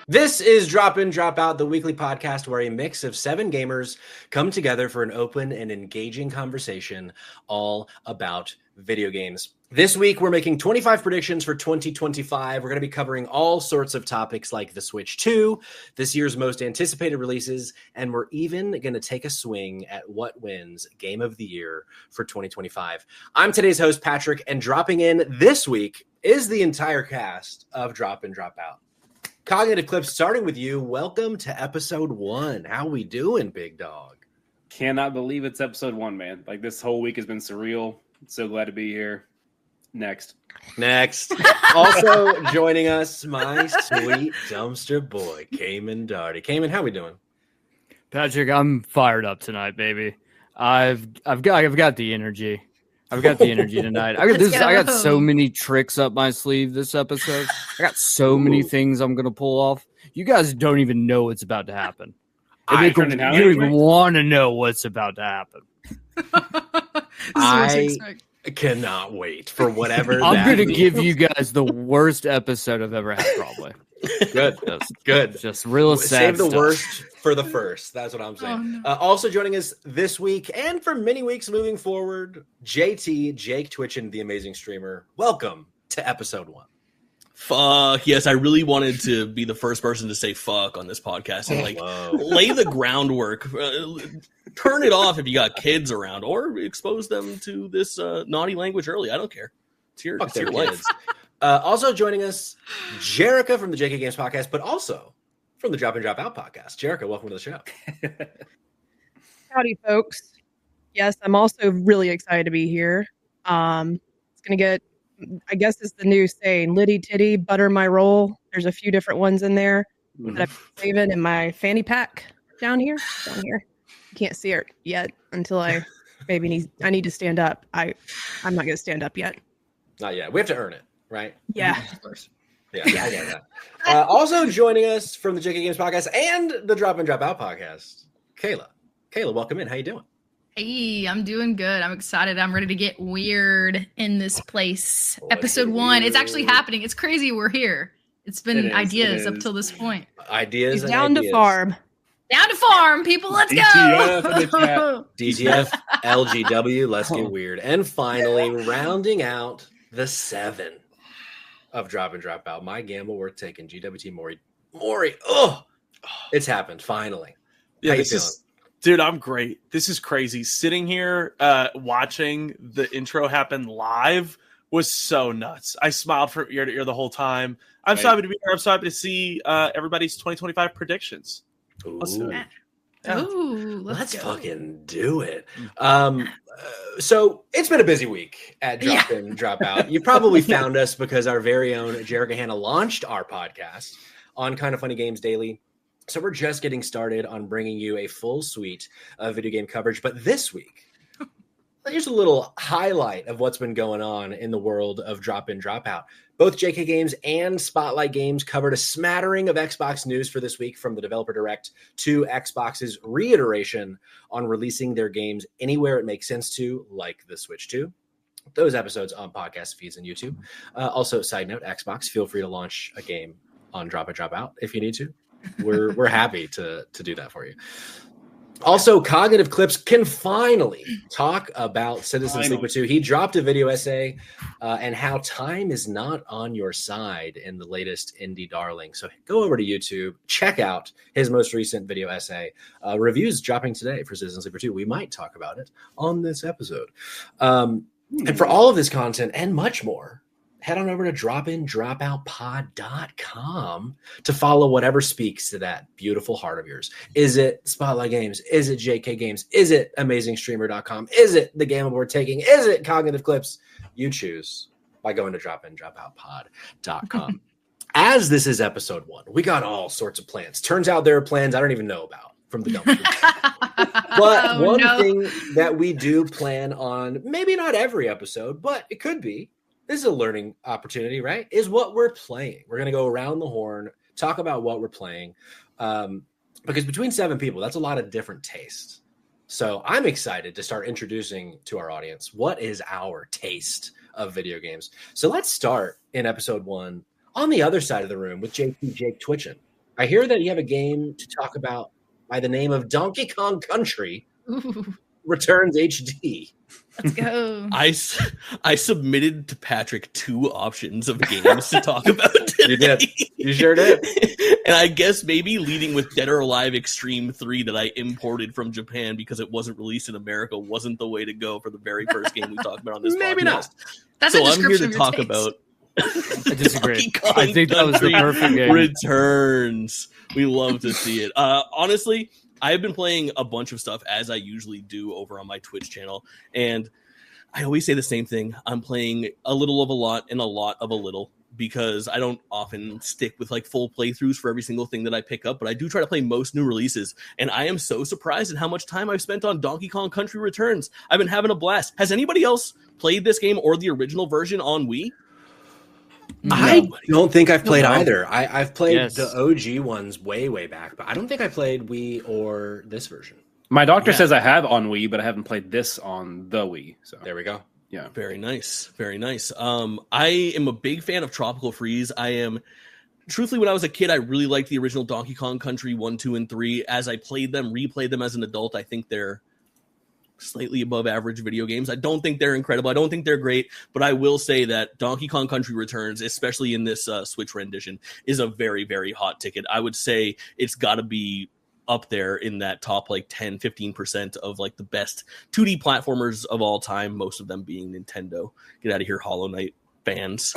This is Drop In, Drop Out, the weekly podcast where a mix of 7 gamers come together for an open and engaging conversation all about video games. This week, we're making 25 predictions for 2025. We're going to be covering all sorts of topics like the Switch 2, this year's most anticipated releases, and we're even going to take a swing at what wins Game of the Year for 2025. I'm today's host, Patrick, and dropping in this week is the entire cast of Drop In, Drop Out. Cognitive Clips, starting with you. Welcome to episode 1. How we doing, big dog? Cannot believe it's episode 1, man. Like, this whole week has been surreal. So glad to be here. Next. Also joining us, my sweet dumpster boy, Cayman Darty. Cayman, how we doing? Patrick, I'm fired up tonight, baby. I've got the energy. I've got the energy tonight. I got so many tricks up my sleeve this episode. I got so many things I'm gonna pull off. You guys don't even know what's about to happen. You don't even want to know what's about to happen. I cannot wait for whatever. I'm gonna give you guys the worst episode I've ever had, probably. Good. Just real sad. Save the stuff. Worst for the first. That's what I'm saying. Oh, no. Also joining us this week and for many weeks moving forward, JT, Jake Twitchin, the amazing streamer. Welcome to episode 1. Fuck yes, I really wanted to be the first person to say fuck on this podcast and lay the groundwork. Turn it off if you got kids around, or expose them to this naughty language early. I don't care. It's your life. Also joining us, Jerica from the JK Games podcast, but also from the Drop In, Drop Out podcast. Jerica, welcome to the show. Howdy, folks. Yes, I'm also really excited to be here. It's going to get, I guess it's the new saying, litty titty, butter my roll. There's a few different ones in there that I've saved in my fanny pack down here. You can't see it yet until I need to stand up. I'm not going to stand up yet. Not yet. We have to earn it, right? Yeah. Of course. Yeah, I get that. Also joining us from the JK Games podcast and the Drop In, Drop Out podcast, Kayla. Kayla, welcome in. How you doing? Hey, I'm doing good. I'm excited. I'm ready to get weird in this place. Episode 1. It's actually happening. It's crazy we're here. It's been ideas up till this point. Ideas. He's down to farm. Down to farm, people. Let's go. DTF, LGW. Let's get weird. And finally, rounding out the 7 of Drop In, Drop Out. My gamble worth taking. GWT Maury. Oh, it's happened finally. Yeah, how you feeling? Dude, I'm great. This is crazy. Sitting here watching the intro happen live was so nuts. I smiled from ear to ear the whole time. I'm so happy to be here. I'm so happy to see everybody's 2025 predictions. Let's go. fucking do it. So it's been a busy week at Drop In, Drop Out. You probably found us because our very own Jerica Hanna launched our podcast on Kind of Funny Games Daily. So we're just getting started on bringing you a full suite of video game coverage. But this week, here's a little highlight of what's been going on in the world of Drop In, Drop Out. Both JK Games and Spotlight Games covered a smattering of Xbox news for this week, from the Developer Direct to Xbox's reiteration on releasing their games anywhere it makes sense to, like the Switch 2. Those episodes on podcast feeds and YouTube. Also, side note, Xbox, feel free to launch a game on Drop In, Drop Out if you need to. We're happy to do that for you. Also, Cognitive Clips can finally talk about Citizen Sleeper 2. He dropped a video essay and how time is not on your side in the latest indie darling. So go over to YouTube, check out his most recent video essay. Reviews dropping today for Citizen Sleeper 2. We might talk about it on this episode. And for all of this content and much more, head on over to dropindropoutpod.com to follow whatever speaks to that beautiful heart of yours. Is it Spotlight Games? Is it JK Games? Is it AmazingStreamer.com? Is it the gamble we're taking? Is it Cognitive Clips? You choose by going to dropindropoutpod.com. As this is episode 1, we got all sorts of plans. Turns out there are plans I don't even know about from the dumpster. But one thing that we do plan on, maybe not every episode, but it could be, this is a learning opportunity, right? Is what we're playing. We're going to go around the horn, talk about what we're playing. Because between 7 people, that's a lot of different tastes. So I'm excited to start introducing to our audience what is our taste of video games. So let's start in episode 1 on the other side of the room with Jake Twitchin. I hear that you have a game to talk about by the name of Donkey Kong Country Returns HD. Let's go. I submitted to Patrick 2 options of games to talk about today. You did. You sure did. And I guess maybe leading with Dead or Alive Extreme 3 that I imported from Japan because it wasn't released in America wasn't the way to go for the very first game we talked about on this Maybe podcast. not. That's So a I'm here description to of your talk taste. about I disagree. Donkey Kong I think that was the Country perfect game. Returns. We love to see it. Honestly, I've been playing a bunch of stuff as I usually do over on my Twitch channel, and I always say the same thing. I'm playing a little of a lot and a lot of a little because I don't often stick with like full playthroughs for every single thing that I pick up, but I do try to play most new releases, and I am so surprised at how much time I've spent on Donkey Kong Country Returns. I've been having a blast. Has anybody else played this game or the original version on Wii? I don't think I've played No. either. I've played Yes. the OG ones way back, but I don't think I played Wii or this version. My doctor Yeah. says I have on Wii, but I haven't played this on the Wii. So There we go. yeah. Very nice. Very nice. I am a big fan of Tropical Freeze. Truthfully, when I was a kid, I really liked the original Donkey Kong Country 1, 2, and 3. As I replayed them as an adult, I think they're slightly above average video games. I don't think they're incredible. I don't think they're great, but I will say that Donkey Kong Country Returns, especially in this Switch rendition, is a very, very hot ticket. I would say it's got to be up there in that top like 10, 15% of like the best 2D platformers of all time, most of them being Nintendo. Get out of here, Hollow Knight fans.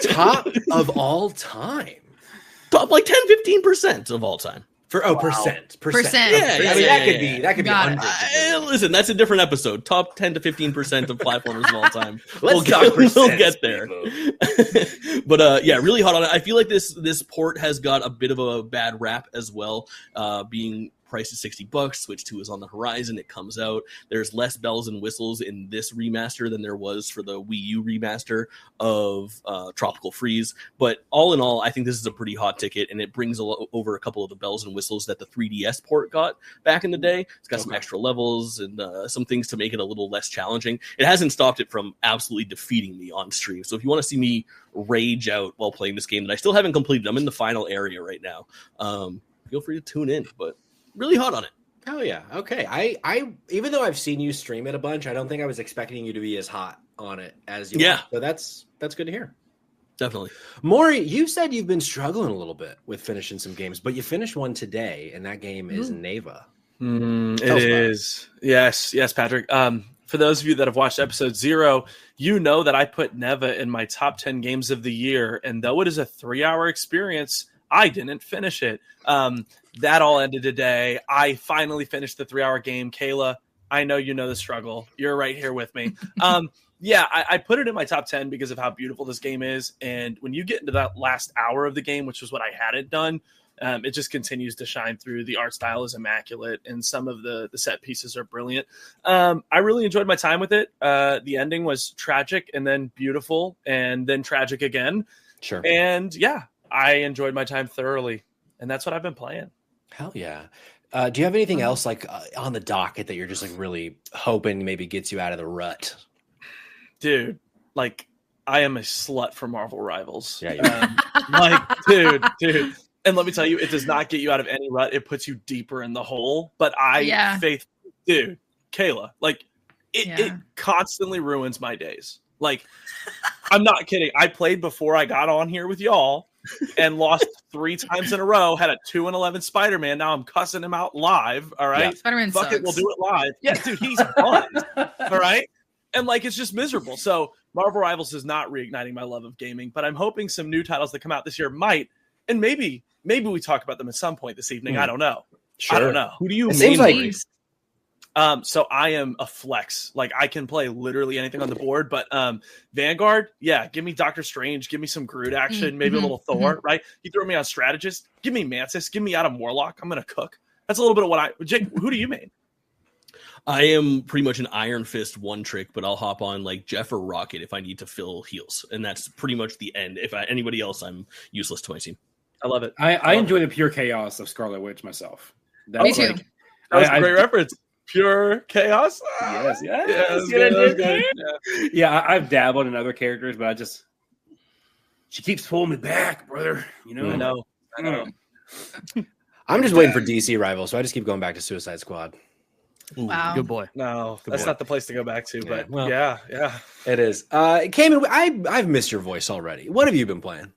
Top of all time. Top like 10, 15% of all time. Percent. Percent. Yeah, I mean, yeah. that could be Got it. hundreds. Listen, that's a different episode. Top 10 to 15% of platformers of all time. Let's talk percents, we'll get there. people. But yeah, really hot on it. I feel like this port has got a bit of a bad rap as well, being priced at $60. Switch 2 is on the horizon. It comes out. There's less bells and whistles in this remaster than there was for the Wii U remaster of Tropical Freeze. But all in all, I think this is a pretty hot ticket, and it brings over a couple of the bells and whistles that the 3DS port got back in the day. It's got some extra levels and some things to make it a little less challenging. It hasn't stopped it from absolutely defeating me on stream. So if you want to see me rage out while playing this game that I still haven't completed, I'm in the final area right now. Feel free to tune in, but really hot on it. Oh yeah. Okay. I even though I've seen you stream it a bunch, I don't think I was expecting you to be as hot on it as you are. So that's good to hear. Definitely. Maury, you said you've been struggling a little bit with finishing some games, but you finished one today, and that game is Neva. It is. Yes, Patrick. For those of you that have watched episode 0, you know that I put Neva in my top 10 games of the year, and though it is a 3-hour experience, I didn't finish it. That all ended today. I finally finished the 3-hour game. Kayla, I know you know the struggle. You're right here with me. Yeah, I put it in my top 10 because of how beautiful this game is. And when you get into that last hour of the game, which was what I had it done, it just continues to shine through. The art style is immaculate, and some of the set pieces are brilliant. I really enjoyed my time with it. The ending was tragic and then beautiful and then tragic again. Sure. And yeah, I enjoyed my time thoroughly, and that's what I've been playing. Hell yeah. Do you have anything else like on the docket that you're just like really hoping maybe gets you out of the rut? Dude, like I am a slut for Marvel Rivals. Yeah, dude. And let me tell you, it does not get you out of any rut. It puts you deeper in the hole. But dude, Kayla, like it constantly ruins my days. Like, I'm not kidding. I played before I got on here with y'all and lost 3 times in a row. Had a 2-11 Spider-Man. Now I'm cussing him out live. All right, Spider-Man fuck sucks. it, we'll do it live. Yeah, dude, he's fun. All right. And like, it's just miserable. So Marvel Rivals is not reigniting my love of gaming, but I'm hoping some new titles that come out this year might, and maybe we talk about them at some point this evening. I don't know. Sure. I don't know. Who do you It seems mean? like So I am a flex. Like I can play literally anything on the board, but Vanguard, yeah, give me Doctor Strange, give me some Groot action, maybe a little Thor, right? You throw me on Strategist, give me Mantis, give me Adam Warlock. I'm gonna cook. That's a little bit of what Jake, who do you mean? I am pretty much an Iron Fist one trick, but I'll hop on like Jeff or Rocket if I need to fill heals, and that's pretty much the end. If anybody else, I'm useless to my team. I love it. I enjoy the pure chaos of Scarlet Witch myself. That's Me too. That was a great reference. Pure chaos. Yes. Good. Yeah, I've dabbled in other characters, but she keeps pulling me back, brother. You know. I know. I'm just waiting for DC rival, so I just keep going back to Suicide Squad. Wow. Good boy. No, Good that's boy. not the place to go back to, but well, yeah. It is. Cayman, I've missed your voice already. What have you been playing?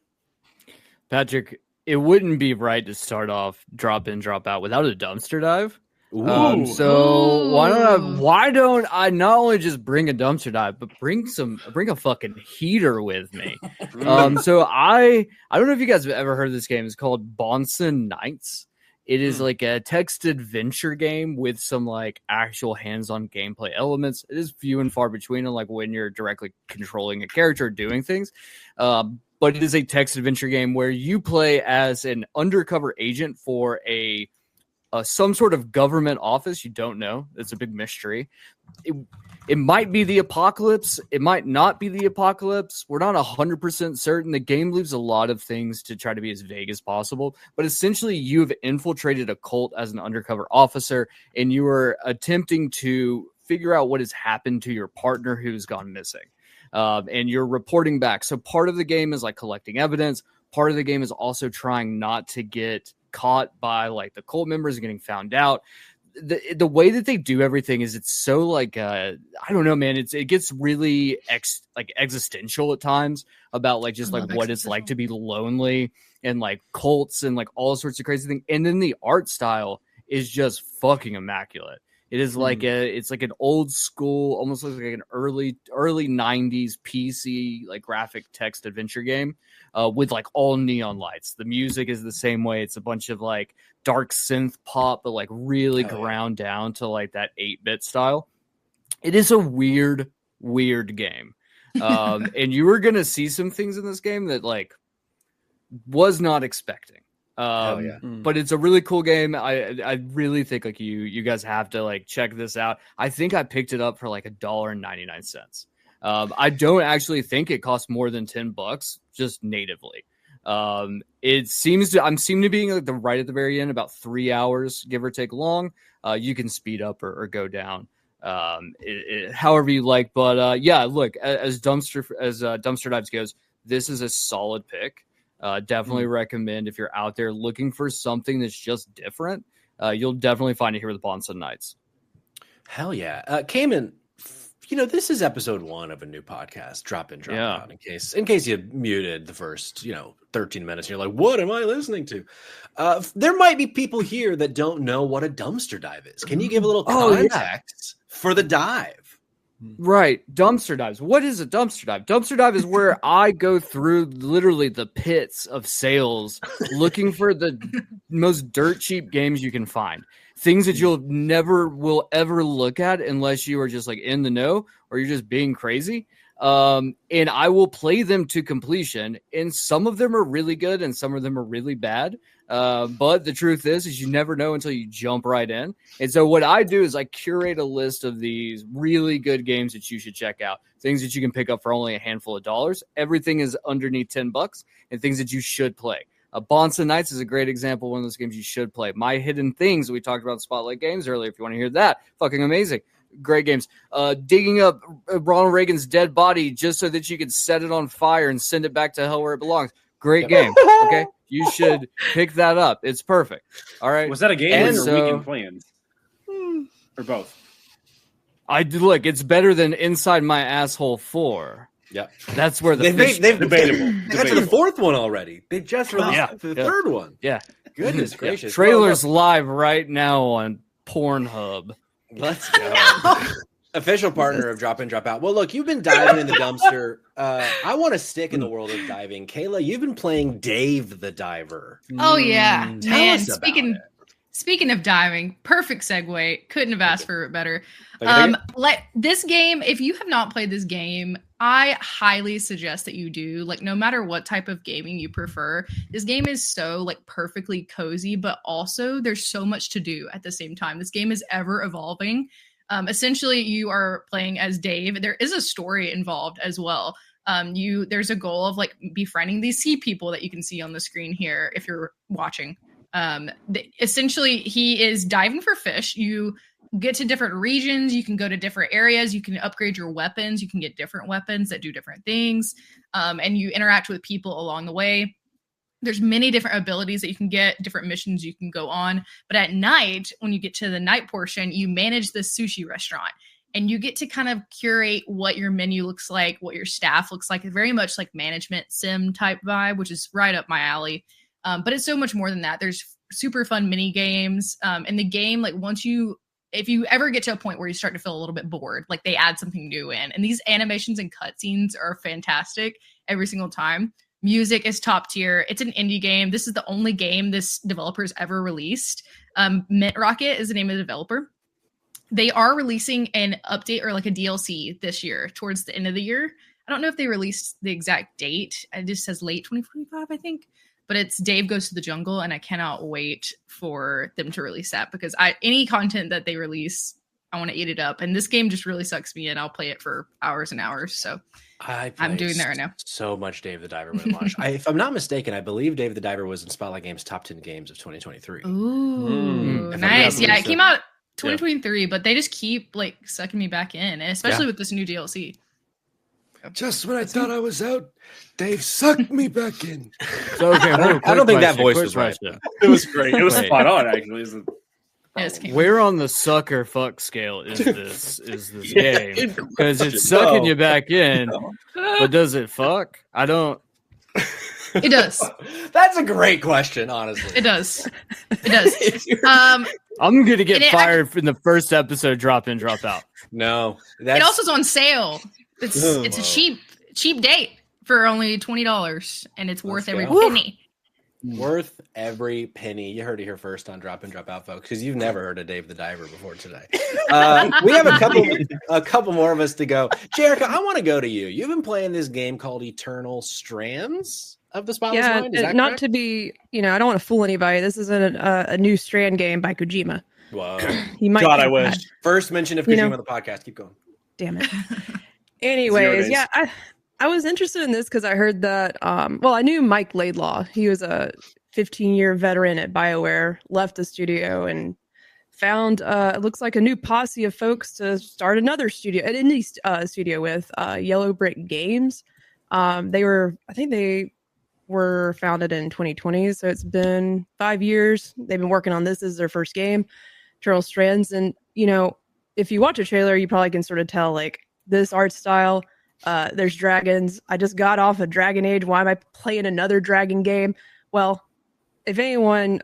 Patrick, it wouldn't be right to start off drop in, drop out without a dumpster dive. So why don't I not only just bring a dumpster dive, but bring a fucking heater with me? So I don't know if you guys have ever heard of this game. It's called Bonson Nights. It is like a text adventure game with some like actual hands-on gameplay elements. It is few and far between, like when you're directly controlling a character doing things. But it is a text adventure game where you play as an undercover agent for some sort of government office. You don't know. It's a big mystery. It might be the apocalypse. It might not be the apocalypse. We're not 100% certain. The game leaves a lot of things to try to be as vague as possible. But essentially, you've infiltrated a cult as an undercover officer, and you are attempting to figure out what has happened to your partner who's gone missing. And you're reporting back. So part of the game is like collecting evidence. Part of the game is also trying not to get caught by like the cult members and getting found out. The way that they do everything is it's so like I don't know, man. It gets really existential at times about like just like what it's like to be lonely and like cults and like all sorts of crazy things. And then the art style is just fucking immaculate. It is like it's like an old school, almost looks like an early 90s PC like graphic text adventure game with like all neon lights. The music is the same way. It's a bunch of like dark synth pop, but like really ground down to like that 8-bit style. It is a weird game. And you were going to see some things in this game that like was not expecting. But it's a really cool game. I really think like you guys have to like check this out. I think I picked it up for like $1.99. I don't actually think it costs more than $10 just natively. It seems to be like the right at the very end, about 3 hours, give or take long. You can speed up or go down. However you like, but yeah, look, as Dumpster Dives goes, this is a solid pick. Definitely recommend if you're out there looking for something that's just different. You'll definitely find it here with Bonson Nights. Hell yeah. Cayman, this is episode 1 of a new podcast, drop in, drop out, in case you muted the first, 13 minutes. And you're like, what am I listening to? There might be people here that don't know what a dumpster dive is. Can you give a little context for the dive? Right. Dumpster dives. What is a dumpster dive? Dumpster dive is where I go through literally the pits of sales looking for the most dirt cheap games you can find. Things that you'll never will ever look at unless you are just like in the know or you're just being crazy. And I will play them to completion. And some of them are really good and some of them are really bad. But the truth is you never know until you jump right in. And so what I do is I curate a list of these really good games that you should check out, things that you can pick up for only a handful of dollars. Everything is underneath $10 and things that you should play. Bonson Nights is a great example of one of those games you should play. My Hidden Things, we talked about Spotlight Games earlier. If you want to hear that, fucking amazing. Great games. Digging up Ronald Reagan's dead body just so that you could set it on fire and send it back to hell where it belongs. Great game. Okay. You should pick that up. It's perfect. All right. Was that a game or your weekend plans? Or both? Look, it's better than Inside My Asshole 4. Yeah. That's where they've debatable. They got to the 4th one already. They just released the 3rd one. Yeah. Goodness gracious. Trailers live right now on Pornhub. Let's go. Official partner of Drop In, Drop Out. Well, look, you've been diving in the dumpster. I want to stick in the world of diving. Kayla, you've been playing Dave the Diver. Oh, yeah. Tell Man, us about it. Speaking of diving, perfect segue. Couldn't have asked for it better. Like this game, if you have not played this game, I highly suggest that you do. Like, no matter what type of gaming you prefer, this game is so like perfectly cozy, but also there's so much to do at the same time. This game is ever evolving. Essentially, you are playing as Dave. There is a story involved as well. There's a goal of like befriending these sea people that you can see on the screen here if you're watching. Essentially, he is diving for fish. You get to different regions. You can go to different areas. You can upgrade your weapons. You can get different weapons that do different things. And you interact with people along the way. There's many different abilities that you can get, different missions you can go on. But at night, when you get to the night portion, you manage this sushi restaurant. And you get to kind of curate what your menu looks like, what your staff looks like. Very much like management sim type vibe, which is right up my alley. But it's so much more than that. There's super fun mini games. And the game, like if you ever get to a point where you start to feel a little bit bored, like they add something new in. And these animations and cutscenes are fantastic every single time. Music is top tier. It's an indie game. This is the only game this developer's ever released. Mint Rocket is the name of the developer. They are releasing an update or like a DLC this year towards the end of the year. I don't know if they released the exact date. It just says late 2025, I think. But it's Dave Goes to the Jungle, and I cannot wait for them to release that because any content that they release, I want to eat it up. And this game just really sucks me in. I'll play it for hours and hours. So I'm doing that right now. So much Dave the Diver when it launched. If I'm not mistaken, I believe Dave the Diver was in Spotlight Games' top 10 games of 2023. Ooh, nice. Yeah, it came out 2023, but they just keep like sucking me back in, and especially with this new DLC. Just when I thought I was out, Dave sucked me back in. So, okay, I don't think that voice was right. It was great. It was spot on, actually. Where on the sucker fuck scale is this game? Because it's sucking you back in, but does it fuck? I don't. It does. That's a great question, honestly. It does. It does. I'm gonna get fired in the first episode. Drop in, drop out. No, it also is on sale. It's a cheap date for only $20, and it's worth every penny. Worth every penny. You heard it here first on Drop In, Drop Out, folks, because you've never heard of Dave the Diver before today. We have a couple more of us to go. Jerica, I want to go to you. You've been playing this game called Eternal Strands of the Spotless Mind. Is that not correct? to be, I don't want to fool anybody. This isn't a new Strand game by Kojima. Whoa. God, I wish. First mention of Kojima on the podcast. Keep going. Damn it. Anyways, yeah, I was interested in this because I heard that, I knew Mike Laidlaw. He was a 15-year veteran at BioWare, left the studio and found, it looks like a new posse of folks to start another studio, an indie studio with Yellow Brick Games. I think they were founded in 2020, so it's been 5 years. They've been working on this. This is their first game, Eternal Strands. And, if you watch a trailer, you probably can sort of tell, like, this art style, there's dragons. I just got off of Dragon Age. Why am I playing another dragon game? Well, if anyone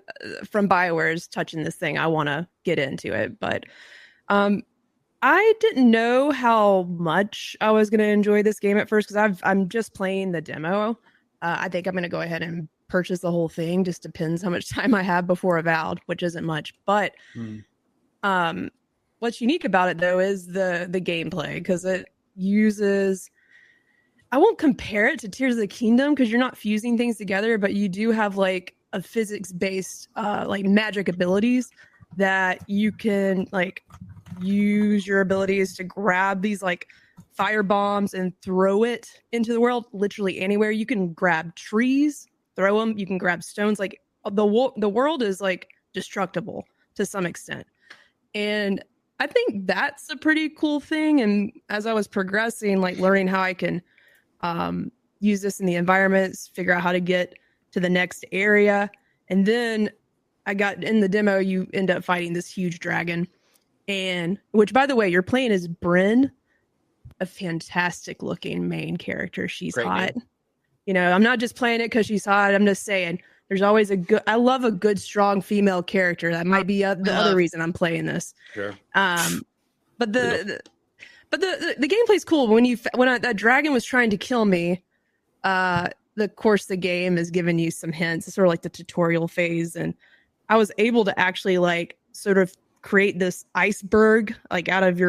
from BioWare is touching this thing, I want to get into it. But I didn't know how much I was going to enjoy this game at first because I'm just playing the demo. I think I'm going to go ahead and purchase the whole thing. Just depends how much time I have before Avowed, which isn't much. But what's unique about it, though, is the gameplay, because it uses... I won't compare it to Tears of the Kingdom because you're not fusing things together, but you do have like a physics-based like magic abilities that you can like use your abilities to grab these like fire bombs and throw it into the world literally anywhere. You can grab trees, throw them. You can grab stones. Like the world is like destructible to some extent. And I think that's a pretty cool thing. And as I was progressing, like learning how I can use this in the environments, figure out how to get to the next area. And then I got in the demo, you end up fighting this huge dragon. And which, by the way, you're playing as Brynn, a fantastic looking main character. She's Great hot. name. I'm not just playing it because she's hot. I'm just saying there's always I love a good, strong female character. That might be the other reason I'm playing this. Sure. But the gameplay's cool. When that dragon was trying to kill me, the game is giving you some hints. It's sort of like the tutorial phase, and I was able to actually like sort of create this iceberg like out of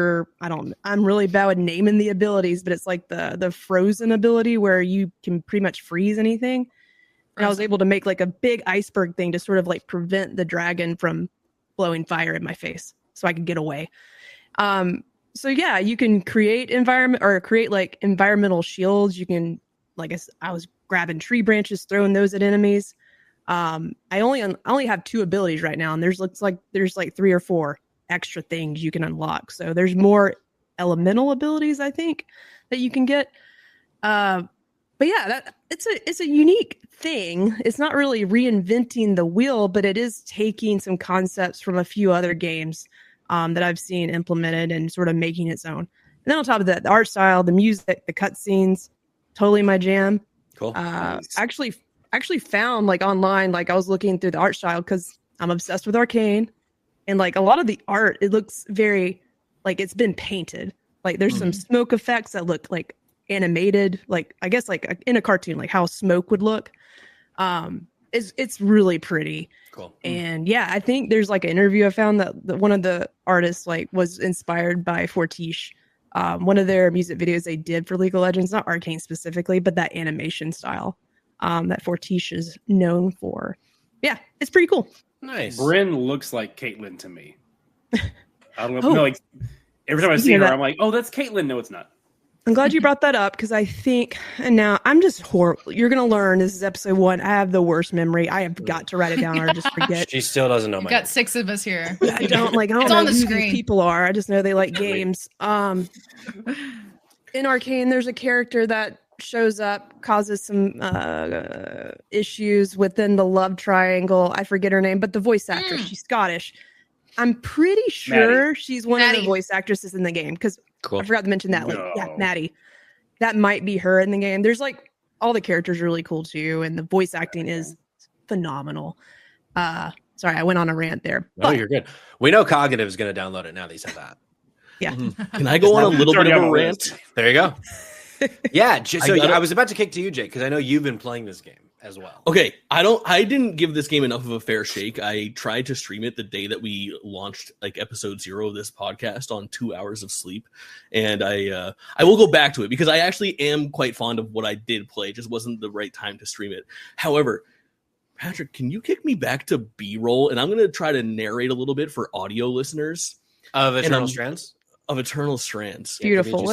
I'm really bad with naming the abilities, but it's like the frozen ability where you can pretty much freeze anything. And I was able to make like a big iceberg thing to sort of like prevent the dragon from blowing fire in my face so I could get away. So yeah, you can create like environmental shields. You can, like I was grabbing tree branches, throwing those at enemies. I only have 2 abilities right now, and there's like 3 or 4 extra things you can unlock. So there's more elemental abilities, I think, that you can get. But but yeah, it's a unique thing. It's not really reinventing the wheel, but it is taking some concepts from a few other games that I've seen implemented and sort of making its own. And then on top of that, the art style, the music, the cutscenes, totally my jam. Cool. Nice. Actually found like online, like I was looking through the art style because I'm obsessed with Arcane, and like a lot of the art, it looks very like it's been painted. Like there's some smoke effects that look like animated, like I guess like in a cartoon, like how smoke would look. It's really pretty. Cool. And yeah, I think there's like an interview I found that one of the artists like was inspired by Fortiche. One of their music videos they did for League of Legends, not Arcane specifically, but that animation style that Fortiche is known for. Yeah, it's pretty cool. Nice. Bryn looks like Caitlyn to me. I don't know. No, like every time I see her, I'm like, oh, that's Caitlyn. No, it's not. I'm glad you brought that up because I think, and now I'm just horrible. You're going to learn this is episode 1. I have the worst memory. I have got to write it down or I just forget. She still doesn't know my got 6 of us here. I don't know on the who screen. these people are. I just know they like games. In Arcane, there's a character that shows up, causes some issues within the love triangle. I forget her name, but the voice actress, she's Scottish. I'm pretty sure she's one of the voice actresses in the game because I forgot to mention that. Like, yeah, Maddie. That might be her in the game. There's like all the characters are really cool too, and the voice acting is phenomenal. Sorry, I went on a rant there. No, you're good. We know Cognitive is going to download it now that you said that. Yeah. Can I go on a little bit of a rant? There you go. Yeah. So I was about to kick to you, Jake, because I know you've been playing this game as well. Okay. I didn't give this game enough of a fair shake. I tried to stream it the day that we launched like episode 0 of this podcast on 2 hours of sleep. And I will go back to it because I actually am quite fond of what I did play. It just wasn't the right time to stream it. However, Patrick, can you kick me back to B-roll? And I'm going to try to narrate a little bit for audio listeners. Of Eternal Strands? Of Eternal Strands. Beautiful.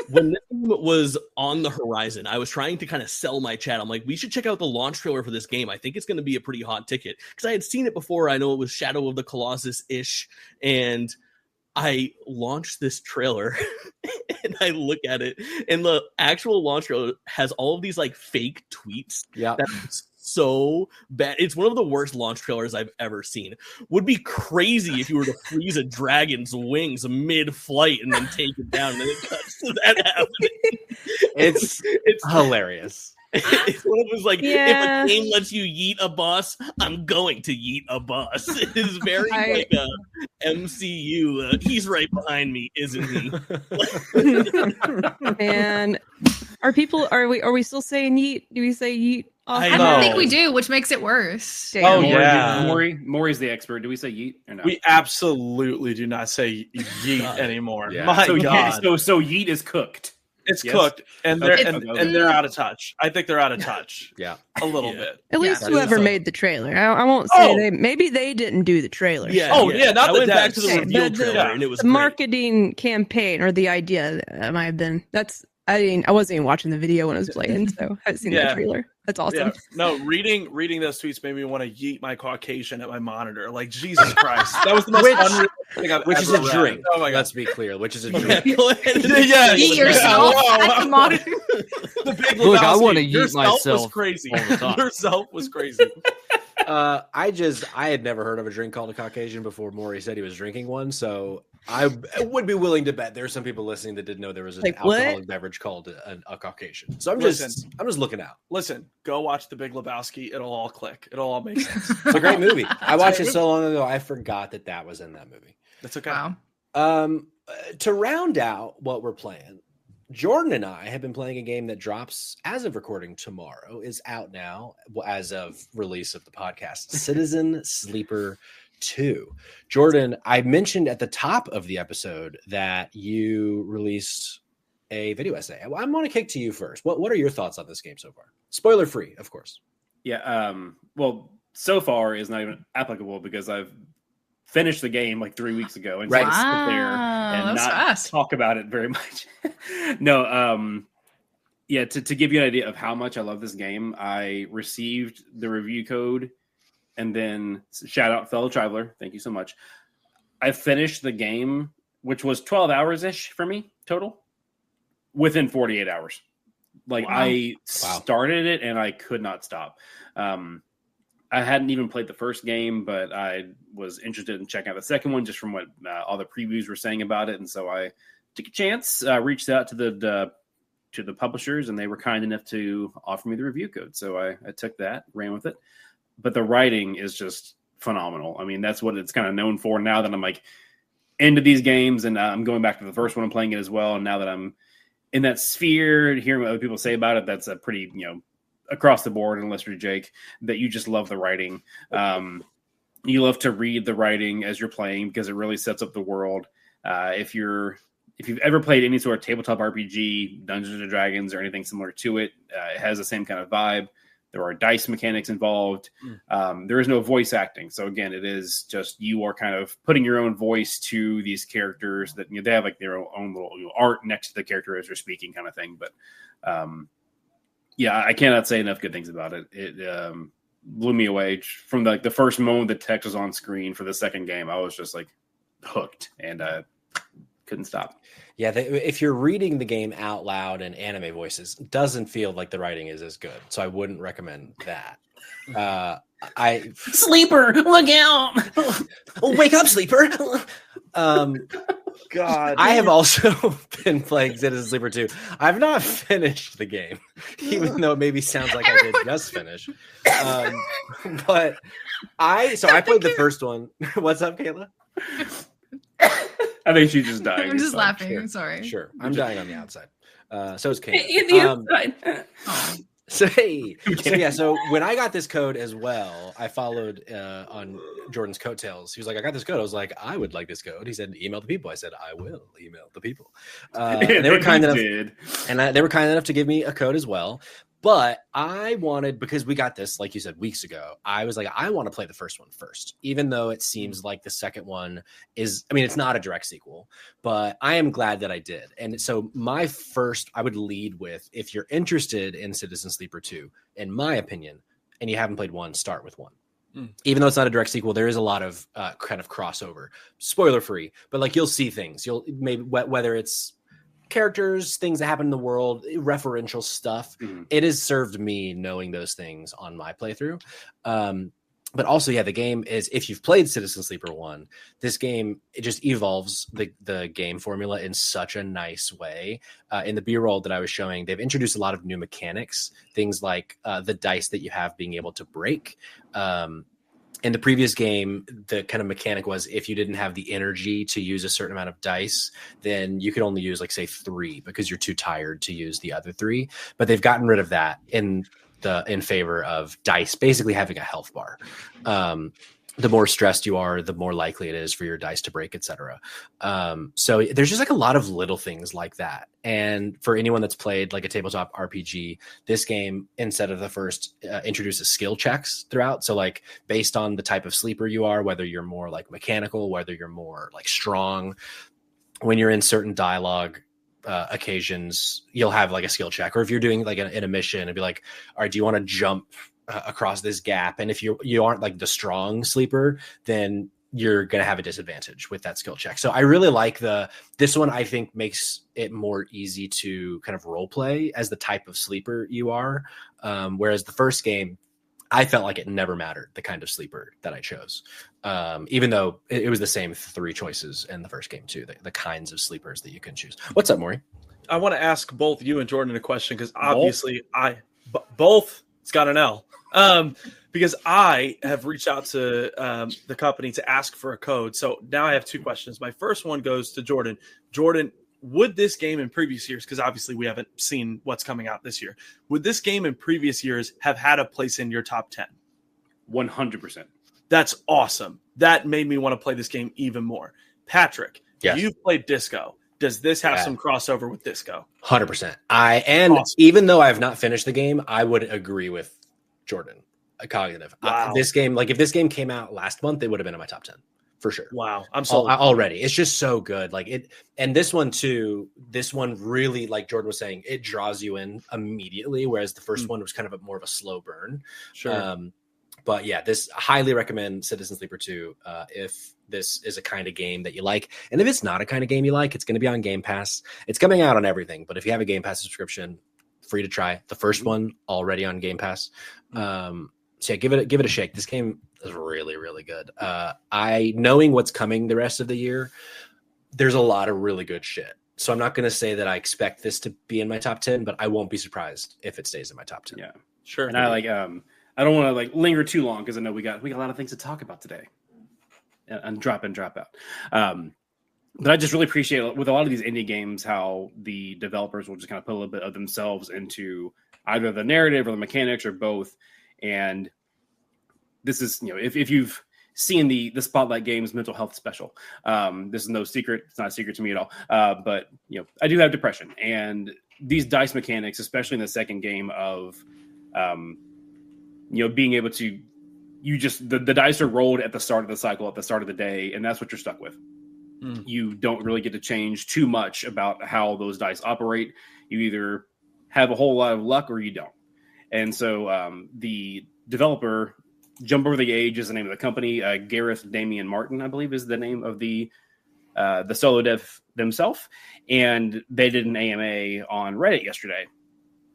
When this was on the horizon, I was trying to kind of sell my chat. I'm like, we should check out the launch trailer for this game. I think it's going to be a pretty hot ticket because I had seen it before. I know it was Shadow of the Colossus-ish. And I launched this trailer and I look at it and the actual launch trailer has all of these like fake tweets. Yeah. That's so bad. It's one of the worst launch trailers I've ever seen. Would be crazy if you were to freeze a dragon's wings mid-flight and then take it down and then it cuts to that happening. It's hilarious. It's one of those like, if a game lets you yeet a boss, I'm going to yeet a boss. It is very like a MCU. He's right behind me, isn't he? Man, are we still saying yeet? Do we say yeet? I don't think we do, which makes it worse. Damn. Oh, yeah. Maury's the expert. Do we say yeet or no? We absolutely do not say yeet anymore. Yeah. My so, God. So yeet is cooked. It's cooked, and they're out of touch. I think they're out of touch. Yeah, a little bit. At least whoever made the trailer. I won't say maybe they didn't do the trailer. Yeah. Not I the went back to the devs. reveal trailer, and it was the marketing campaign or the idea might have been. I wasn't even watching the video when it was playing, so I haven't seen the trailer. That's awesome. Yeah. No, reading those tweets made me want to yeet my Caucasian at my monitor. Like, Jesus Christ. That was the most unreal thing I've Which ever is a read. drink. Oh my God. Let's be clear. Which is a drink. Go ahead and Yeet yourself at the monitor. The Big Look, I Lebowski. want to yeet Yourself myself. was crazy. all the time. Yourself was crazy. I had never heard of a drink called a Caucasian before Maury said he was drinking one, so I would be willing to bet there's some people listening that didn't know there was an alcoholic beverage called a Caucasian. So I'm just looking out. Listen, go watch The Big Lebowski. It'll all click. It'll all make sense. It's a great movie. I watched it so long ago, I forgot that was in that movie. That's okay. Wow. To round out what we're playing, Jordan and I have been playing a game that drops as of recording tomorrow, is out now as of release of the podcast, Citizen Sleeper 2. Jordan, I mentioned at the top of the episode that you released a video essay. I want to kick to you first. What are your thoughts on this game so far? Spoiler free, of course. Yeah. Well, so far is not even applicable because I've finished the game like 3 weeks ago and right. sit there and not talk about it very much. No. Yeah. To give you an idea of how much I love this game, I received the review code. And then shout out fellow traveler. Thank you so much. I finished the game, which was 12 hours ish for me total. within 48 hours. Like I started it and I could not stop. I hadn't even played the first game, but I was interested in checking out the second one just from what all the previews were saying about it. And so I took a chance, reached out to the publishers, and they were kind enough to offer me the review code. So I took that, ran with it. But the writing is just phenomenal. I mean, that's what it's kind of known for now that I'm like into these games, and I'm going back to the first one and playing it as well. And now that I'm in that sphere, hearing what other people say about it, that's a pretty, across the board, unless you're Jake, that you just love the writing. You love to read the writing as you're playing because it really sets up the world. If you've ever played any sort of tabletop RPG, Dungeons and Dragons, or anything similar to it, it has the same kind of vibe. There are dice mechanics involved. There is no voice acting. So again, it is just you are kind of putting your own voice to these characters that they have like their own little art next to the character as they're speaking kind of thing. But I cannot say enough good things about it. It blew me away from the first moment the text was on screen for the second game. I was just like hooked and couldn't stop. Yeah, if you're reading the game out loud in anime voices, it doesn't feel like the writing is as good. So I wouldn't recommend that. Sleeper, look out! Wake up, sleeper! God, I have also been playing Citizen Sleeper 2. I've not finished the game, even though it maybe sounds like I did just finish. But I played the first one. What's up, Kayla? I think she's just dying. I'm just laughing. Sure. I'm sorry. Sure. I'm dying on the outside. So is Kayla. So when I got this code as well, I followed on Jordan's coattails. He was like, I got this code. I was like, I would like this code. He said, email the people. I said, I will email the people. And they were kind enough. They were kind enough to give me a code as well. But I wanted, because we got this, like you said, weeks ago, I was like, I want to play the first one first, even though it seems like the second one is, it's not a direct sequel, but I am glad that I did. And so I would lead with, if you're interested in Citizen Sleeper 2, in my opinion, and you haven't played 1, start with 1. Even though it's not a direct sequel, there is a lot of kind of crossover, spoiler free, but like you'll see things. You'll maybe, whether it's characters, things that happen in the world, referential stuff. It has served me knowing those things on my playthrough. But also, the game is, if you've played Citizen Sleeper 1, this game, it just evolves the game formula in such a nice way. In the B-roll that I was showing, they've introduced a lot of new mechanics, things like the dice that you have being able to break. In the previous game, the kind of mechanic was if you didn't have the energy to use a certain amount of dice, then you could only use, like, say, 3 because you're too tired to use the other 3. But they've gotten rid of that in favor of dice basically having a health bar. The more stressed you are, the more likely it is for your dice to break, etc. So there's just like a lot of little things like that. And for anyone that's played like a tabletop RPG, this game, instead of the first, introduces skill checks throughout. So like based on the type of sleeper you are, whether you're more like mechanical, whether you're more like strong, when you're in certain dialogue occasions, you'll have like a skill check. Or if you're doing like in a mission, it'd be like, all right, do you want to jump across this gap? And if you aren't like the strong sleeper, then you're going to have a disadvantage with that skill check. So I really like this one. I think makes it more easy to kind of role play as the type of sleeper you are. Whereas the first game, I felt like it never mattered the kind of sleeper that I chose. Even though it was the same 3 choices in the first game too, the kinds of sleepers that you can choose. What's up, Maury? I want to ask both you and Jordan a question, because obviously both, it's got an L. Because I have reached out to the company to ask for a code. So now I have 2 questions. My first one goes to Jordan. Jordan, would this game in previous years, because obviously we haven't seen what's coming out this year, would this game in previous years have had a place in your top 10? 100%. That's awesome. That made me want to play this game even more. Patrick, you've played Disco. Does this have some crossover with Disco? 100%. Awesome. Even though I have not finished the game, I would agree with Jordan. Cognitive. Wow. This game, like if this game came out last month, it would have been in my top 10 for sure. Wow. I'm so already. It's just so good. Like it, and this one too, really, like Jordan was saying, it draws you in immediately. Whereas the first one was kind of more of a slow burn. Sure. But yeah, this highly recommend Citizen Sleeper 2 if this is a kind of game that you like. And if it's not a kind of game you like, it's going to be on Game Pass. It's coming out on everything, but if you have a Game Pass subscription, free to try. The first one already on Game Pass. So yeah, give it a shake. This game is really, really good. Knowing what's coming the rest of the year, there's a lot of really good shit. So I'm not going to say that I expect this to be in my top 10, but I won't be surprised if it stays in my top 10. Yeah, sure. And I don't want to like linger too long because I know we got a lot of things to talk about today, and drop in, drop out. But I just really appreciate with a lot of these indie games how the developers will just kind of put a little bit of themselves into either the narrative or the mechanics or both. And this is, if you've seen the Spotlight Games mental health special, this is no secret. It's not a secret to me at all. But I do have depression, and these dice mechanics, especially in the second game of being able to, the dice are rolled at the start of the cycle, at the start of the day, and that's what you're stuck with. You don't really get to change too much about how those dice operate. You either have a whole lot of luck or you don't. And so the developer, Jump Over the Age is the name of the company. Gareth Damian Martin, I believe, is the name of the solo dev themselves. And they did an AMA on Reddit yesterday.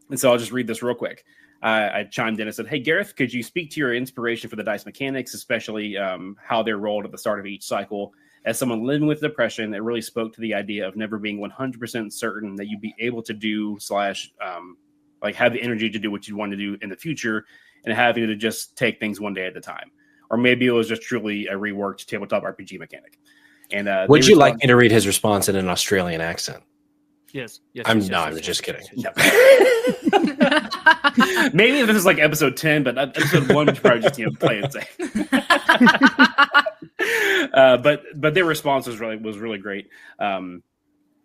And so I'll just read this real quick. I chimed in and said, "Hey, Gareth, could you speak to your inspiration for the dice mechanics, especially how they're rolled at the start of each cycle? As someone living with depression, it really spoke to the idea of never being 100% certain that you'd be able to do / have the energy to do what you want to do in the future, and having to just take things one day at a time. Or maybe it was just truly a reworked tabletop RPG mechanic." And would you like me to read his response in an Australian accent? Yes. I'm just kidding. Maybe this is like episode 10, but episode 1 was probably just play and say. But their response was really great.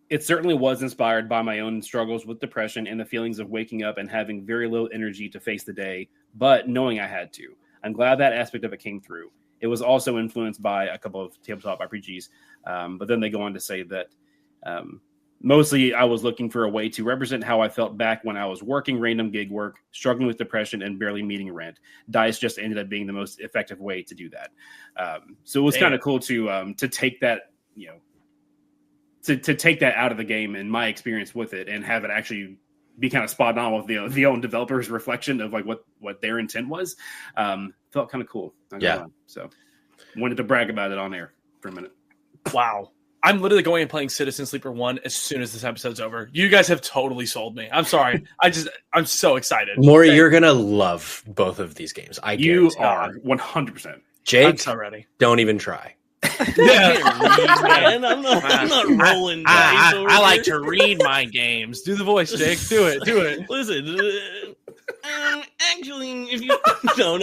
It certainly was inspired by my own struggles with depression and the feelings of waking up and having very little energy to face the day, but knowing I had to. I'm glad that aspect of it came through. It was also influenced by a couple of tabletop RPGs, but then they go on to say that mostly I was looking for a way to represent how I felt back when I was working random gig work, struggling with depression, and barely meeting rent. Dice just ended up being the most effective way to do that. So it was kind of cool to take that, to take that out of the game and my experience with it and have it actually be kind of spot on with the own developer's reflection of like what their intent was. Felt kind of cool. Yeah. So wanted to brag about it on air for a minute. Wow. I'm literally going and playing Citizen Sleeper 1 as soon as this episode's over. You guys have totally sold me. I'm sorry. I'm so excited. Maury, you're going to love both of these games. You are 100%. Jake, I'm so ready. Don't even try. I'm not rolling dice over I like here. to read my games. Do the voice, Jake. Do it. Listen, actually, if you no,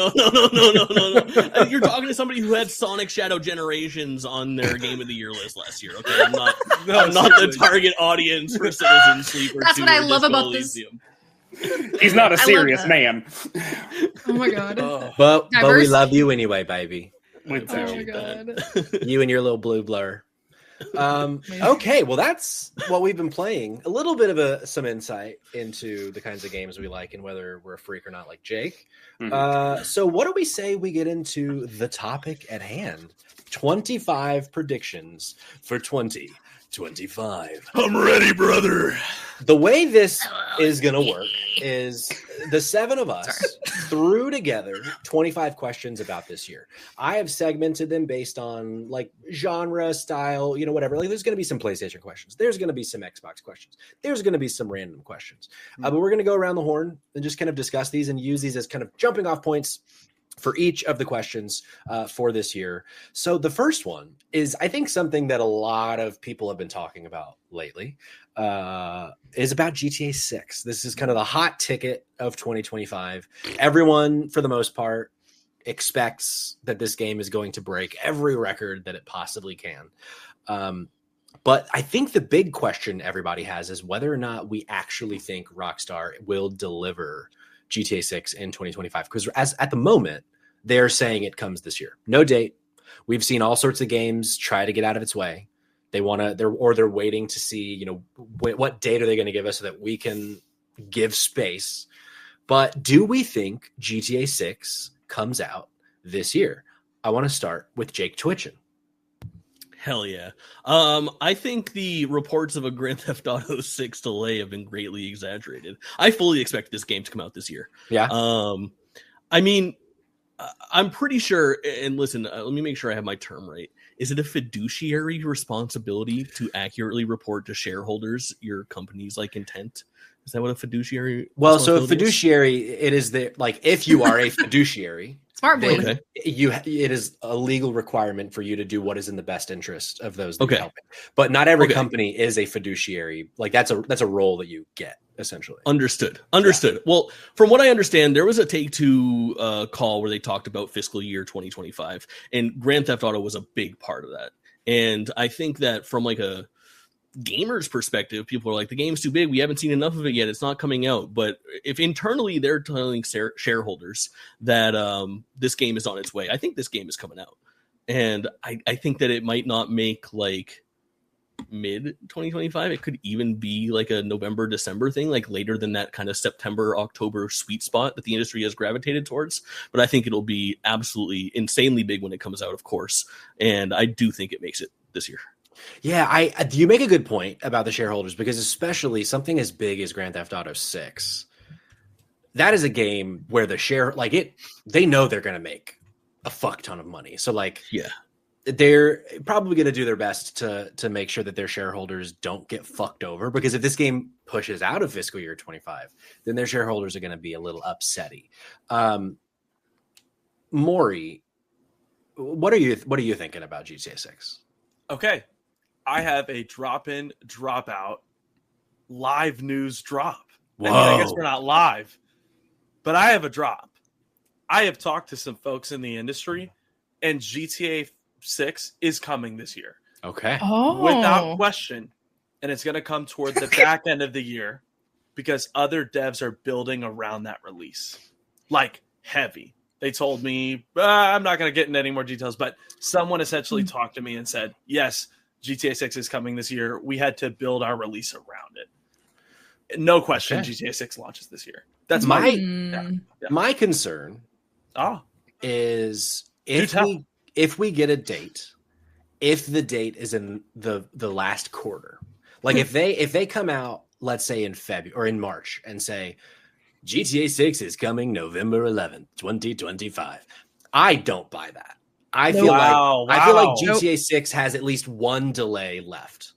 you're talking to somebody who had Sonic Shadow Generations on their Game of the Year list last year. Okay, I'm not the target audience for Citizen Sleeper. That's what I love about this. He's not a serious man. Oh my god! But we love you anyway, baby. Oh my god! You and your little blue blur. Okay, well, that's what we've been playing. A little bit of some insight into the kinds of games we like and whether we're a freak or not, like Jake. So what do we say we get into the topic at hand? 25 predictions for 2025. I'm ready, brother. The way this is going to work is the 7 of us threw together 25 questions about this year. I have segmented them based on like genre, style, whatever. Like there's going to be some PlayStation questions. There's going to be some Xbox questions. There's going to be some random questions. But we're going to go around the horn and just kind of discuss these and use these as kind of jumping off points for each of the questions for this year. So the first one is, I think, something that a lot of people have been talking about lately, is about GTA 6. This is kind of the hot ticket of 2025. Everyone, for the most part, expects that this game is going to break every record that it possibly can. But I think the big question everybody has is whether or not we actually think Rockstar will deliver GTA 6 in 2025, because at the moment they're saying it comes this year. No date. We've seen all sorts of games try to get out of its way. They're waiting to see, what date are they going to give us so that we can give space. But do we think GTA 6 comes out this year. I want to start with Jake Twitchin. Hell yeah. I think the reports of a Grand Theft Auto 6 delay have been greatly exaggerated. I fully expect this game to come out this year. Yeah. I mean, I'm pretty sure, and listen, let me make sure I have my term right. Is it a fiduciary responsibility to accurately report to shareholders your company's like intent? Is that what a fiduciary? Well, so a fiduciary, it is if you are a fiduciary, smart boy, okay, it is a legal requirement for you to do what is in the best interest of those that you're helping. But not every company is a fiduciary. Like that's a role that you get essentially. Understood. Yeah. Well, from what I understand, there was a Take-Two call where they talked about fiscal year 2025, and Grand Theft Auto was a big part of that. And I think that from like a gamer's perspective, people are like, the game's too big, we haven't seen enough of it yet, it's not coming out. But if internally they're telling shareholders that this game is on its way, I think this game is coming out. And I think that it might not make like mid 2025, it could even be like a November, December thing, like later than that kind of September, October sweet spot that the industry has gravitated towards. But I think it'll be absolutely insanely big when it comes out, of course. And I do think it makes it this year. Yeah, you make a good point about the shareholders, because especially something as big as Grand Theft Auto 6, that is a game where they know they're going to make a fuck ton of money. So like, yeah, they're probably going to do their best to make sure that their shareholders don't get fucked over, because if this game pushes out of fiscal year 25, then their shareholders are going to be a little upsetty. Maury, what are you thinking about GTA 6? Okay. I have a drop-in, drop-out live news drop. Whoa. I mean, I guess we're not live, but I have a drop. I have talked to some folks in the industry, and GTA 6 is coming this year. Okay. Oh. Without question. And it's going to come toward the back end of the year because other devs are building around that release. Like, heavy. They told me, I'm not going to get into any more details, but someone essentially talked to me and said, yes, GTA 6 is coming this year. We had to build our release around it. No question, okay. GTA 6 launches this year. That's my concern is if we get a date, if the date is in the last quarter, like if they come out, let's say in February or in March and say GTA 6 is coming November 11th, 2025, I don't buy that. I feel like GTA 6 has at least one delay left.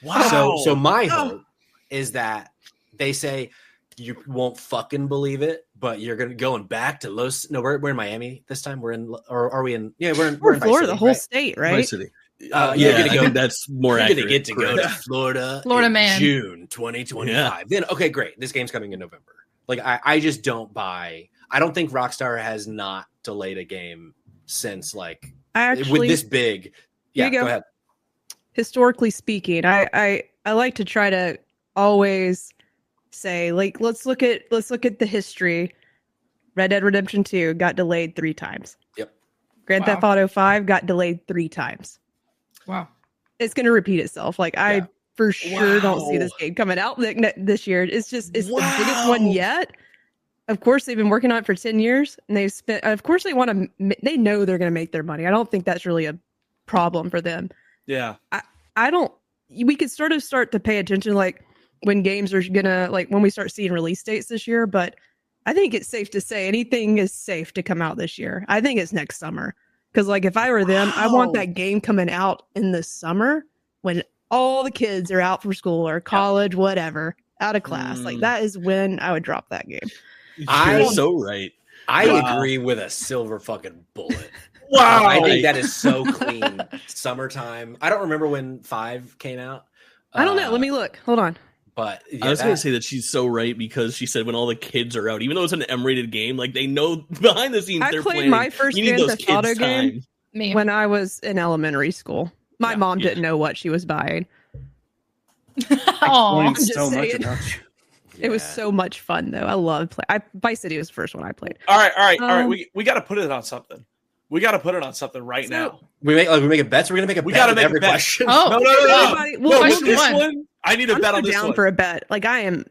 Wow. So my hope is that they say you won't fucking believe it, but you're going back to we're in Miami this time. We're in, or are we in? Yeah, we're in Florida, the whole state, right? Vice City. I think that's more accurate. You're going to get to go to Florida man. June 2025. Yeah. Then, okay, great. This game's coming in November. Like, I just don't buy. I don't think Rockstar has not delayed a game since, like, with this big. Yeah, go ahead. Historically speaking, I like to try to always say, like, let's look at the history. Red Dead Redemption 2 got delayed 3 times. Yep. Grand Theft Auto 5 got delayed 3 times. Wow. It's going to repeat itself. Like, I for sure don't see this game coming out this year. It's the biggest one yet. Of course, they've been working on it for 10 years, and they've spent. Of course, they know they're going to make their money. I don't think that's really a problem for them. Yeah, I don't. We could sort to pay attention, like when games are gonna, like when we start seeing release dates this year. But I think it's safe to say anything is safe to come out this year. I think it's next summer, because like if I were them, I want that game coming out in the summer when all the kids are out for school or college, whatever, out of class. Like that is when I would drop that game. You're so right. I agree with a silver fucking bullet. Wow. I think that is so clean. Summertime. I don't remember when 5 came out. I don't know. Let me look. Hold on. But I was going to say that she's so right, because she said when all the kids are out, even though it's an M-rated game, like they know behind the scenes they're playing. I played my first Grand Theft Auto game when I was in elementary school. My mom didn't know what she was buying. Oh, so much about you. It was so much fun, though. I loved playing. Vice City was the first one I played. All right. We got to put it on something. We got to put it on something right now. We making bets. We're gonna make a bet. We got to make every a bet. Question. No. This one, I need a bet on this down one. for a bet. Like I am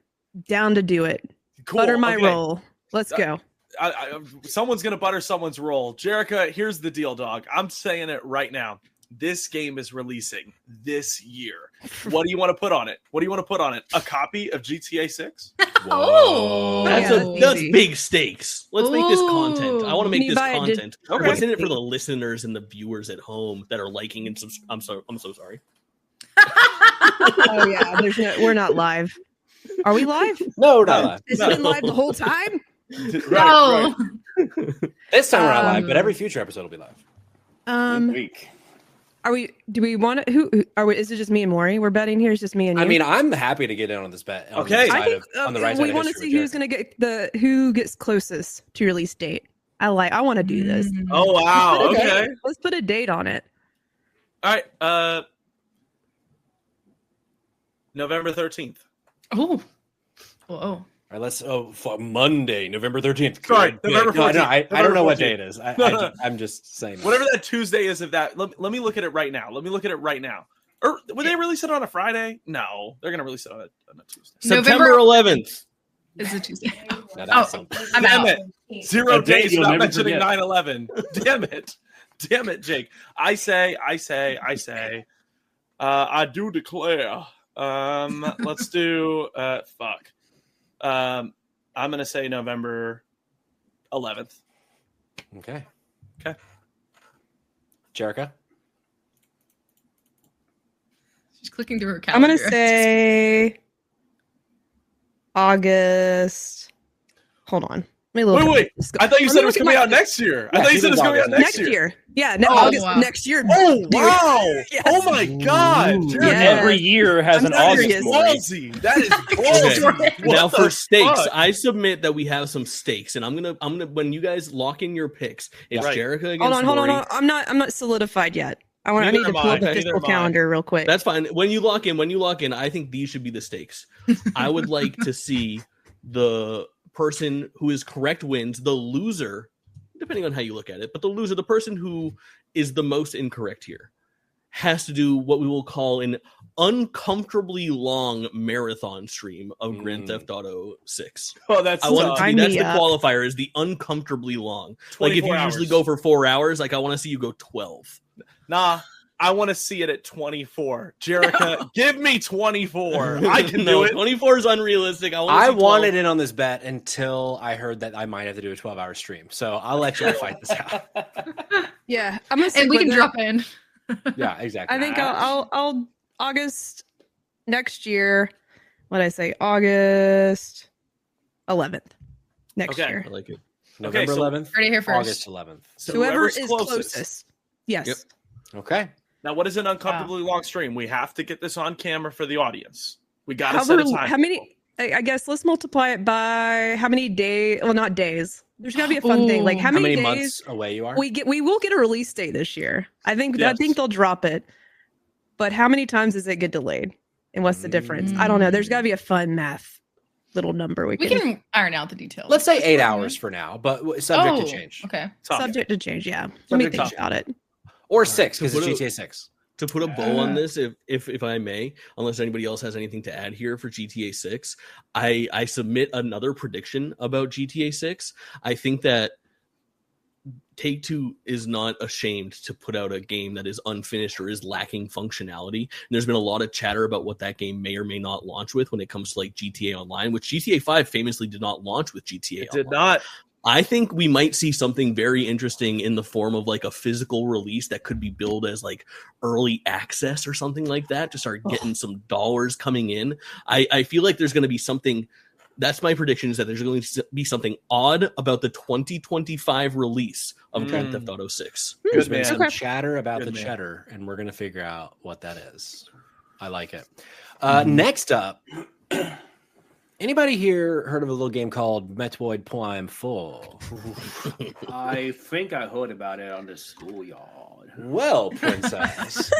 down to do it. Cool. Butter my roll. Let's go. someone's gonna butter someone's roll. Jerica, here's the deal, dog. I'm saying it right now. This game is releasing this year. What do you want to put on it? A copy of GTA 6? Oh, that's big stakes. Let's make this content. I want to make this content. Okay. What's in it for the listeners and the viewers at home that are liking and I'm so sorry. Oh yeah, we're not live. Are we live? No, we're not live. It's been live the whole time. Right. This time we're not live, but every future episode will be live. Week. Are we? Do we want to? Who are we? Is it just me and Maury? We're betting here. It's just me and you. I mean, I'm happy to get in on this bet. Okay. On the right side we want to see who's going to get who gets closest to release date. I want to do this. Oh wow. Okay. Let's put a date on it. All right. November 13th. Oh. Whoa. All right, let's Monday, November 13th. Sorry, November 14th. No, I don't know what day it is. I'm just saying. Whatever that Tuesday is of that. Let me look at it right now. Or would they release it on a Friday? No, they're going to release it on a Tuesday. September 11th. Is it Tuesday? I'm out. It. 0 days without mentioning 9/11. Damn it, Jake. I say. I do declare. Let's do. Fuck. I'm gonna say November 11th. Okay. Jerica? She's clicking through her calendar. I'm gonna say August. Hold on. Wait. I thought you said it was coming out next year. I thought you said it was coming out next year. Yeah, August next year. Oh, wow. Yes. Oh, my God. Yes. Every year has an August. Ballsy. That is ballsy. Now for stakes, I submit that we have some stakes, and I'm gonna when you guys lock in your picks, it's Jerica against Hold on. I'm not solidified yet. I need to pull up the fiscal calendar real quick. That's fine. When you lock in, I think these should be the stakes. I would like to see the person who is correct wins. The loser, depending on how you look at it, but the person who is the most incorrect here, has to do what we will call an uncomfortably long marathon stream of Grand Theft Auto 6. Oh, that's the qualifier is the uncomfortably long. Like if you usually go for 4 hours, like I want to see you go 12. Nah, I want to see it at 24. Jerica, give me 24. I can do it. 24 is unrealistic. I wanted in on this bet until I heard that I might have to do a 12-hour stream. So I'll let you fight this out. Yeah, I'm gonna and we can drop in. Yeah, exactly. I think I'll August next year. What did I say? August 11th next year. I like it. November 11th. Ready here first. August 11th. So whoever is closest. Yes. Yep. Okay. Now, what is an uncomfortably long stream? We have to get this on camera for the audience. We got to set a time. How many? I guess let's multiply it by how many days. Well, not days. There's got to be a fun thing. Like how many days months away you are? We will get a release date this year. I think they'll drop it. But how many times does it get delayed? And what's the difference? I don't know. There's got to be a fun math little number. We can iron out the details. Let's say 8 hours for now, but subject to change. Okay. Subject to change. Yeah. Let me think about it. Or 6 because it's GTA 6. To put a bow on this, if I may, unless anybody else has anything to add here for GTA 6, I submit another prediction about GTA 6. I think that Take-Two is not ashamed to put out a game that is unfinished or is lacking functionality. And there's been a lot of chatter about what that game may or may not launch with when it comes to like GTA Online, which GTA 5 famously did not launch with GTA Online. Did not. I think we might see something very interesting in the form of like a physical release that could be billed as like early access or something like that to start getting some dollars coming in. I feel like there's going to be something. That's my prediction, is that there's going to be something odd about the 2025 release of Grand Theft Auto 6. There's been some chatter about cheddar, and we're going to figure out what that is. I like it. Next up, anybody here heard of a little game called Metroid Prime 4? I think I heard about it on the schoolyard. Well, princess.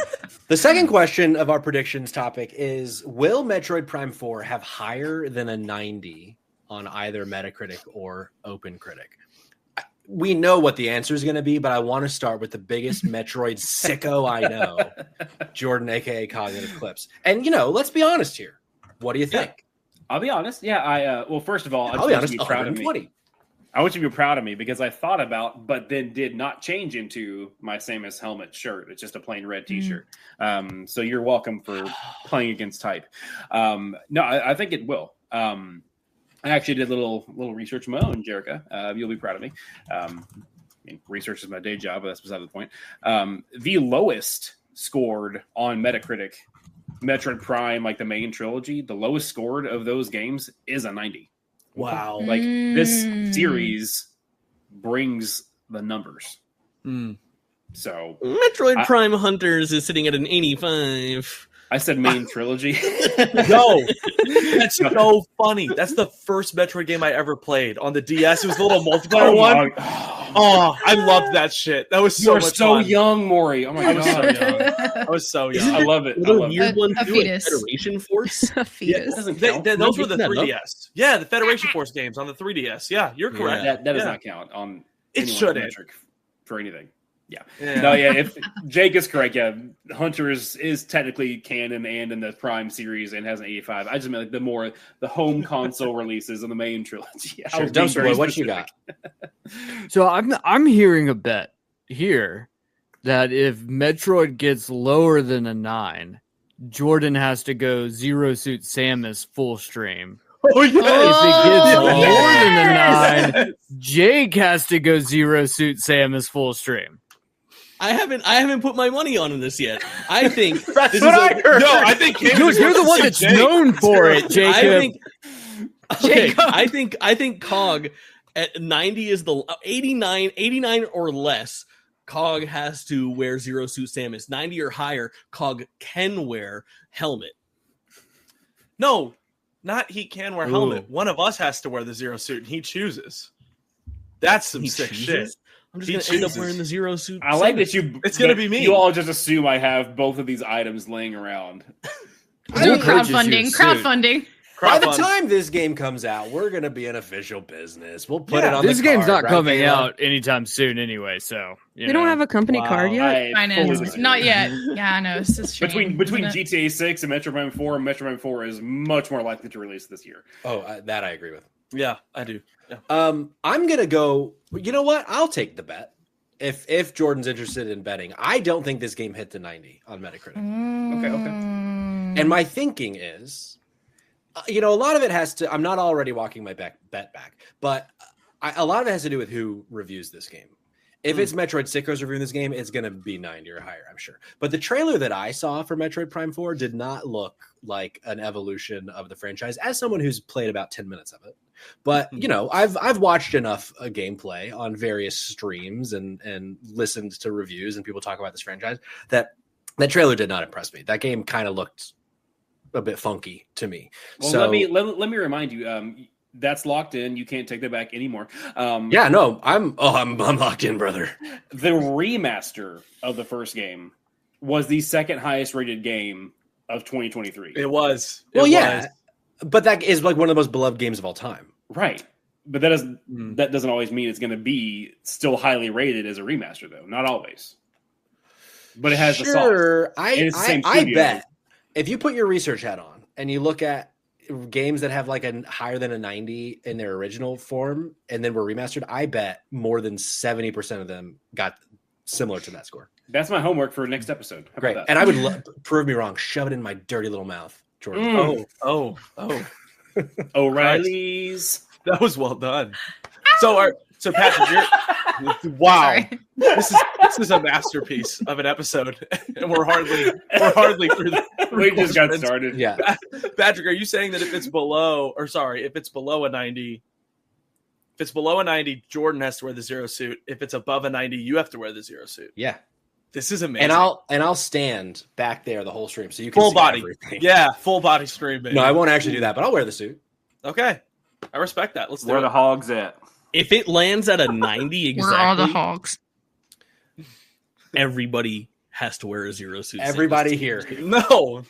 The second question of our predictions topic is, will Metroid Prime 4 have higher than a 90 on either Metacritic or OpenCritic? We know what the answer is going to be, but I want to start with the biggest Metroid sicko I know, Jordan, a.k.a. Cognitive Clips. And, let's be honest here. What do you think? I'll be honest. Yeah, well, first of all, I'll be honest, 120. I want you to be proud of me because I thought about, but then did not change into my Samus helmet shirt. It's just a plain red T-shirt. So you're welcome for playing against type. No, I think it will. I actually did a little research of my own, Jerica. You'll be proud of me. Research is my day job, but that's beside the point. The lowest scored on Metacritic, Metroid Prime, like the main trilogy, the lowest scored of those games is a 90. Wow. Like this series brings the numbers. So Metroid Prime Hunters is sitting at an 85. I said main trilogy. No, that's so funny. That's the first Metroid game I ever played on the DS. It was the little multiplayer one. Oh, I loved that shit. That was so much fun. Young, Maury. Oh my god, I was so young. I love it. The weird one a too, fetus. Federation Force. A fetus. Those were the 3DS. Yeah, the Federation Force games on the 3DS. Yeah, you're correct. That does not count on. It shouldn't metric for anything. Yeah. No, yeah. If Jake is correct, yeah, Hunter is technically canon and in the Prime series and has an 85. I just meant like the home console releases in the main trilogy. Sure, Dumpster Boy, what you got? So I'm hearing a bet here that if Metroid gets lower than a 9, Jordan has to go Zero Suit Samus full stream. Oh, yeah. If it gets more than a 9, Jake has to go Zero Suit Samus full stream. I haven't put my money on this yet. I think that's what I heard. No, I think you're the one that's known for it, Jacob. I think COG at 90 is the 89 or less. COG has to wear Zero Suit Samus. 90 or higher, COG can wear helmet. No, not he can wear helmet. One of us has to wear the Zero Suit, and he chooses. That's some sick shit. I'm just going to end up wearing the Zero Suit. I like that you. It's going to be me. You all just assume I have both of these items laying around. Crowdfunding. By the time this game comes out, we're going to be an official business. We'll put it on this the game's card, not coming out anytime soon anyway, so. They don't have a company card yet? Not yet. Yeah, I know. It's just between GTA 6 and Metroid Prime 4, Metroid Prime 4 is much more likely to release this year. Oh, that I agree with. Yeah, I do. Yeah. I'm going to go, you know what? I'll take the bet. If Jordan's interested in betting, I don't think this game hit the 90 on Metacritic. Okay. And my thinking is, a lot of it has to, I'm not already walking my bet back, but a lot of it has to do with who reviews this game. If it's Metroid Sickos reviewing this game, it's going to be 90 or higher, I'm sure. But the trailer that I saw for Metroid Prime 4 did not look like an evolution of the franchise, as someone who's played about 10 minutes of it. But, I've watched enough gameplay on various streams and listened to reviews and people talk about this franchise that trailer did not impress me. That game kind of looked a bit funky to me. Well, so, let me remind you, that's locked in. You can't take that back anymore. I'm locked in, brother. The remaster of the first game was the second highest rated game of 2023. It was. But that is like one of the most beloved games of all time. Right. But that doesn't always mean it's going to be still highly rated as a remaster, though. Not always. But it has the sauce. I bet if you put your research hat on and you look at games that have like a higher than a 90 in their original form and then were remastered, I bet more than 70% of them got similar to that score. That's my homework for next episode. Great. And I would prove me wrong. Shove it in my dirty little mouth, Jordan. O'Reilly's. That was well done. So Patrick, wow. This is a masterpiece of an episode, and we're hardly through the. We just got started. Yeah, Patrick, are you saying that if it's below a 90, Jordan has to wear the Zero Suit. If it's above a 90, you have to wear the Zero Suit. Yeah, this is amazing. And I'll stand back there the whole stream so you can full see body. Everything. Yeah, full body stream. Baby. No, I won't actually do that, but I'll wear the suit. Okay, I respect that. Let's do Where the hogs at? If it lands at a 90 exactly, where are the hogs? Everybody has to wear a Zero Suit. Everybody here. No.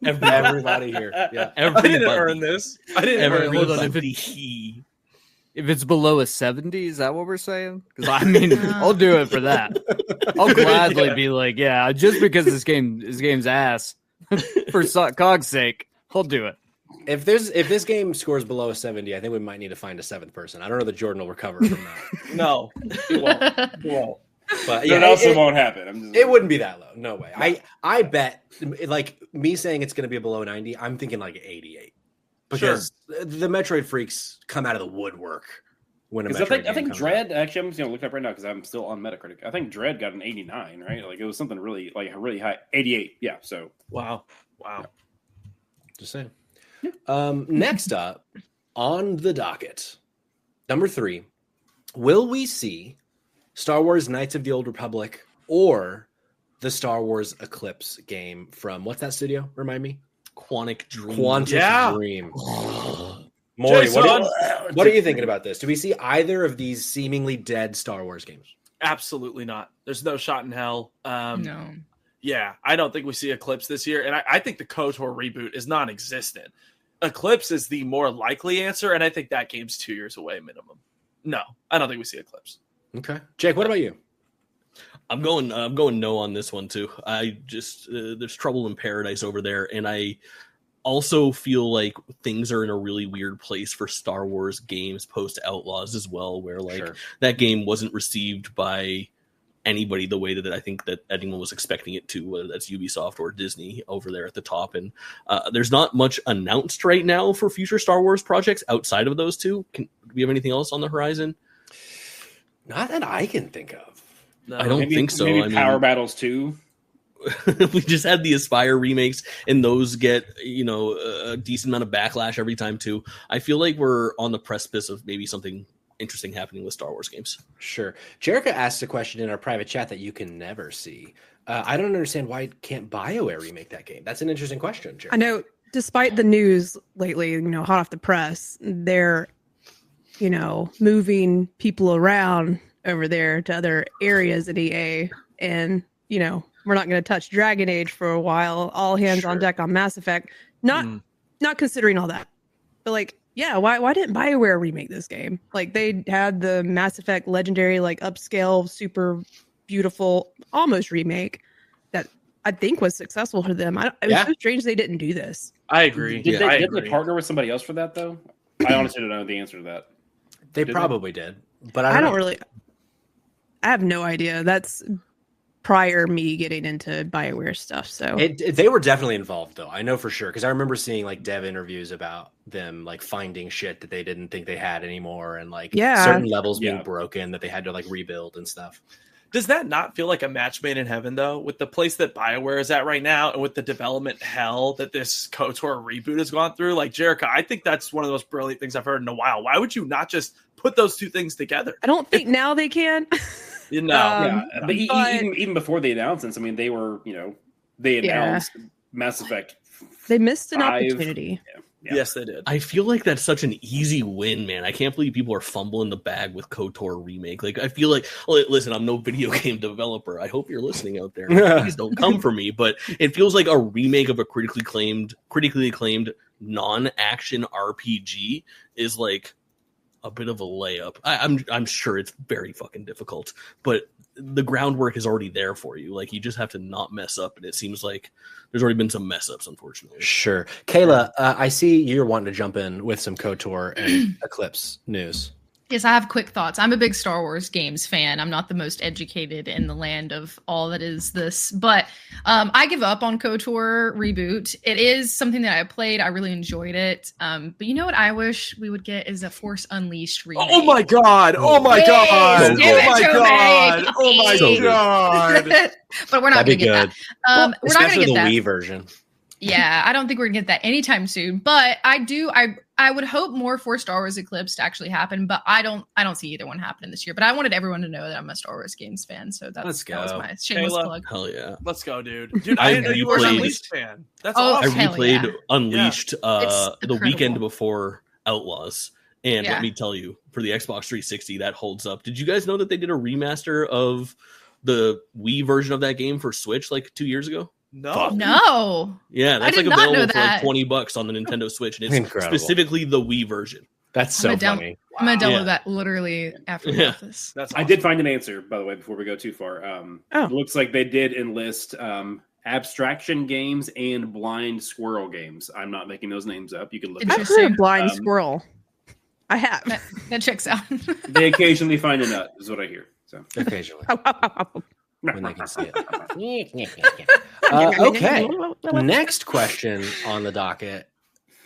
Everybody here. Yeah. I didn't earn this. I didn't earn this. If it's below a 70, is that what we're saying? Because I'll do it for that. I'll gladly be like, just because this game's ass for COG's sake, I'll do it. If this game scores below a 70, I think we might need to find a seventh person. I don't know that Jordan will recover from that. No, it won't. It won't. But yeah, it also won't happen. It wouldn't be that low. No way. I bet, like me saying it's going to be below 90, I'm thinking like 88. Because the Metroid freaks come out of the woodwork when a Metroid I think Dread, actually, I'm just going to look up right now because I'm still on Metacritic. I think Dread got an 89, right? Like it was something really high. 88. Yeah. So. Wow. Just saying. Next up on the docket, number 3, will we see Star Wars Knights of the Old Republic or the Star Wars Eclipse game from what's that studio? Remind me. Quantic Dream. Dream. Maury, what are you thinking about this? Do we see either of these seemingly dead Star Wars games? Absolutely not. There's no shot in hell. No. Yeah, I don't think we see Eclipse this year, and I think the KOTOR reboot is non-existent. Eclipse is the more likely answer, and I think that game's 2 years away minimum. No, I don't think we see Eclipse. Okay, Jake, what about you? I'm going no on this one too. I just there's trouble in paradise over there, and I also feel like things are in a really weird place for Star Wars games post Outlaws as well, where that game wasn't received by anybody the way that I think that anyone was expecting it to, whether that's Ubisoft or Disney over there at the top. And there's not much announced right now for future Star Wars projects outside of those two. Do we have anything else on the horizon? Not that I can think of. No, I don't think so. Maybe Power Battles 2. We just had the Aspire remakes, and those get a decent amount of backlash every time too. I feel like we're on the precipice of maybe something interesting happening with Star Wars games. Sure. Jerica asked a question in our private chat that you can never see. I don't understand why can't BioWare remake that game. That's an interesting question, Jerica. I know, despite the news lately, hot off the press, they're, moving people around over there to other areas at EA. And, we're not going to touch Dragon Age for a while. All hands on deck on Mass Effect. Not considering all that. But yeah, why didn't BioWare remake this game? They had the Mass Effect Legendary, upscale, super beautiful, almost remake that I think was successful for them. It was so strange they didn't do this. I agree. Did they partner with somebody else for that, though? I honestly don't know the answer to that. They probably did. But I don't really... I have no idea. That's prior me getting into BioWare stuff. So they were definitely involved, though. I know for sure, because I remember seeing dev interviews about them finding shit that they didn't think they had anymore, and certain levels being broken that they had to rebuild and stuff. Does that not feel like a match made in heaven, though, with the place that BioWare is at right now and with the development hell that this KOTOR reboot has gone through? Jerica, I think that's one of the most brilliant things I've heard in a while. Why would you not just put those two things together? I don't think now they can. But even before the announcements, they were, they announced Mass Effect. They missed an opportunity. Yeah. Yes, they did. I feel like that's such an easy win, man. I can't believe people are fumbling the bag with KOTOR remake. I feel like, listen, I'm no video game developer. I hope you're listening out there. Please don't come for me. But it feels like a remake of a critically acclaimed non-action RPG is a bit of a layup. I'm sure it's very fucking difficult, but the groundwork is already there for you. You just have to not mess up, and it seems like there's already been some mess ups, unfortunately. Sure. Kayla, I see you're wanting to jump in with some KOTOR and Eclipse news. Yes, I have quick thoughts. I'm a big Star Wars games fan. I'm not the most educated in the land of all that is this, but I give up on KOTOR reboot. It is something that I played. I really enjoyed it. But you know what I wish we would get is a Force Unleashed remake. Oh my god! Oh my god! Oh my god! Oh my god! But we're not going to get that. We're not going to get that. The Wii version. Yeah, I don't think we're gonna get that anytime soon. But I would hope more for Star Wars Eclipse to actually happen. But I don't see either one happening this year. But I wanted everyone to know that I'm a Star Wars games fan. So that was my shameless plug. Hell yeah, let's go, dude! I didn't know you were an Unleashed fan. That's awesome. I replayed Unleashed the weekend before Outlaws, and let me tell you, for the Xbox 360, that holds up. Did you guys know that they did a remaster of the Wii version of that game for Switch 2 years ago? No. Yeah, that's available for $20 on the Nintendo Switch, and it's incredible. Specifically the Wii version. That's so funny. I'm gonna download that literally after this. That's awesome. I did find an answer, by the way, before we go too far. It looks like they did enlist Abstraction games and blind squirrel games. I'm not making those names up. You can look. I've heard of blind squirrel. I have. That checks out. They occasionally find a nut, is what I hear. So occasionally, when they can see it. Okay. Next question on the docket.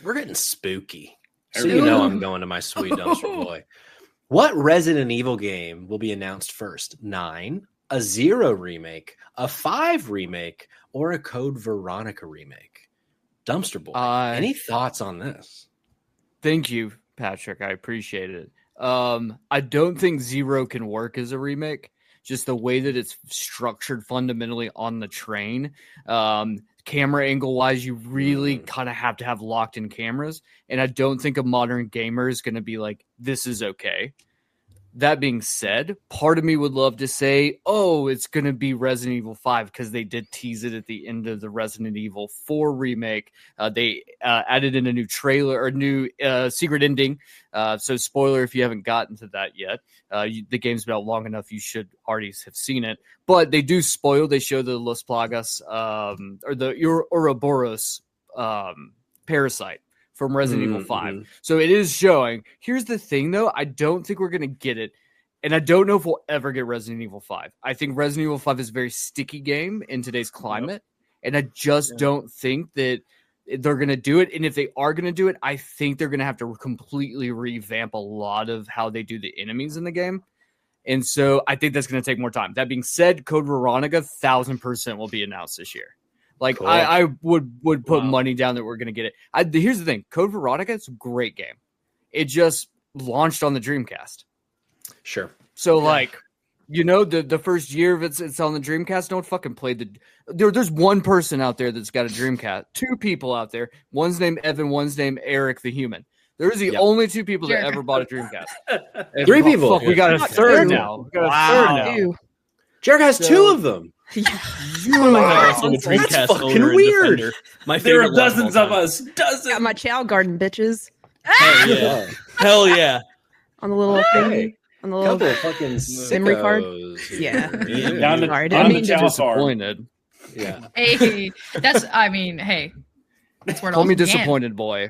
We're getting spooky, so you know I'm going to my sweet dumpster boy. What Resident Evil game will be announced first? 9, a 0 remake, a 5 remake, or a Code Veronica remake? Dumpster boy. Any thoughts on this? Thank you, Patrick. I appreciate it. I don't think 0 can work as a remake. Just the way that it's structured fundamentally on the train. Camera angle wise, you really kind of have to have locked in cameras. And I don't think a modern gamer is going to be like, this is okay. That being said, part of me would love to say, oh, it's going to be Resident Evil 5 because they did tease it at the end of the Resident Evil 4 remake. They added in a new trailer or new secret ending. So spoiler if you haven't gotten to that yet. The game's been out long enough, you should already have seen it. But they do spoil. They show the Las Plagas or the Ouroboros parasite from Resident Evil 5. So it is showing. Here's the thing, though. I don't think we're going to get it. And I don't know if we'll ever get Resident Evil 5. I think Resident Evil 5 is a very sticky game in today's climate. And I just don't think that they're going to do it. And if they are going to do it, I think they're going to have to completely revamp a lot of how they do the enemies in the game. And so I think that's going to take more time. That being said, Code Veronica 1,000% will be announced this year. Like, cool. I would put money down that we're going to get it. Here's the thing. Code Veronica, it's a great game. It just launched on the Dreamcast. Sure. So, the first year of it's on the Dreamcast, no one fucking played there's one person out there that's got a Dreamcast. 2 people out there. One's named Evan, one's named Eric the Human. There's the only 2 people that ever bought a Dreamcast. 3 people. Fuck, we got a third now. Jared has 2 of them. That's fucking weird. There are dozens of us. Got my Chow Garden, bitches. Hell yeah. Hell yeah. On the little thing. On the little fucking memory card. Yeah. Sorry, I didn't mean to disappointed. Yeah. Hey, that's where it all Call me began. Disappointed boy.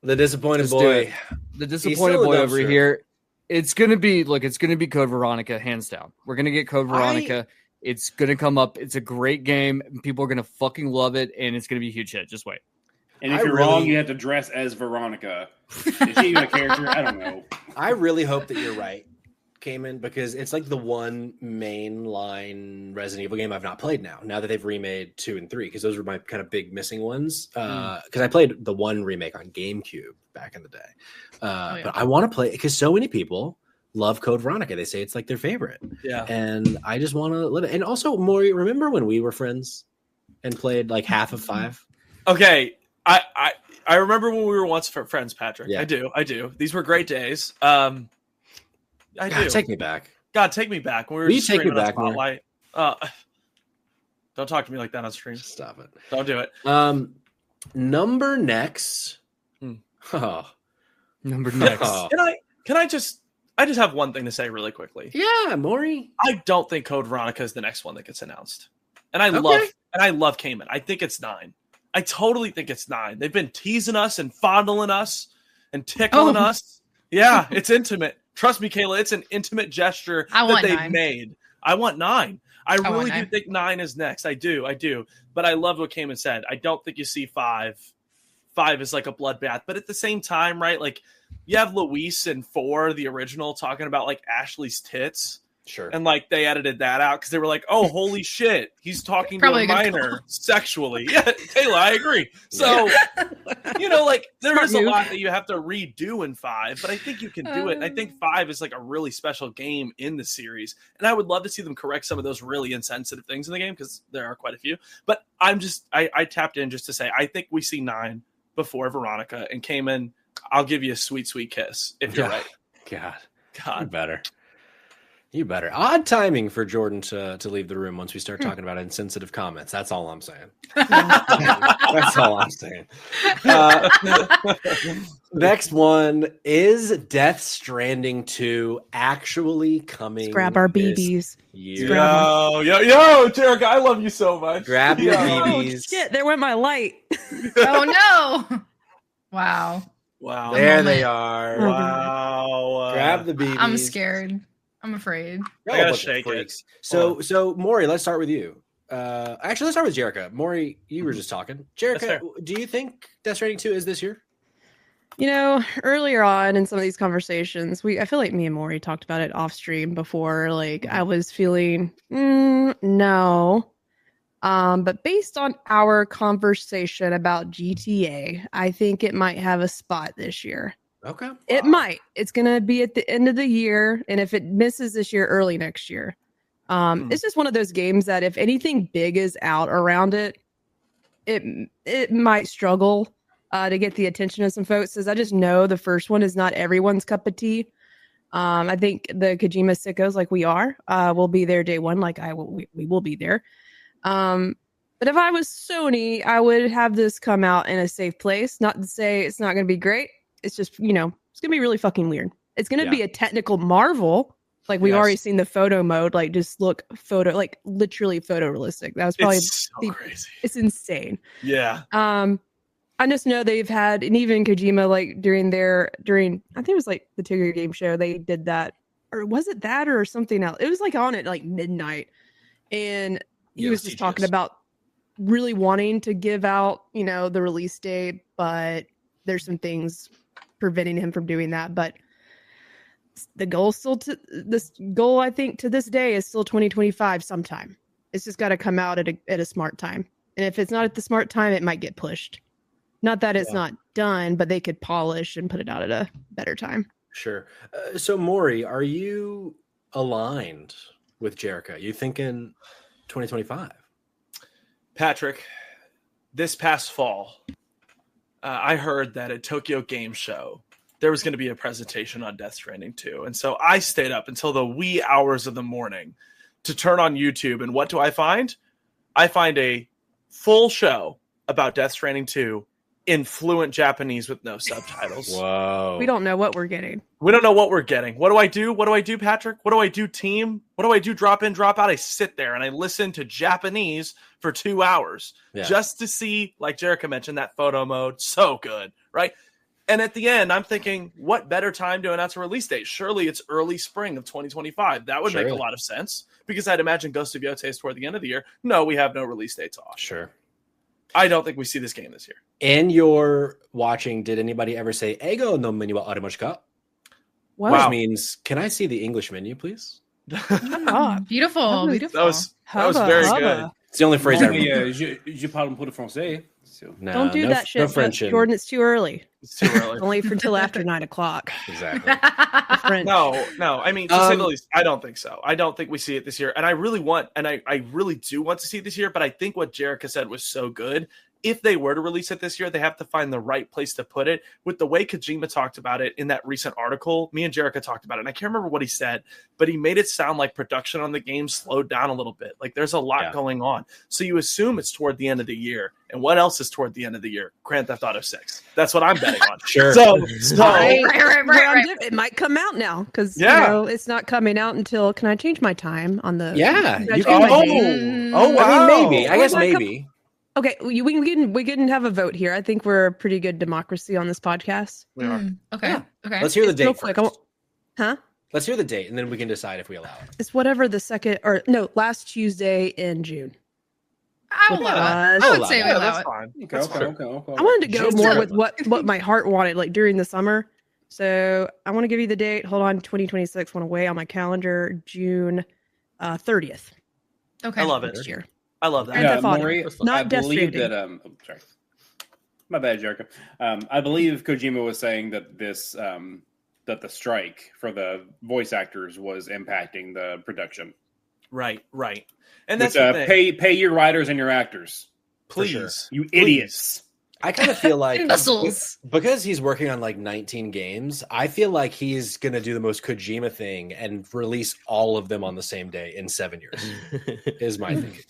The disappointed boy. The disappointed boy over here. It's gonna be Code Veronica, hands down. We're gonna get Code Veronica. It's gonna come up. It's a great game. People are gonna fucking love it, and it's gonna be a huge hit. Just wait. And if you're wrong, you have to dress as Veronica. Is she even a character? I don't know. I really hope that you're right, Cayman, because it's like the one mainline Resident Evil game I've not played now that they've remade 2 and 3, because those were my kind of big missing ones. Because I played the 1 remake on GameCube back in the day. But I want to play it because so many people love Code Veronica. They say it's like their favorite. Yeah. And I just want to live it. And also, Maury, remember when we were friends and played like half of 5? Okay. I remember when we were once friends, Patrick. Yeah. I do. These were great days. I do. Take me back. God, take me back. When we were Will you take me back, Spotlight. Don't talk to me like that on stream. Stop it. Don't do it. Number next. Number next. Can I just have one thing to say really quickly? Yeah, Maury. I don't think Code Veronica is the next one that gets announced. And I love Cayman. I think it's 9. I totally think it's 9. They've been teasing us and fondling us and tickling us. Yeah, it's intimate. Trust me, Kayla, it's an intimate gesture that they've made. I want 9. I really do think 9 is next. I do. But I love what Cayman said. I don't think you see 5. 5 is like a bloodbath. But at the same time, right, like you have Luis in 4, the original, talking about like Ashley's tits. Sure. And like they edited that out because they were like, oh, holy shit, he's talking to a minor sexually. Yeah, Kayla, I agree. So, like there is a lot that you have to redo in 5, but I think you can do it. And I think 5 is like a really special game in the series. And I would love to see them correct some of those really insensitive things in the game because there are quite a few. But I tapped in just to say, I think we see 9 before Veronica, and Cayman, I'll give you a sweet, sweet kiss if you're right. God, better. You better. Odd timing for Jordan to leave the room once we start talking about insensitive comments. That's all I'm saying. That's all I'm saying. Next one is Death Stranding 2 actually coming. Let's grab our BBs. Yo, Jericho, I love you so much. Grab your BBs. Oh, shit, there went my light. Oh no. Wow. There they are. Wow. Grab the BBs. I'm scared. I'm afraid. I gotta shake it. So Maury, let's start with you. Actually, let's start with Jerica. Maury, you were just talking. Jerica, do you think Death Stranding 2 is this year? Earlier on in some of these conversations, I feel like me and Maury talked about it off stream before. Like I was feeling no. But based on our conversation about GTA, I think it might have a spot this year. Okay. Wow. It might. It's going to be at the end of the year. And if it misses this year, early next year. It's just one of those games that if anything big is out around it, it might struggle to get the attention of some folks. Because I just know the first one is not everyone's cup of tea. I think the Kojima sickos, like we are, will be there day one. Like we will be there. But if I was Sony, I would have this come out in a safe place. Not to say it's not going to be great. It's just, it's going to be really fucking weird. It's going to be a technical marvel. Like we've already seen the photo mode, like just look like literally photorealistic. That was probably crazy. It's insane. Yeah. I just know they've had, and even Kojima, like during I think it was like the Tigger game show, they did that, or was it that or something else? It was like on at like midnight. And he was just talking about really wanting to give out, the release date, but there's some things preventing him from doing that. But the goal I think to this day is still 2025 sometime. It's just got to come out at a smart time. And if it's not at the smart time, it might get pushed. Not that it's not done, but they could polish and put it out at a better time. Sure. So Maury, are you aligned with Jerica? You thinking 2025? Patrick, this past fall, I heard that at Tokyo Game Show, there was going to be a presentation on Death Stranding 2. And so I stayed up until the wee hours of the morning to turn on YouTube. And what do I find? I find a full show about Death Stranding 2 in fluent Japanese with no subtitles. Whoa. We don't know what we're getting. We don't know what we're getting. What do I do? What do I do, Patrick? What do I do, team? What do I do, drop in, drop out? I sit there and I listen to Japanese for 2 hours just to see, like Jerica mentioned, that photo mode. So good, right? And at the end, I'm thinking, what better time to announce a release date? Surely it's early spring of 2025. That would make a lot of sense because I'd imagine Ghost of Yotei is toward the end of the year. No, we have no release dates off. Sure. I don't think we see this game this year. In your watching, did anybody ever say "Ego no menu wa arimasu ka"? Wow. Which means, can I see the English menu, please? Beautiful. That was very good. It's the only phrase I remember. Je parle un peu de français. So. No, don't do that shit, Jordan. It's too early. It's too early. Only until after 9:00. Exactly. No. I mean, to say the least, I don't think so. I don't think we see it this year. And I really do want to see it this year. But I think what Jerica said was so good. If they were to release it this year, they have to find the right place to put it. With the way Kojima talked about it in that recent article, me and Jerica talked about it, and I can't remember what he said, but he made it sound like production on the game slowed down a little bit. Like there's a lot going on. So you assume it's toward the end of the year. And what else is toward the end of the year? Grand Theft Auto 6. That's what I'm betting on. Sure. So right. It might come out now because it's not coming out until. Can I change my time on the? Yeah. Wow. I mean, maybe. I guess maybe. Okay, we can have a vote here. I think we're a pretty good democracy on this podcast. We are. Okay. Yeah. Okay. Let's hear the date real first. quick. Huh? Let's hear the date, and then we can decide if we allow it. It's whatever last Tuesday in June. I will allow it. I would say we allow it. Fine. Okay. I wanted to go more with what my heart wanted, like during the summer. So I want to give you the date. Hold on, 2026 went away on my calendar, June 30th. Okay. I love it. Next year. I love that. Yeah, Maury, not I Death believe Stranding. that. Sorry, my bad, Jerica. I believe Kojima was saying that this that the strike for the voice actors was impacting the production. Right. And that's pay your writers and your actors, please, sure. You idiots. I kind of feel like Imbeciles. because he's working on like 19 games, I feel like he's going to do the most Kojima thing and release all of them on the same day in 7 years, is my thinking.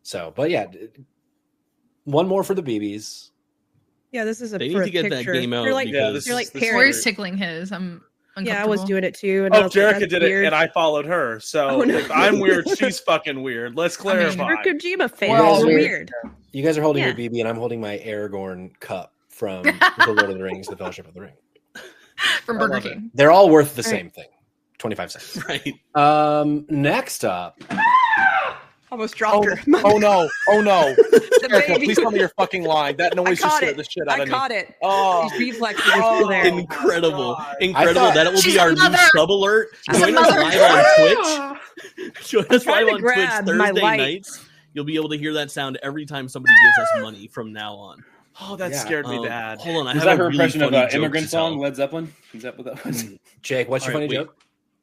So, but yeah, one more for the BBs. Yeah, this is They need to get that game out. They're like, because they're like Corey's tickling his. I'm yeah, I was doing it too. And oh, Jerica did it, and I followed her. So no. if I'm weird, she's fucking weird. Let's clarify. You're Kojima fans. Well, You're weird. You guys are holding your BB, and I'm holding my Aragorn cup from The Lord of the Rings, The Fellowship of the Ring. From Burger King. They're all worth the same thing. 25 cents. Right. Next up. Almost dropped her. Oh no! Oh no! Jerica, baby. please tell me you're fucking lying. That noise just scared the shit out of me. I caught it. Oh, these reflexes are still there. Incredible. God. Incredible. That will be our new sub alert. Join us live on Twitch. Join us live on Twitch Thursday nights. You'll be able to hear that sound every time somebody gives us money from now on. Oh, that scared me bad. Hold on. Was that her impression of Immigrant Song, Led Zeppelin? Is that what that was? Jake, what's your funny joke?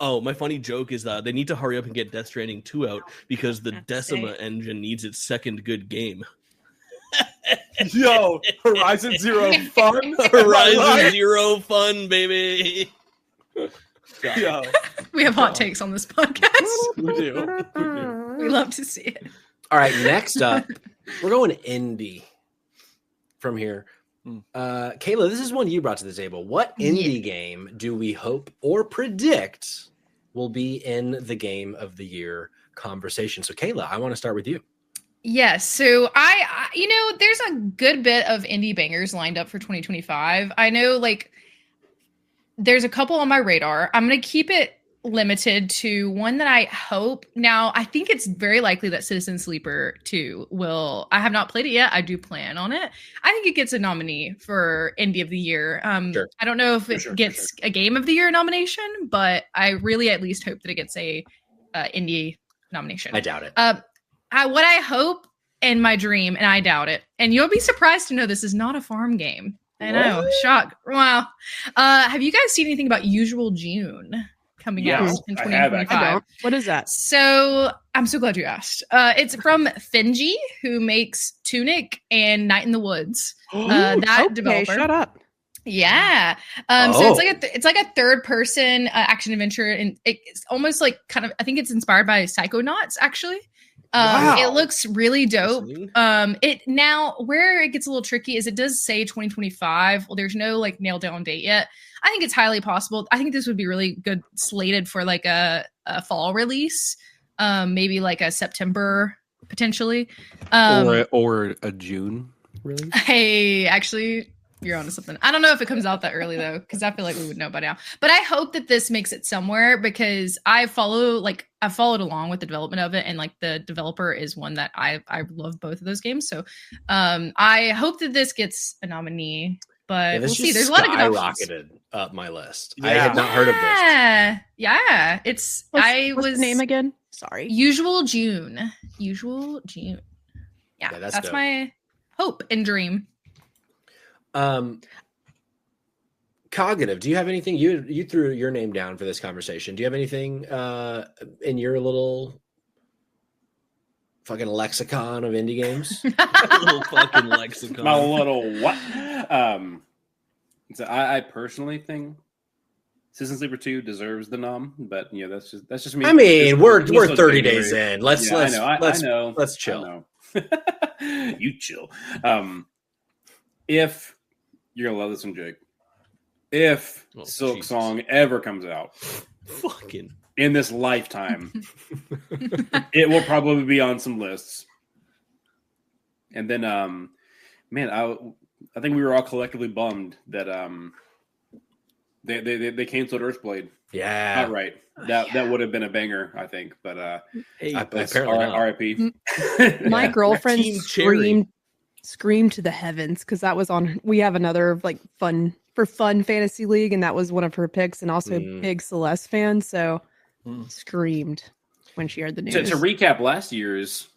Oh, my funny joke is that they need to hurry up and get Death Stranding 2 out because the Decima engine needs its second good game. Yo, Horizon Zero Fun? Horizon Zero Fun, baby. Yo. We have hot takes on this podcast. We do. We love to see it. All right, next up, we're going indie from here. Kayla, this is one you brought to the table. What indie game do we hope or predict will be in the Game of the Year conversation? So, Kayla, I want to start with you. Yes. So I there's a good bit of indie bangers lined up for 2025. I know there's a couple on my radar. I'm going to keep it limited to one that I hope. Now, I think it's very likely that Citizen Sleeper 2 will. I have not played it yet. I do plan on it. I think it gets a nominee for Indie of the Year. Sure. I don't know if it gets a Game of the Year nomination, but I really at least hope that it gets a indie nomination. I doubt it. What I hope and my dream, and I doubt it, and you'll be surprised to know this is not a farm game. I know, shock. Wow. Have you guys seen anything about Usual June coming out in 2025? What is that? So I'm so glad you asked. It's from Finji, who makes Tunic and Night in the Woods. That developer. Shut up. Yeah. So it's like a third person action adventure, and it's almost like kind of, I think it's inspired by Psychonauts actually. It looks really dope. Where it gets a little tricky is it does say 2025. Well, there's no nailed down date yet. I think it's highly possible. I think this would be really good slated for a fall release. Maybe a September potentially. Or a June release. Hey, actually, you're onto something. I don't know if it comes out that early though, because I feel like we would know by now. But I hope that this makes it somewhere because I followed along with the development of it, and the developer is one that I love both of those games. So I hope that this gets a nominee. But we'll see. There's a lot of good options. Skyrocketed up my list. Yeah. I had not heard of this. Yeah, it's what's the name again? Sorry. Usual June. Usual June. Yeah, that's my hope and dream. Cognitive, do you have anything? You threw your name down for this conversation. Do you have anything in your little fucking lexicon of indie games? Little fucking lexicon. My little what? So I personally think Citizen Sleeper 2 deserves the nom, but that's just me. I mean, we're 30 days in. Let's chill. You chill. If you're gonna love this one, Jake. If Silk Song ever comes out, fucking in this lifetime, it will probably be on some lists. And then, I think we were all collectively bummed that they canceled Earthblade. Yeah, outright. That would have been a banger, I think. But apparently RIP. My girlfriend screamed to the heavens because that was on. We have another fun fantasy league, and that was one of her picks, and also a big Celeste fan. So screamed when she heard the news. To recap last year's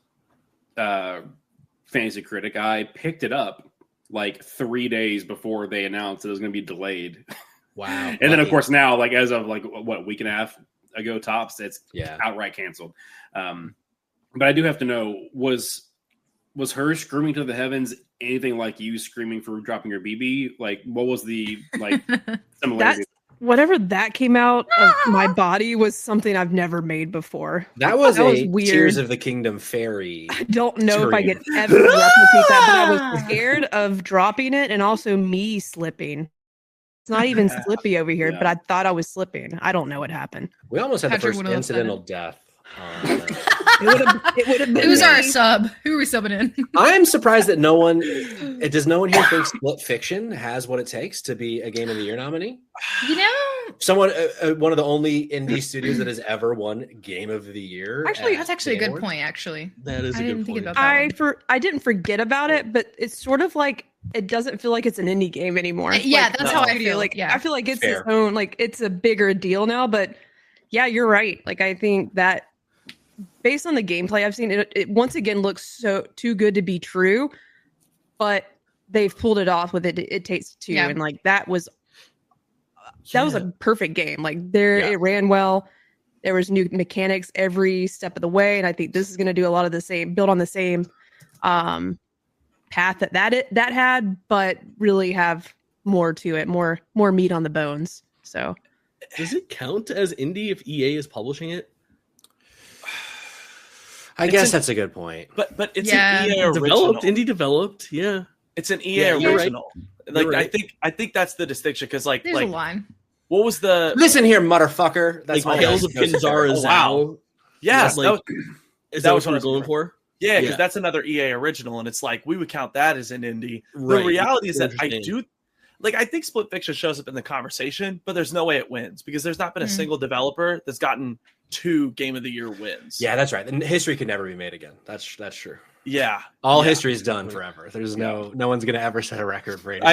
fantasy critic, I picked it up 3 days before they announced it was going to be delayed. Wow! And then of course now, as of what, week and a half ago tops, it's outright canceled. But I do have to know, was was her screaming to the heavens anything like you screaming for dropping your BB? Like, what was the similarity? Whatever that came out of my body was something I've never made before. That was weird. Tears of the Kingdom fairy. I don't know if I could ever replicate that, but I was scared of dropping it and also me slipping. It's not even slippy over here, but I thought I was slipping. I don't know what happened. We almost had the first incidental death. It would have been. Who's our sub? Who are we subbing in? I'm surprised that no one here thinks Split Fiction has what it takes to be a Game of the Year nominee. You know, someone one of the only indie studios that has ever won Game of the Year. Actually, that's actually a good point. Actually, that is a good point. I didn't forget about it, but it's sort of like it doesn't feel like it's an indie game anymore. Yeah, that's how I feel. Like I feel like it's its own. Like it's a bigger deal now. But yeah, you're right. Like I think that. Based on the gameplay I've seen, it once again looks so too good to be true, but they've pulled it off with It Takes Two, and like that was a perfect game. Like it ran well. There was new mechanics every step of the way, and I think this is going to do a lot of the same, build on the same path that had, but really have more to it, more meat on the bones. So, does it count as indie if EA is publishing it? I guess that's a good point. But it's an EA original. Indie developed, yeah. It's an EA original. Right. Like I think that's the distinction because there's a line. What was the listen here, motherfucker? That's like Tales of Kinzara Wow. Yeah, is that what you're going for? Yeah, because that's another EA original, and it's like we would count that as an indie. Right. The reality is that I think Split Fiction shows up in the conversation, but there's no way it wins because there's not been a single developer that's gotten 2 Game of the Year wins. Yeah, that's right. And history could never be made again. That's true. Yeah. All history is done forever. There's no one's gonna ever set a record for anything.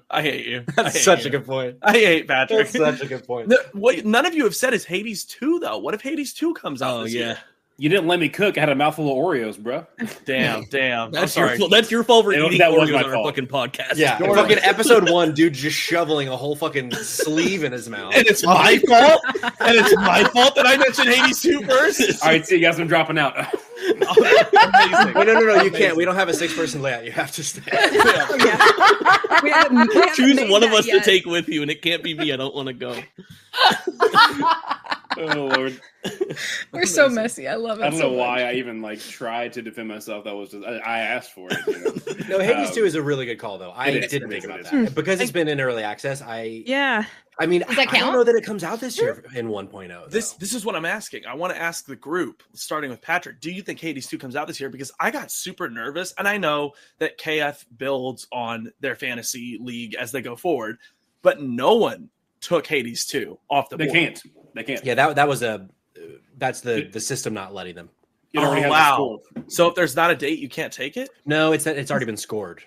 I hate you. That's such a good point. I hate Patrick. That's such a good point. What none of you have said is Hades 2 though. What if Hades 2 comes out this year? You didn't let me cook. I had a mouthful of Oreos, bro. Damn. That's your fault for eating Oreos on our fucking podcast. Yeah, fucking episode 1, dude just shoveling a whole fucking sleeve in his mouth. And it's my fault? And it's my fault that I mentioned Hades 2 first? All right, see you guys, I'm dropping out. Amazing. Wait, no, you can't. We don't have a 6-person layout. You have to stay. We haven't choose one of us to take with you, and it can't be me. I don't want to go. Oh Lord, we're so messy. I love it. I don't know why I even tried to defend myself. That was just I asked for it. You know? No, Hades 2 is a really good call, though. I didn't think about that because it's been in early access. I mean, I don't know that it comes out this year in 1.0. Though. This is what I'm asking. I want to ask the group, starting with Patrick. Do you think Hades 2 comes out this year? Because I got super nervous, and I know that KF builds on their fantasy league as they go forward, but no one took Hades 2 off the board. They can't. Yeah, that's the system not letting them. It already has a score. So if there's not a date, you can't take it? No, it's already been scored.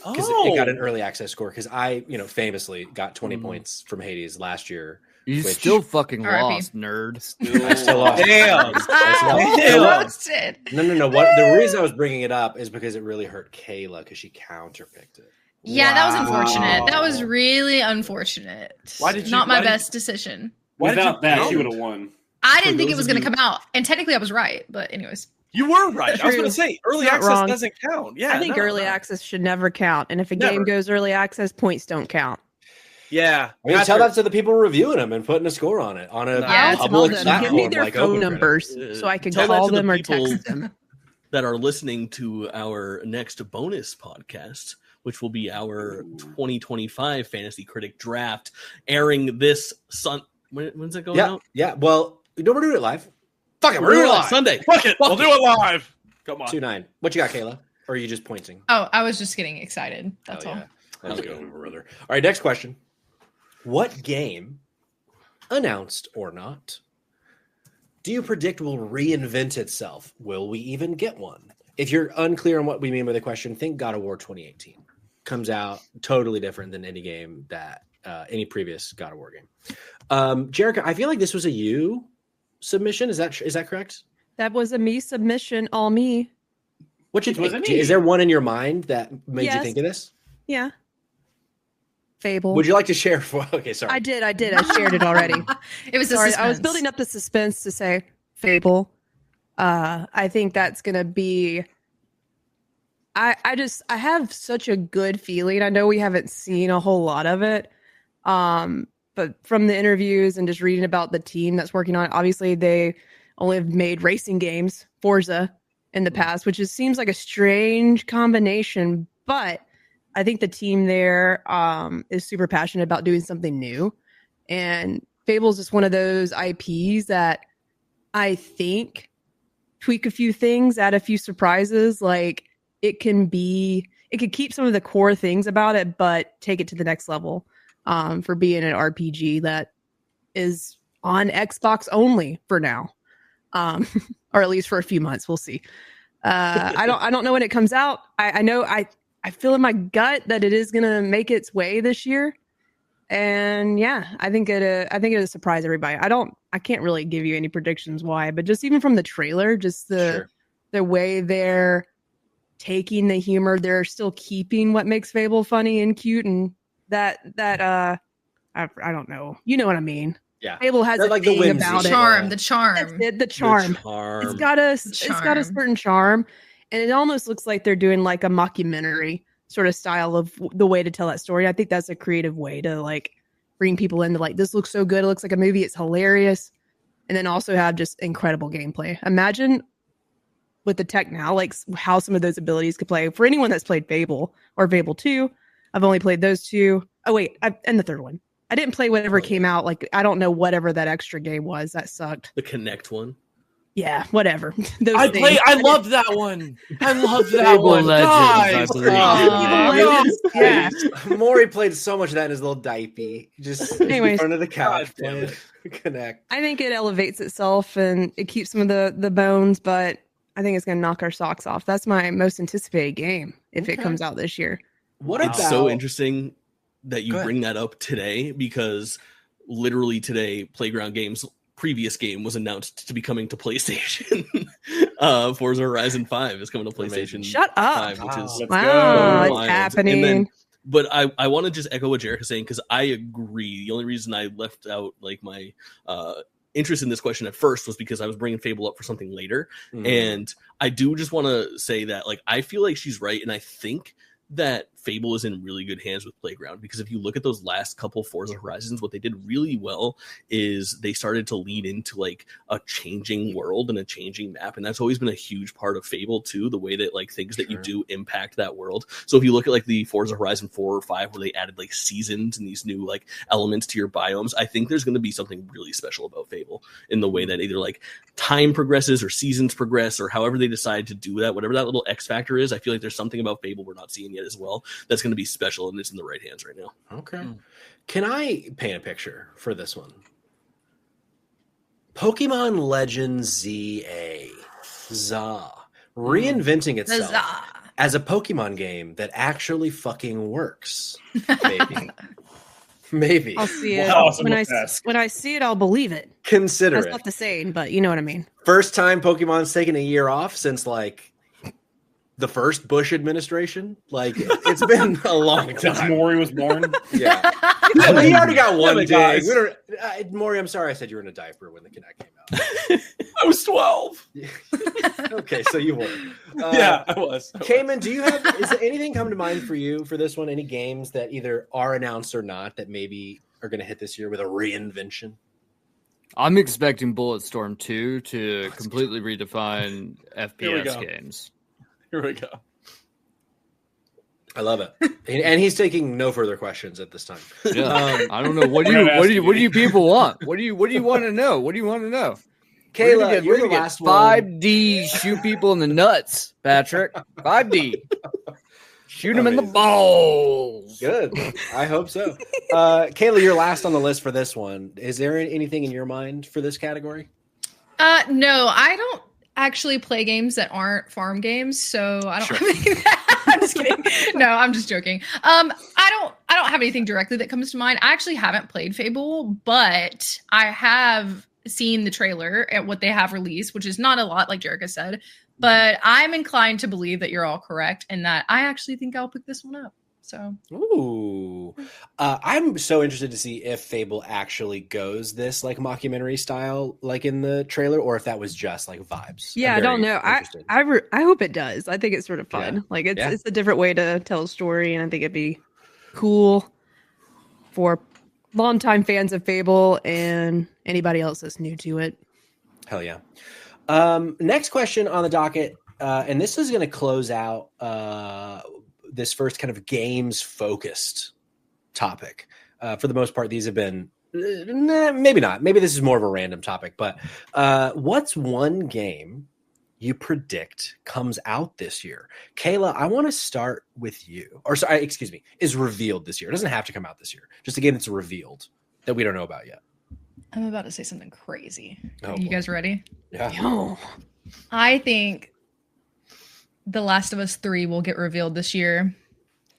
Because it got an early access score. Because I, famously got 20 points from Hades last year. You still fucking lost, nerd. I still lost. Damn. I lost it. No. What the reason I was bringing it up is because it really hurt Kayla because she counterpicked it. Yeah, that was unfortunate. That was really unfortunate. Not my best decision. Without that, she would have won. I didn't think it was going to come out, and technically I was right. But anyways, you were right. I was going to say early access doesn't count. Yeah, I think early access should never count, and if a game goes early access, points don't count. Yeah, I mean, tell that to the people reviewing them and putting a score on it on a public platform. Give me their phone numbers so I can call them or text them. That are listening to our next bonus podcast, which will be our 2025 Fantasy Critic Draft, airing this When's it going out? Yeah, well, we're doing it live. Fuck it, we're doing it live. Sunday. Fuck it, we'll do it live. Come on. 2-9. What you got, Kayla? Or are you just pointing? Oh, I was just getting excited. That's all. Let's go, brother. All right, next question. What game, announced or not, do you predict will reinvent itself? Will we even get one? If you're unclear on what we mean by the question, think God of War 2018. Comes out totally different than any game that any previous God of War game. Jerica, I feel like this was a you submission. Is that correct? That was a me submission, all me. What you think? Is there one in your mind that made you think of this? Yeah. Fable. Would you like to share? Okay, sorry. I did. I shared it already. It was I was building up the suspense to say Fable. I think that's going to be I have such a good feeling. I know we haven't seen a whole lot of it. But from the interviews and just reading about the team that's working on it, obviously they only have made racing games, Forza, in the past, which seems like a strange combination. But I think the team there is super passionate about doing something new. And Fable's just one of those IPs that I think tweak a few things, add a few surprises. Like it could keep some of the core things about it, but take it to the next level. For being an RPG that is on Xbox only for now, or at least for a few months. We'll see. I don't know when it comes out. I know I feel in my gut that it is gonna make its way this year, and yeah, I think it'll surprise everybody. I can't really give you any predictions why, but just even from the trailer, just the way they're taking the humor, they're still keeping what makes Fable funny and cute and. That I don't know. You know what I mean? Yeah. Fable has like thing the about the charm. The charm. That's it, the charm. It's got a certain charm, and it almost looks like they're doing like a mockumentary sort of style of the way to tell that story. I think that's a creative way to like bring people into like this looks so good. It looks like a movie. It's hilarious, and then also have just incredible gameplay. Imagine with the tech now, like how some of those abilities could play for anyone that's played Fable or Fable 2. I've only played those two. Oh, wait. And the third one. I didn't play whatever came out. Like, I don't know whatever that extra game was. That sucked. The Connect one? Yeah, whatever. I loved that one. I loved that one. Legends, Legends. Yeah. Maury played so much of that in his little diaper. Just in front of the couch playing Connect. I think it elevates itself and it keeps some of the bones, but I think it's going to knock our socks off. That's my most anticipated game if it comes out this year. It's so interesting that you bring that up today because literally today, Playground Games' previous game was announced to be coming to PlayStation. Forza Horizon 5 is coming to PlayStation. Shut up! 5, which is it's happening. But I want to just echo what Jerica's saying because I agree. The only reason I left out like my interest in this question at first was because I was bringing Fable up for something later, and I do just want to say that like I feel like she's right, and I think that Fable is in really good hands with Playground because if you look at those last couple Forza Horizons, what they did really well is they started to lean into like a changing world and a changing map, and that's always been a huge part of Fable too, the way that like things that you do impact that world. So if you look at like the Forza Horizon 4 or 5 where they added like seasons and these new like elements to your biomes, I think there's going to be something really special about Fable in the way that either like time progresses or seasons progress or however they decide to do that, whatever that little X factor is. I feel like there's something about Fable we're not seeing yet as well that's going to be special, and it's in the right hands right now. Okay. Can I paint a picture for this one? Pokemon Legends ZA reinventing itself as a Pokemon game that actually fucking works. Maybe. I'll see it. When I see it, I'll believe it. Consider That's not the saying, but you know what I mean. First time Pokemon's taken a year off since like the first Bush administration. Like it's been a long time since Maury was born. Yeah. He already got one day. Maury, I'm sorry I said you were in a diaper when the Kinect came out. I was 12. Okay, so you were. Yeah, I was. Cayman, is there anything coming to mind for you for this one? Any games that either are announced or not that maybe are going to hit this year with a reinvention? I'm expecting Bulletstorm 2 to completely redefine FPS games. Here we go. I love it, and he's taking no further questions at this time. Yeah, I don't know. What do you people want? What do you want to know? What do you want to know? Kayla, you're the last one. 5D shoot people in the nuts, Patrick. 5D. Shoot them in the balls. Good. I hope so. Kayla, you're last on the list for this one. Is there anything in your mind for this category? No, I don't actually play games that aren't farm games, so I don't have anything. I'm just kidding. No, I'm just joking. I don't have anything directly that comes to mind. I actually haven't played Fable, but I have seen the trailer at what they have released, which is not a lot, like Jerica said. But I'm inclined to believe that you're all correct and that I actually think I'll pick this one up. So, ooh, I'm so interested to see if Fable actually goes this like mockumentary style, like in the trailer, or if that was just like vibes. Yeah, I don't know. I hope it does. I think it's sort of fun. Yeah. Like it's a different way to tell a story, and I think it'd be cool for longtime fans of Fable and anybody else that's new to it. Hell yeah. Next question on the docket, and this is going to close out this first kind of games focused topic. For the most part, these have been maybe not. Maybe this is more of a random topic, but what's one game you predict comes out this year? Kayla, I want to start with you. Or sorry, excuse me, is revealed this year. It doesn't have to come out this year. Just a game that's revealed that we don't know about yet. I'm about to say something crazy. Oh, Are you guys ready? Yeah. Oh. I think The Last of Us 3 will get revealed this year.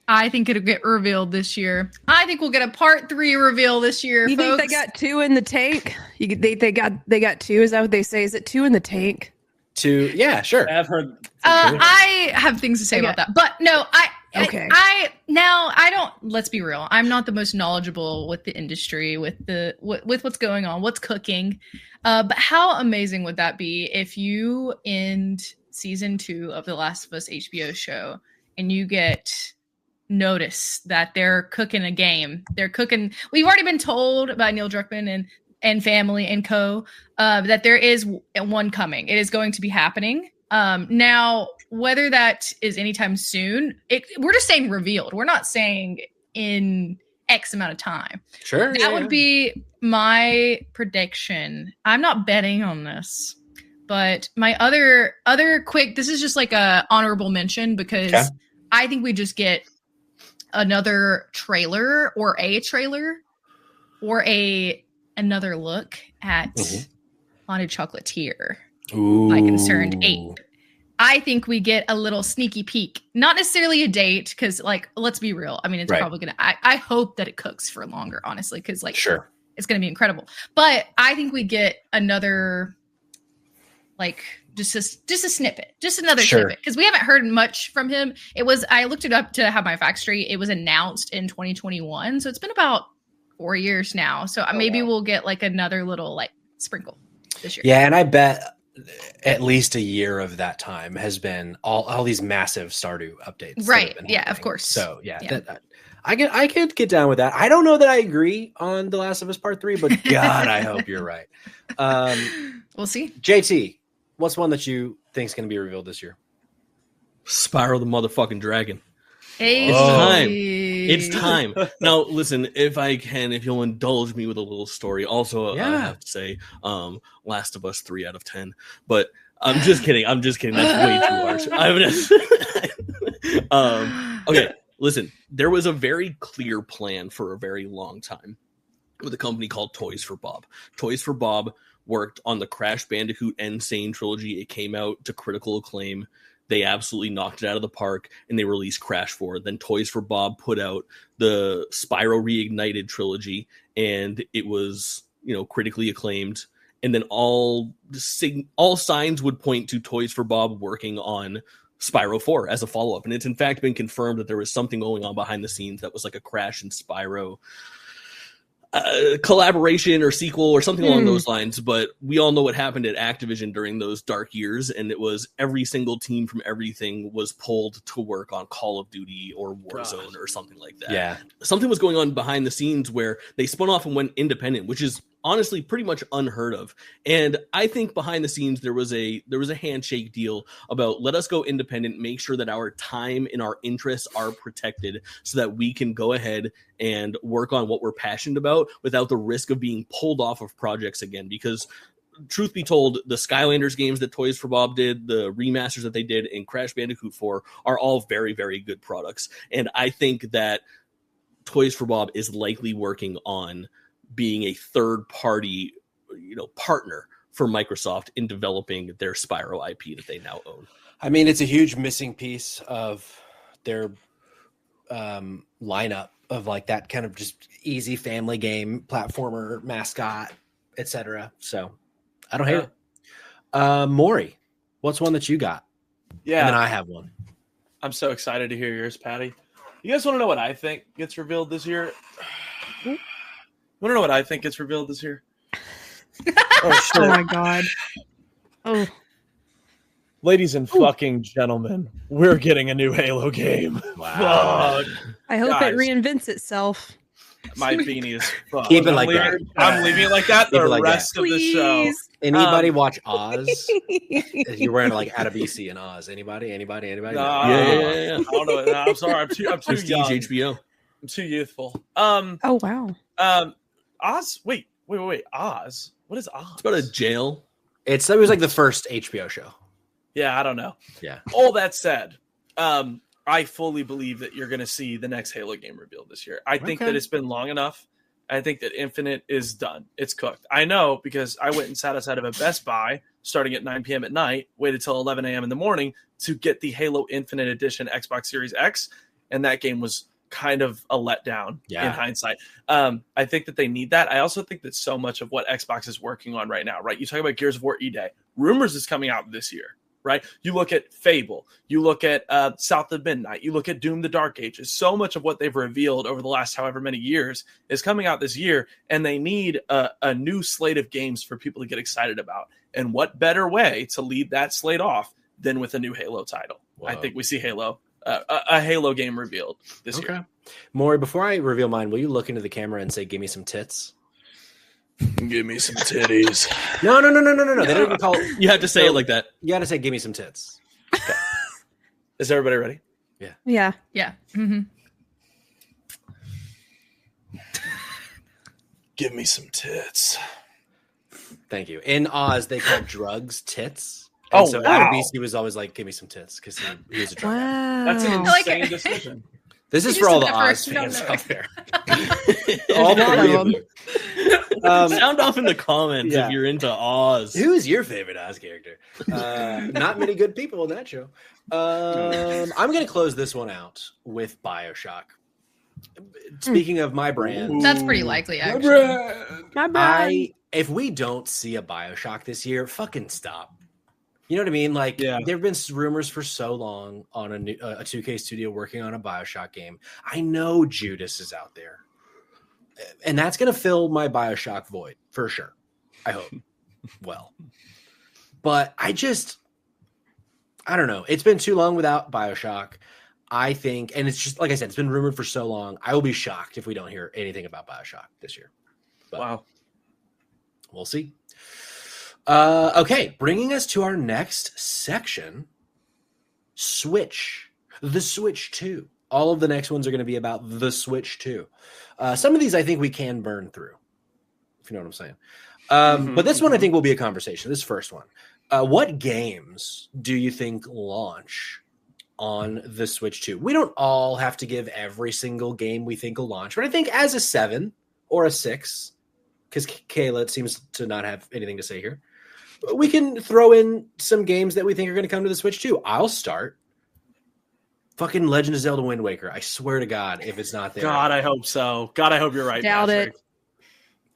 I think it'll get revealed this year. I think we'll get a part 3 reveal this year. You folks. think they got 2 in the tank? They got 2. Is that what they say? Is it 2 in the tank? 2, yeah, sure. I've heard. I have things to say about that, but no, Okay. I don't. Let's be real. I'm not the most knowledgeable with the industry, with what's going on, what's cooking. But how amazing would that be if you end season 2 of The Last of Us HBO show and you get notice that they're cooking a game. They're cooking. We've already been told by Neil Druckmann and family and co that there is one coming. It is going to be happening. Now, whether that is anytime soon, we're just saying revealed. We're not saying in X amount of time. Sure. That would be my prediction. I'm not betting on this, but my other quick, this is just like a honorable mention because I think we just get another trailer or another look at Haunted Chocolatier. Ooh. My Concerned Ape. I think we get a little sneaky peek. Not necessarily a date, because, like, let's be real. I mean, it's probably going to... I hope that it cooks for longer, honestly, because, like, sure, it's going to be incredible. But I think we get another, like, just a snippet. Just another snippet. Because we haven't heard much from him. I looked it up to have my facts straight. It was announced in 2021, so it's been about 4 years now. So maybe we'll get, like, another little, like, sprinkle this year. Yeah, and I bet at least a year of that time has been all these massive Stardew updates. Right. Yeah, of course. So I could get down with that. I don't know that I agree on The Last of Us Part 3, but God, I hope you're right. We'll see. JT, what's one that you think is going to be revealed this year? Spyro the motherfucking Dragon. Hey. It's time. Now, listen, if you'll indulge me with a little story. Also, I have to say, Last of Us 3 out of 10. But I'm just kidding. That's way too harsh. Okay, listen. There was a very clear plan for a very long time with a company called Toys for Bob. Toys for Bob worked on the Crash Bandicoot Insane trilogy. It came out to critical acclaim. They absolutely knocked it out of the park, and they released Crash 4. Then Toys for Bob put out the Spyro Reignited trilogy, and it was, critically acclaimed. And then all signs would point to Toys for Bob working on Spyro 4 as a follow-up. And it's in fact been confirmed that there was something going on behind the scenes that was like a Crash and Spyro collaboration or sequel or something along those lines. But we all know what happened at Activision during those dark years, and it was every single team from everything was pulled to work on Call of Duty or Warzone or something like that. Yeah, something was going on behind the scenes where they spun off and went independent, which is honestly pretty much unheard of. And I think behind the scenes there was a handshake deal about, let us go independent, make sure that our time and our interests are protected so that we can go ahead and work on what we're passionate about without the risk of being pulled off of projects again. Because truth be told, the Skylanders games that Toys for Bob did, the remasters that they did in Crash Bandicoot 4 are all very, very good products. And I think that Toys for Bob is likely working on being a third party, partner for Microsoft in developing their Spyro IP that they now own. I mean, it's a huge missing piece of their lineup of like that kind of just easy family game, platformer, mascot, etc. So I don't hate it. Maury, what's one that you got? Yeah. And then I have one. I'm so excited to hear yours, Patty. You guys want to know what I think gets revealed this year? Want to know what I think gets revealed this year? Oh, shit. Oh my god. Oh. Ladies and fucking gentlemen, we're getting a new Halo game. Wow. I hope it reinvents itself. My beanie is fucked. Keep it like that. I'm leaving it like that the rest of the show. Anybody watch Oz? You're wearing like Adabisi and Oz. Anybody? Yeah. I don't know. I'm sorry. I'm too young. HBO. I'm too youthful. Oh wow. Oz. Wait. Oz. What is Oz? It's about a jail. It was like the first HBO show. Yeah, I don't know. Yeah. All that said, I fully believe that you're going to see the next Halo game revealed this year. I think that it's been long enough. I think that Infinite is done. It's cooked. I know because I went and sat outside of a Best Buy starting at 9 p.m. at night, waited till 11 a.m. in the morning to get the Halo Infinite Edition Xbox Series X, and that game was kind of a letdown in hindsight. I think that they need that. I also think that so much of what Xbox is working on right now, right? You talk about Gears of War E-Day. Rumors is coming out this year. Right? You look at Fable, you look at South of Midnight, you look at Doom the Dark Ages. So much of what they've revealed over the last however many years is coming out this year, and they need a new slate of games for people to get excited about. And what better way to lead that slate off than with a new Halo title? Whoa. I think we see Halo, a Halo game revealed this year. Maury, before I reveal mine, will you look into the camera and say, "Give me some tits"? Give me some titties. No. They don't even call it. You have to say it like that. You got to say, "Give me some tits." Okay. Is everybody ready? Yeah. Mm-hmm. Give me some tits. Thank you. In Oz, they call drugs tits. And so Adabisi was always like, "Give me some tits," because he was a drug addict. Wow. That's an insane decision. This is for all the Oz fans out there. All three of them. Sound off in the comments if you're into Oz. Who is your favorite Oz character? Not many good people in that show. I'm going to close this one out with BioShock. Speaking of my brand. That's pretty likely, actually. My brand. If we don't see a BioShock this year, fucking stop. You know what I mean? Like, there have been rumors for so long on a 2K studio working on a BioShock game. I know Judas is out there. And that's going to fill my BioShock void, for sure. I hope. Well. But I don't know. It's been too long without BioShock. I think, and it's just, like I said, it's been rumored for so long. I will be shocked if we don't hear anything about BioShock this year. But wow. We'll see. Okay, bringing us to our next section, Switch. The Switch 2. All of the next ones are going to be about the Switch 2. Some of these I think we can burn through, if you know what I'm saying. But this one I think will be a conversation, this first one. What games do you think launch on the Switch 2? We don't all have to give every single game we think will launch, but I think as a 7 or a 6, because Kayla seems to not have anything to say here, we can throw in some games that we think are going to come to the Switch 2. I'll start. Fucking Legend of Zelda Wind Waker. I swear to God, if it's not there. God, I hope so. God, I hope you're right. Doubt Patrick. it.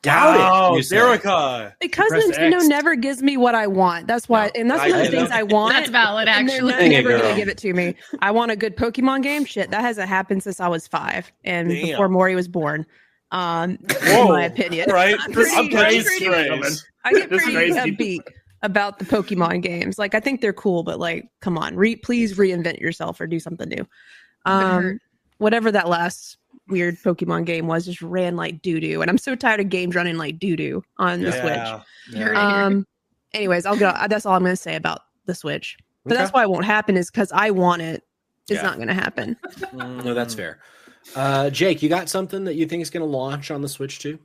Doubt it. Erica. Because Nintendo never gives me what I want. That's why, and that's one of the things I want. That's valid, actually. They're never going to give it to me. I want a good Pokemon game. Shit, that hasn't happened since I was 5 and before Maury was born. In my opinion. Right. I get pretty upbeat about the Pokemon games. Like, I think they're cool, but like, come on, please reinvent yourself or do something new. Whatever that last weird Pokemon game was just ran like doo-doo, and I'm so tired of games running like doo-doo on the Switch. Anyways, I'll go. That's all I'm going to say about the Switch. But that's why it won't happen, is because I want it. It's not going to happen. No, that's fair. Jake, you got something that you think is going to launch on the Switch too?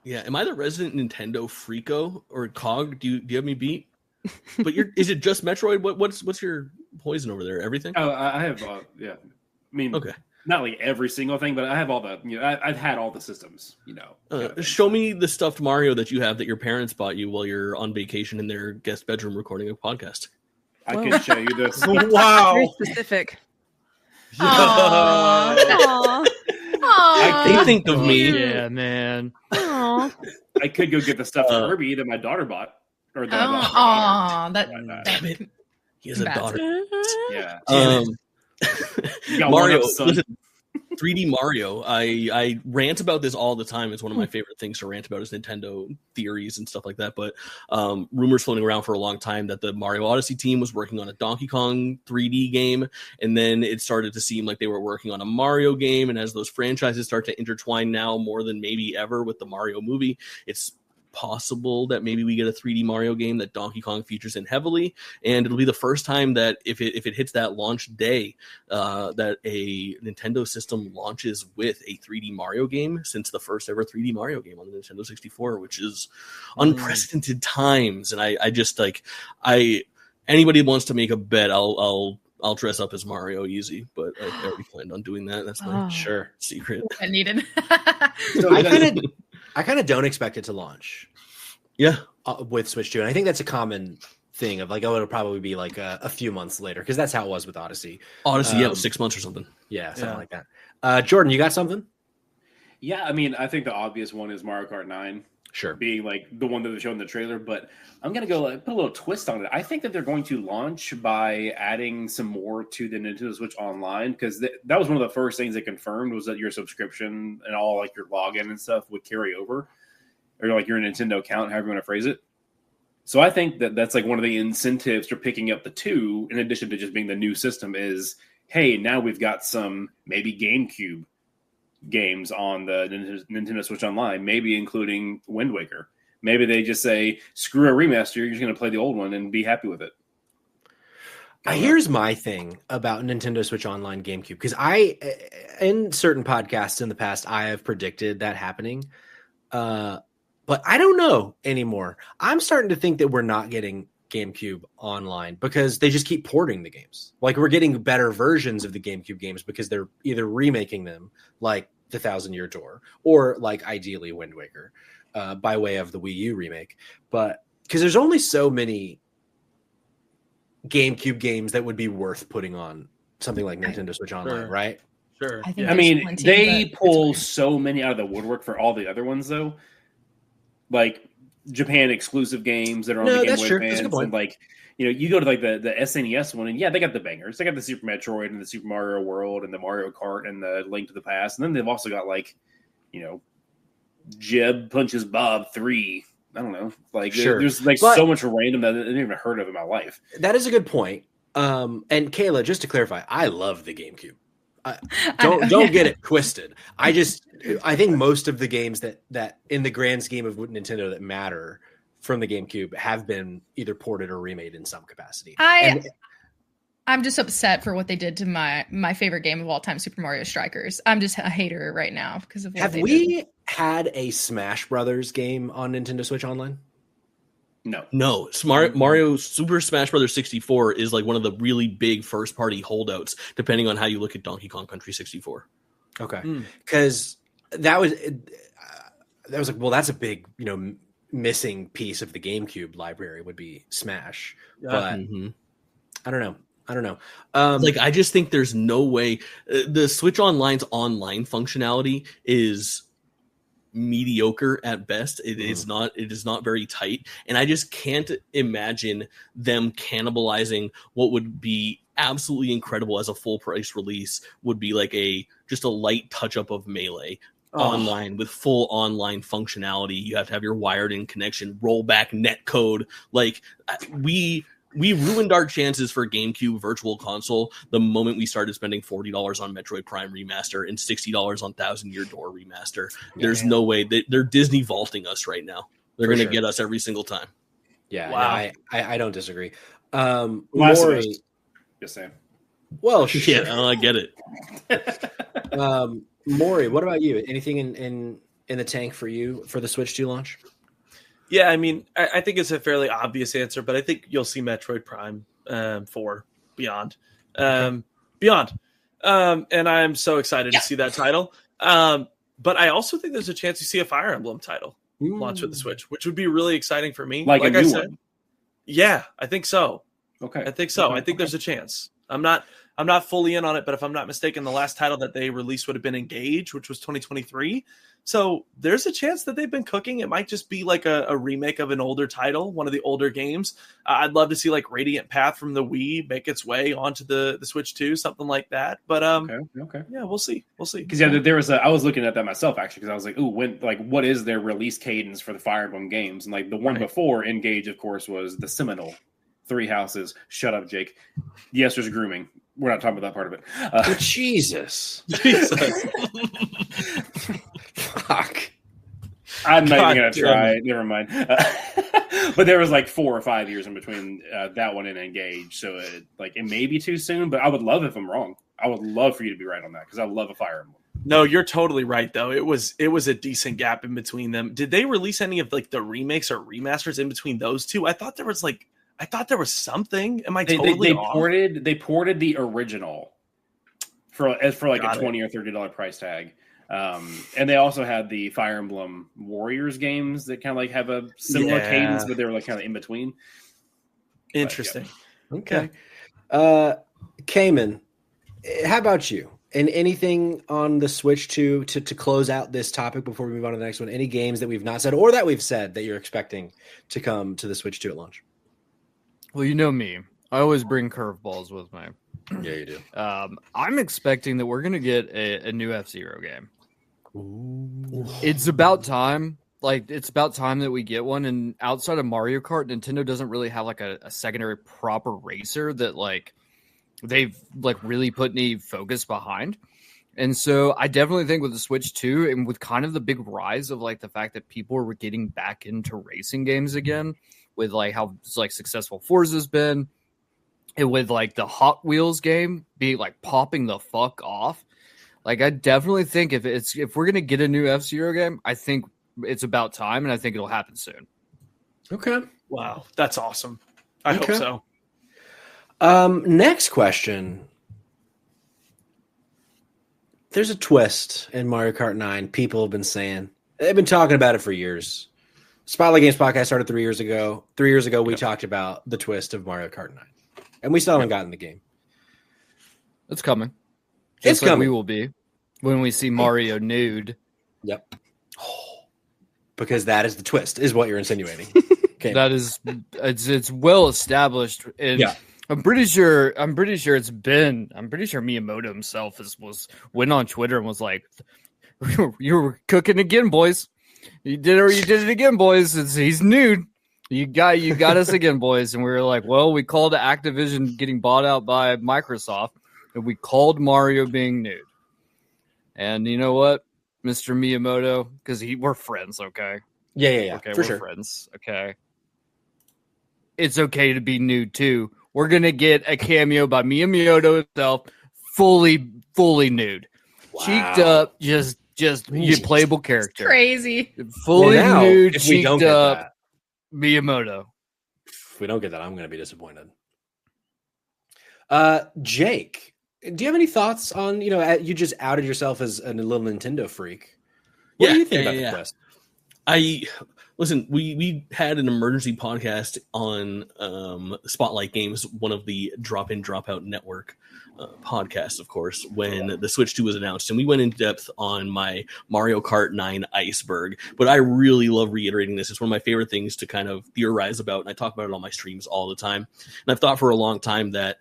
Yeah, am I the resident Nintendo freako or Cog? Do you have me beat? But is it just Metroid? What's your poison over there? Everything? Oh, I have. I mean, okay, not like every single thing, but I have all the. I've had all the systems. Show me the stuffed Mario that you have that your parents bought you while you're on vacation in their guest bedroom recording a podcast. I can show you this. Wow, very specific. Aww. They think of me. Yeah, man. Aww. I could go get the stuff from Kirby that my daughter bought. Or Damn it. He has a daughter. Yeah. Mario, listen, 3D Mario. I rant about this all the time. It's one of my favorite things to rant about is Nintendo theories and stuff like that. But rumors floating around for a long time that the Mario Odyssey team was working on a Donkey Kong 3D game, and then it started to seem like they were working on a Mario game. And as those franchises start to intertwine now more than maybe ever with the Mario movie, it's possible that maybe we get a 3D Mario game that Donkey Kong features in heavily, and it'll be the first time that if it hits that launch day, that a Nintendo system launches with a 3D Mario game since the first ever 3D Mario game on the Nintendo 64, which is unprecedented times. And I just anybody wants to make a bet, I'll dress up as Mario easy, but I already planned on doing that. That's my secret. I needed. So I kind of don't expect it to launch. Yeah. With Switch 2. And I think that's a common thing of like, it'll probably be like a few months later, because that's how it was with Odyssey. It was 6 months or something. Yeah, something like that. Jordan, you got something? Yeah, I mean, I think the obvious one is Mario Kart 9. Sure. Being like the one that they showed in the trailer, but I'm going to go put a little twist on it. I think that they're going to launch by adding some more to the Nintendo Switch Online, because that was one of the first things they confirmed was that your subscription and all like your login and stuff would carry over, or like your Nintendo account, however you want to phrase it. So I think that that's like one of the incentives for picking up the 2, in addition to just being the new system, is, hey, now we've got some maybe GameCube games on the Nintendo Switch Online, maybe including Wind Waker. Maybe they just say, screw a remaster, you're just going to play the old one and be happy with it. Here's my thing about Nintendo Switch Online GameCube, because in certain podcasts in the past, I have predicted that happening, but I don't know anymore. I'm starting to think that we're not getting GameCube Online because they just keep porting the games. Like, we're getting better versions of the GameCube games because they're either remaking them, like The Thousand Year Door, or like ideally Wind Waker, by way of the Wii U remake. But because there's only so many GameCube games that would be worth putting on something like Nintendo Switch Online, right? Sure. I mean, they pull so many out of the woodwork for all the other ones, though. Like Japan exclusive games that are on the Game Boy Advance, and like, you know, you go to like the SNES one, and yeah, they got the bangers. They got the Super Metroid and the Super Mario World and the Mario Kart and the Link to the Past, and then they've also got like, you know, Jeb Punches Bob 3. I don't know, like there's like so much random that I didn't even heard of in my life. That is a good point. And Kayla, just to clarify, I love the GameCube. Don't get it twisted. I think most of the games that in the grand scheme of Nintendo that matter from the GameCube have been either ported or remade in some capacity. I'm just upset for what they did to my favorite game of all time, Super Mario Strikers. I'm just a hater right now because of what they did. Have we had a Smash Brothers game on Nintendo Switch Online? No. Mario Super Smash Brothers 64 is like one of the really big first-party holdouts, depending on how you look at Donkey Kong Country 64. Okay, because that was like, well, that's a big, you know, missing piece of the GameCube library would be Smash, but I don't know. Like, I just think there's no way the Switch Online's online functionality is mediocre at best. It is not very tight, and I just can't imagine them cannibalizing what would be absolutely incredible as a full price release. Would be like just a light touch up of Melee online with full online functionality. You have to have your wired in connection, rollback netcode. Like, we ruined our chances for GameCube Virtual Console the moment we started spending $40 on Metroid Prime Remaster and $60 on Thousand Year Door Remaster. There's no way. They're Disney vaulting us right now. They're going to get us every single time. Yeah, wow. I don't disagree. Maury, just saying. Well, shit. Yeah, I get it. Maury, what about you? Anything in the tank for you for the Switch 2 launch? Yeah, I mean, I think it's a fairly obvious answer, but I think you'll see Metroid Prime 4 Beyond. Beyond. And I'm so excited to see that title. But I also think there's a chance you see a Fire Emblem title launch with the Switch, which would be really exciting for me. Like a new one? Yeah, I think so. Okay. I think so. I think there's a chance. I'm not fully in on it, but if I'm not mistaken, the last title that they released would have been Engage, which was 2023. So there's a chance that they've been cooking. It might just be like a remake of an older title, one of the older games. I'd love to see like Radiant Path from the Wii make its way onto the Switch 2, something like that. But okay. Yeah, we'll see. Because I was looking at that myself actually, because I was like, ooh, what is their release cadence for the Fire Emblem games? And like the one before Engage, of course, was the Seminole, 3 Houses. Shut up, Jake. Yes, there's grooming. We're not talking about that part of it. Jesus. Fuck. I'm not even going to try. Never mind. But there was like 4 or 5 years in between that one and Engage. So it may be too soon, but I would love if I'm wrong. I would love for you to be right on that because I love a Fire Emblem. No, you're totally right, though. It was a decent gap in between them. Did they release any of like the remakes or remasters in between those two? I thought there was something. Am I totally off? They ported the original for like Got a $20 or $30 price tag. And they also had the Fire Emblem Warriors games that kind of like have a similar cadence, but they were like kind of in between. Interesting. But, yeah. Okay. Cayman, how about you? And anything on the Switch to close out this topic before we move on to the next one? Any games that we've not said or that we've said that you're expecting to come to the Switch 2 at launch? Well, you know me. I always bring curveballs with me. Yeah, you do. I'm expecting that we're going to get a new F-Zero game. Ooh. It's about time. Like, it's about time that we get one. And outside of Mario Kart, Nintendo doesn't really have like a secondary proper racer that like they've like really put any focus behind. And so I definitely think with the Switch 2 and with kind of the big rise of like the fact that people are getting back into racing games again, with like how like successful Forza's been, and with like the Hot Wheels game being like popping the fuck off. Like I definitely think if we're gonna get a new F-Zero game, I think it's about time, and I think it'll happen soon. Okay. Wow, that's awesome. I hope so. Next question. There's a twist in Mario Kart 9. People have been saying they've been talking about it for years. Spotlight Games podcast started 3 years ago. 3 years ago, we talked about the twist of Mario Kart 9, and we still haven't gotten the game. It's coming. It's like coming. We will be when we see Mario nude. Yep. Because that is the twist, is what you're insinuating. Okay. That is, it's well established. And yeah. I'm pretty sure Miyamoto himself went on Twitter and was like, "You were cooking again, boys. You did it again, boys. He's nude. You got us again, boys." And we were like, "Well, we called Activision getting bought out by Microsoft, and we called Mario being nude." And you know what, Mr. Miyamoto, because we're friends, okay? Yeah. Okay, for we're sure. friends, okay. It's okay to be nude too. We're gonna get a cameo by Miyamoto himself, fully nude, cheeked up, just your playable character, it's crazy, fully nude, if we don't cheeked get up, that, Miyamoto. If we don't get that, I'm gonna be disappointed. Jake, do you have any thoughts on, you just outed yourself as a little Nintendo freak? What do you think about the quest? Listen, we had an emergency podcast on Spotlight Games, one of the drop-in, drop-out network podcasts, of course, when the Switch 2 was announced. And we went in depth on my Mario Kart 9 iceberg. But I really love reiterating this. It's one of my favorite things to kind of theorize about. And I talk about it on my streams all the time. And I've thought for a long time that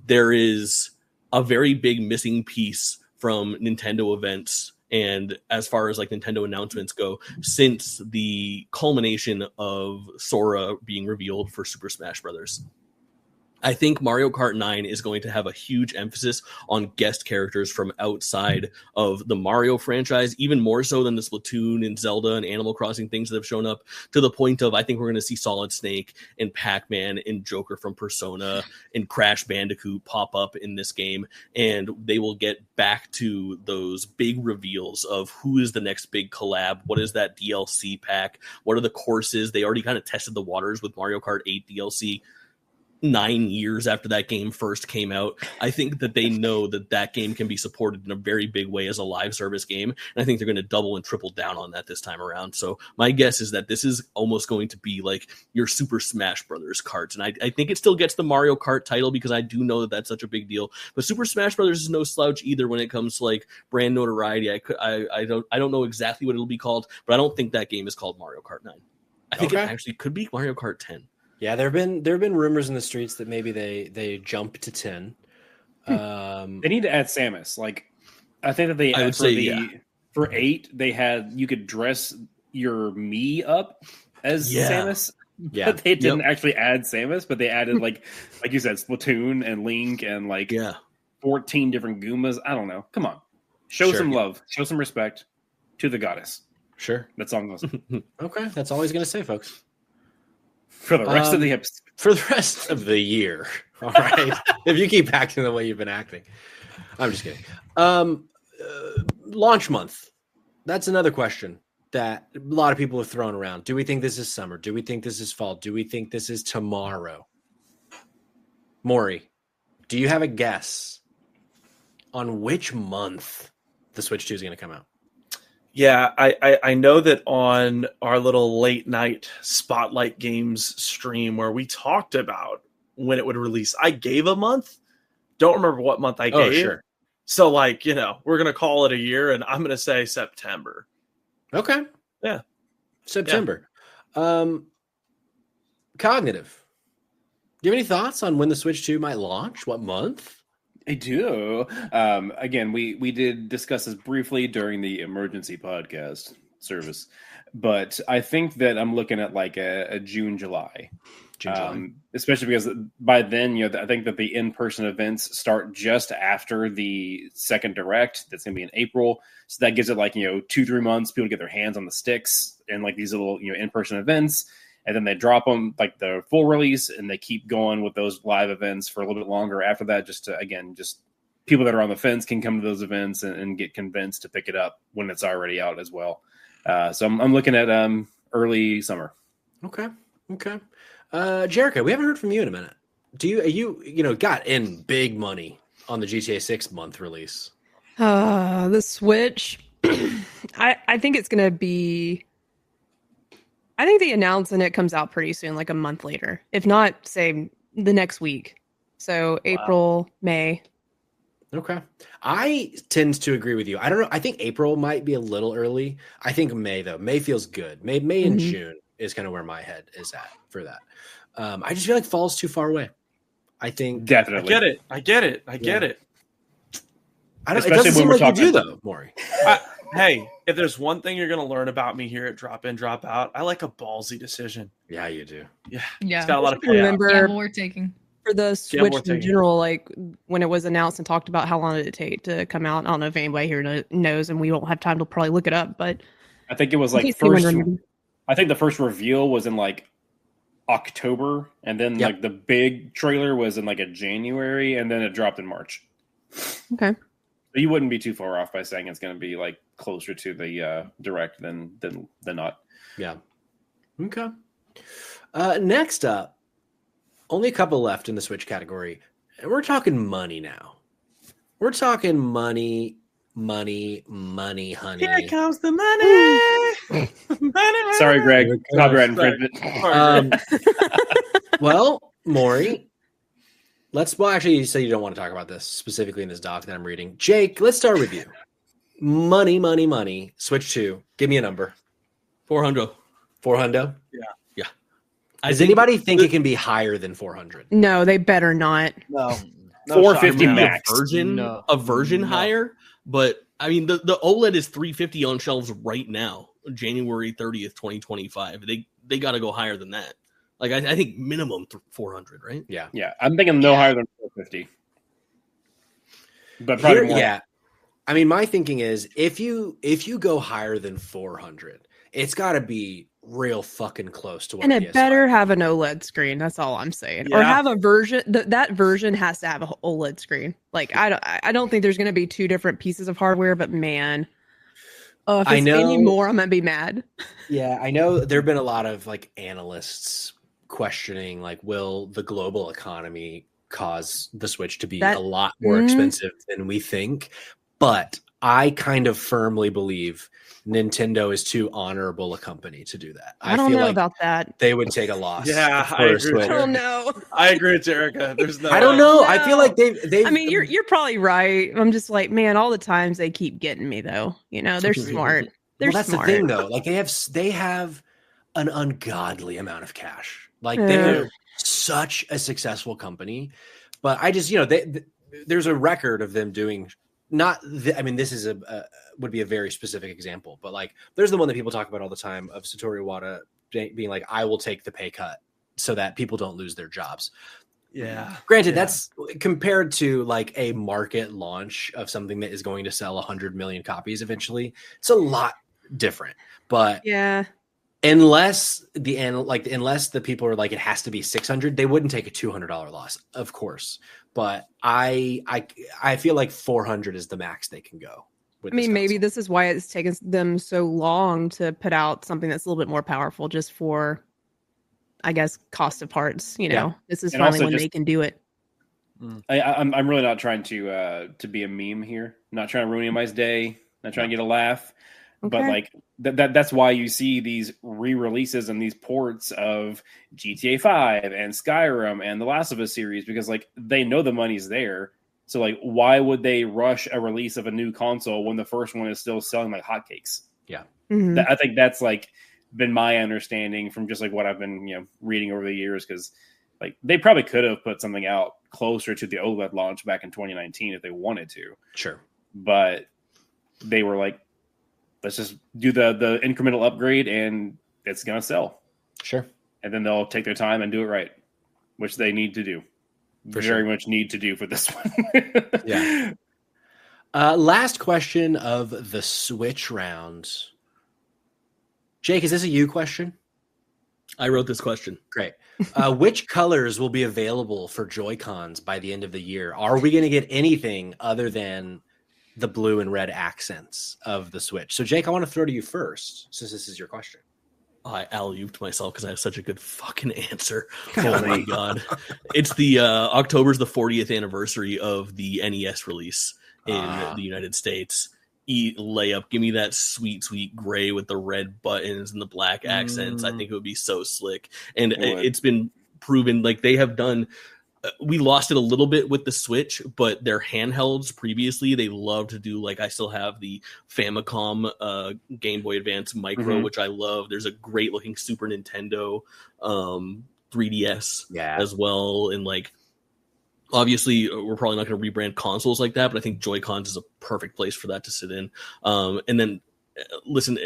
there is a very big missing piece from Nintendo events, and as far as like Nintendo announcements go, since the culmination of Sora being revealed for Super Smash Brothers. I think Mario Kart 9 is going to have a huge emphasis on guest characters from outside of the Mario franchise, even more so than the Splatoon and Zelda and Animal Crossing things that have shown up, to the point of I think we're going to see Solid Snake and Pac-Man and Joker from Persona and Crash Bandicoot pop up in this game, and they will get back to those big reveals of who is the next big collab, what is that DLC pack, what are the courses. They already kind of tested the waters with Mario Kart 8 DLC. 9 years after that game first came out. I think that they know that game can be supported in a very big way as a live service game, and I think they're going to double and triple down on that this time around. So my guess is that this is almost going to be like your Super Smash Brothers Kart, and I think it still gets the Mario Kart title because I do know that that's such a big deal. But Super Smash Brothers is no slouch either when it comes to like brand notoriety. I don't know exactly what it'll be called, but I don't think that game is called Mario Kart 9. I think it actually could be Mario Kart 10. Yeah, there have been rumors in the streets that maybe they jump to 10. They need to add Samus. Like, I think that they for 8 they had you could dress your Mii up as Samus. Yeah, but they didn't actually add Samus, but they added like you said, Splatoon and Link and 14 different Goombas. I don't know. Come on, show some love, show some respect to the goddess. Sure, that's all I'm gonna say. Okay, that's all he's gonna say, folks. For the rest of the episode. For the rest of the year. All right. If you keep acting the way you've been acting. I'm just kidding. Launch month. That's another question that a lot of people have thrown around. Do we think this is summer? Do we think this is fall? Do we think this is tomorrow? Maury, do you have a guess on which month the Switch 2 is going to come out? Yeah, I know that on our little late night Spotlight Games stream where we talked about when it would release, I gave a month. Don't remember what month I gave. Oh, sure. So, like, we're going to call it a year, and I'm going to say September. Okay. Yeah. September. Yeah. Cognitive. Do you have any thoughts on when the Switch 2 might launch? What month? I do. Again, we did discuss this briefly during the emergency podcast service, but I think that I'm looking at like a June, July. Especially because by then, I think that the in-person events start just after the second direct. That's going to be in April. So that gives it like, 2-3 months, people to get their hands on the sticks and like these little, in-person events. And then they drop them like the full release and they keep going with those live events for a little bit longer after that. Just people that are on the fence can come to those events and get convinced to pick it up when it's already out as well. So I'm looking at early summer. Okay. Jericho, we haven't heard from you in a minute. You got in big money on the GTA 6 month release? The Switch. I think it's going to be. I think they announce and it comes out pretty soon, like a month later, if not, say, the next week. So April, May. Okay. I tend to agree with you. I don't know. I think April might be a little early. I think May, though. May feels good. May and June is kind of where my head is at for that. I just feel like fall's too far away. I think definitely. I get it. I don't. It doesn't seem like you do, though, Maury. Hey, if there's one thing you're going to learn about me here at Drop In, Drop Out, I like a ballsy decision. Yeah, you do. Yeah. It's got a lot of payout. Remember we're taking for the Switch in general, like when it was announced and talked about how long did it take to come out. I don't know if anybody here knows, and we won't have time to probably look it up. But I think it was like I think the first reveal was in like October, and then like the big trailer was in like a January, and then it dropped in March. Okay. But you wouldn't be too far off by saying it's going to be like closer to the direct than not. Yeah. Okay. Next up, only a couple left in the Switch category. We're talking money now. We're talking money, honey. Here comes the money. Money. Sorry, Greg. Copyright infringement. Well, Maury. Actually, you say you don't want to talk about this specifically in this doc that I'm reading. Jake, let's start with you. Money. Switch 2. Give me a number. 400. 400? Yeah. Does anybody think it can be higher than 400? No, they better not. No 450 max. A version higher, but I mean the OLED is 350 on shelves right now, January 30th, 2025. They got to go higher than that. Like I think minimum 400, right? Yeah. I'm thinking no higher than 450. But probably more. Yeah. I mean, my thinking is if you go higher than 400, it's got to be real fucking close to what. And it better have an OLED screen. That's all I'm saying. Yeah. Or have a version that version has to have an OLED screen. Like I don't think there's going to be two different pieces of hardware, but man. If it's any more, I'm gonna be mad. Yeah, I know there've been a lot of like analysts questioning, like, will the global economy cause the Switch to be a lot more expensive than we think? But I kind of firmly believe Nintendo is too honorable a company to do that. I don't feel know like about that. they would take a loss. Yeah, I agree. I don't know. I agree with Erica. There's no. I don't know. No. I feel like they. I mean, you're probably right. I'm just like, man, all the times they keep getting me though. You know, they're smart. They're that's smart. the thing though. Like they have an ungodly amount of cash. Like they're such a successful company, but I just, there's a record of them doing I mean, this is would be a very specific example, but like there's the one that people talk about all the time of Satoru Iwata being like, I will take the pay cut so that people don't lose their jobs. Yeah. Granted, that's compared to like a market launch of something that is going to sell 100 million copies eventually. It's a lot different, but unless the people are like, it has to be 600, they wouldn't take a $200 loss, of course. But I feel like 400 is the max they can go. I mean, maybe this is why it's taken them so long to put out something that's a little bit more powerful, just for, I guess, cost of parts. This is finally when they can do it. I'm really not trying to be a meme here. I'm not trying to ruin anybody's day. Not trying to get a laugh. Okay. But like that's why you see these re-releases and these ports of GTA 5 and Skyrim and the Last of Us series, because like they know the money's there. So like, why would they rush a release of a new console when the first one is still selling like hotcakes? Yeah, mm-hmm. I think that's like been my understanding from just like what I've been reading over the years, because like they probably could have put something out closer to the OLED launch back in 2019 if they wanted to. Sure, but they were like, let's just do the incremental upgrade and it's going to sell. Sure. And then they'll take their time and do it right, which they need to do. Very much need to do for this one. Yeah. Last question of the Switch round. Jake, is this a you question? I wrote this question. Great. Which colors will be available for Joycons by the end of the year? Are we going to get anything other than the blue and red accents of the Switch? So Jake, I want to throw to you first, since this is your question. I alley-ooped myself because I have such a good fucking answer. Oh my god. It's the October's the 40th anniversary of the NES release in the United States. Layup, give me that sweet gray with the red buttons and the black accents. I think it would be so slick. And it's been proven, like they have done. We lost it a little bit with the Switch, but their handhelds previously, they love to do, like, I still have the Famicom Game Boy Advance Micro, which I love. There's a great looking Super Nintendo 3DS as well. And like, obviously we're probably not going to rebrand consoles like that, but I think Joy-Cons is a perfect place for that to sit in. And then listen,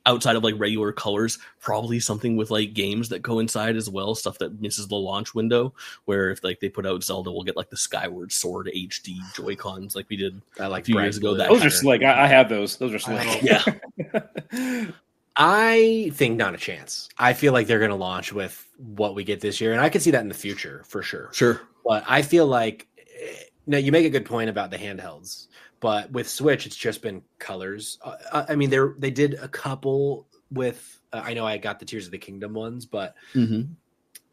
outside of like regular colors, probably something with like games that coincide as well, stuff that misses the launch window, where if like they put out Zelda, we'll get like the Skyward Sword HD Joy-Cons like we did a few years ago. Those are slick. I have those. Those are slick. Yeah. I think not a chance. I feel like they're going to launch with what we get this year, and I can see that in the future for sure. Sure. But I feel like, now you make a good point about the handhelds. But with Switch, it's just been colors. I mean, they did a couple with. I know I got the Tears of the Kingdom ones, but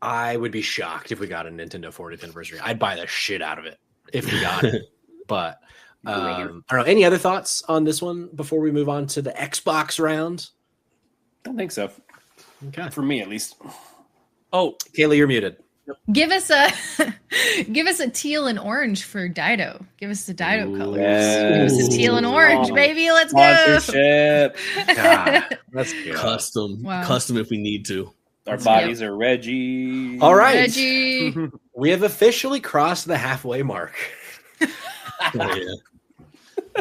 I would be shocked if we got a Nintendo 40th anniversary. I'd buy the shit out of it if we got it. But I don't know. Any other thoughts on this one before we move on to the Xbox round? Don't think so. Okay, for me at least. Oh, Kayla, you're muted. Give us a teal and orange for Dido. Give us the Dido colors. Give us a teal and orange, baby. Let's go. That's good. Custom if we need to. Our bodies are Reggie. All right, Reggie. We have officially crossed the halfway mark.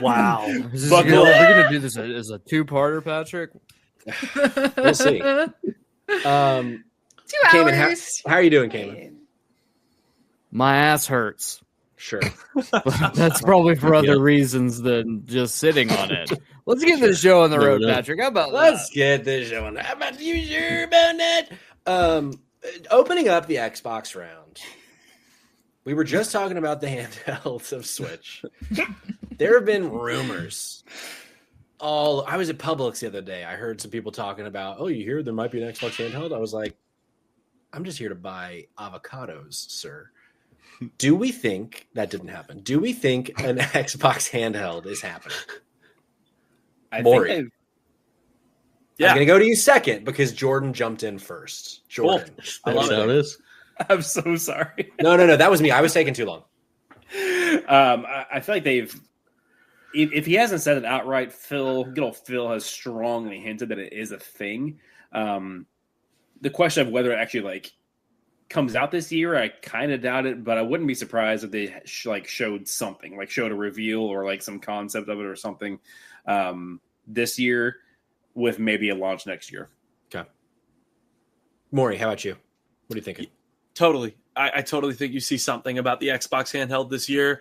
Wow. We're gonna do this as a two-parter, Patrick. We'll see. 2 hours. Cayman, how are you doing, Cayman? My ass hurts. Sure. That's probably for other reasons than just sitting on it. Let's get this show on the road, Patrick. How about Let's get this show on. How about you sure about that? Opening up the Xbox round. We were just talking about the handhelds of Switch. There have been rumors. I was at Publix the other day. I heard some people talking about, you hear there might be an Xbox handheld? I was like, I'm just here to buy avocados, sir. Do we think that didn't happen? Do we think an Xbox handheld is happening? Maury. I'm going to go to you second because Jordan jumped in first. Jordan. Cool. I love how it is. I'm so sorry. No. That was me. I was taking too long. I feel like if he hasn't said it outright, good old Phil has strongly hinted that it is a thing. The question of whether it actually comes out this year, I kind of doubt it, but I wouldn't be surprised if they showed something, showed a reveal or some concept of it or something this year with maybe a launch next year. Okay. Maury, how about you? What are you thinking? Totally. I totally think you see something about the Xbox handheld this year.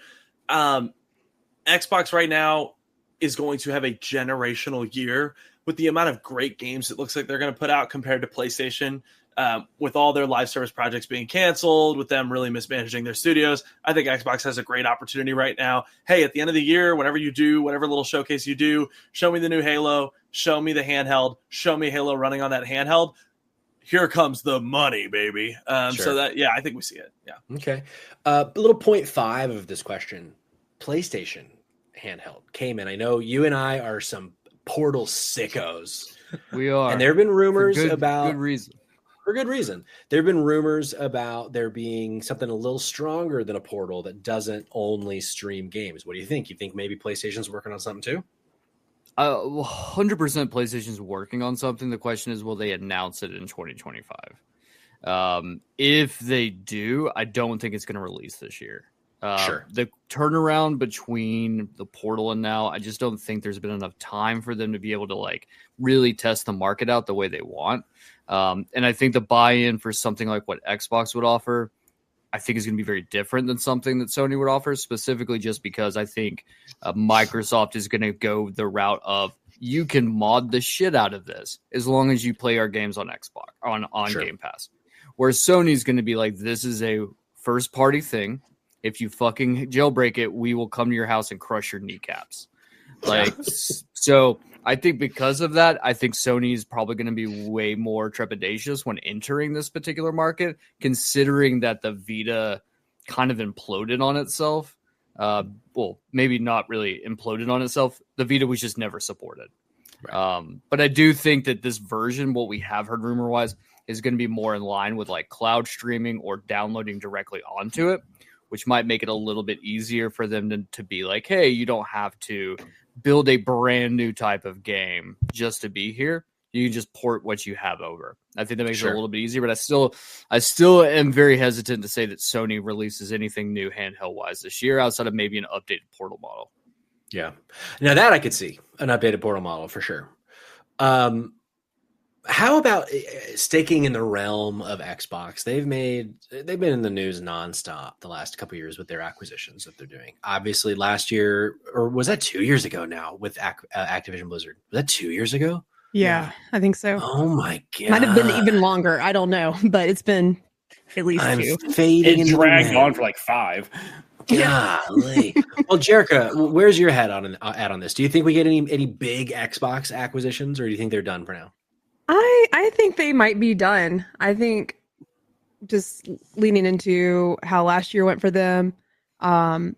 Xbox right now is going to have a generational year with the amount of great games it looks like they're going to put out compared to PlayStation. With all their live service projects being canceled, with them really mismanaging their studios, I think Xbox has a great opportunity right now. Hey, at the end of the year, whatever you do, whatever little showcase you do, show me the new Halo, show me the handheld, show me Halo running on that handheld. Here comes the money, baby. Sure. So that, I think we see it. Yeah. Okay. A little point 5 of this question. PlayStation handheld came in. I know you and I are some Portal sickos. We are. And there have been rumors about good reason. For good reason. There have been rumors about there being something a little stronger than a Portal that doesn't only stream games. What do you think? You think maybe PlayStation's working on something too? 100% PlayStation's working on something. The question is, will they announce it in 2025? If they do, I don't think it's going to release this year. Sure. The turnaround between the Portal and now, I just don't think there's been enough time for them to be able to really test the market out the way they want. And I think the buy-in for something like what Xbox would offer, I think is going to be very different than something that Sony would offer, specifically just because I think Microsoft is going to go the route of you can mod the shit out of this as long as you play our games on Xbox, on sure. Game Pass. Whereas Sony's going to be like, this is a first-party thing. If you fucking jailbreak it, we will come to your house and crush your kneecaps. So I think because of that, I think Sony is probably going to be way more trepidatious when entering this particular market, considering that the Vita kind of imploded on itself. Well, maybe not really imploded on itself. The Vita was just never supported. Right. But I do think that this version, what we have heard rumor-wise, is going to be more in line with cloud streaming or downloading directly onto it, which might make it a little bit easier for them to be like, hey, you don't have to build a brand new type of game just to be here. You can just port what you have over. I think that makes it a little bit easier, but I still am very hesitant to say that Sony releases anything new handheld wise this year outside of maybe an updated Portal model. Yeah. Now that I could see an updated Portal model for sure. How about sticking in the realm of Xbox? They've been in the news nonstop the last couple of years with their acquisitions that they're doing. Obviously, last year, or was that 2 years ago now with Activision Blizzard? Was that 2 years ago? Yeah, I think so. Oh my god, might have been even longer. I don't know, but it's been at least 2. It dragged on for 5. Golly. Well, Jerica, where's your head on this? Do you think we get any big Xbox acquisitions, or do you think they're done for now? I think they might be done. I think just leaning into how last year went for them, I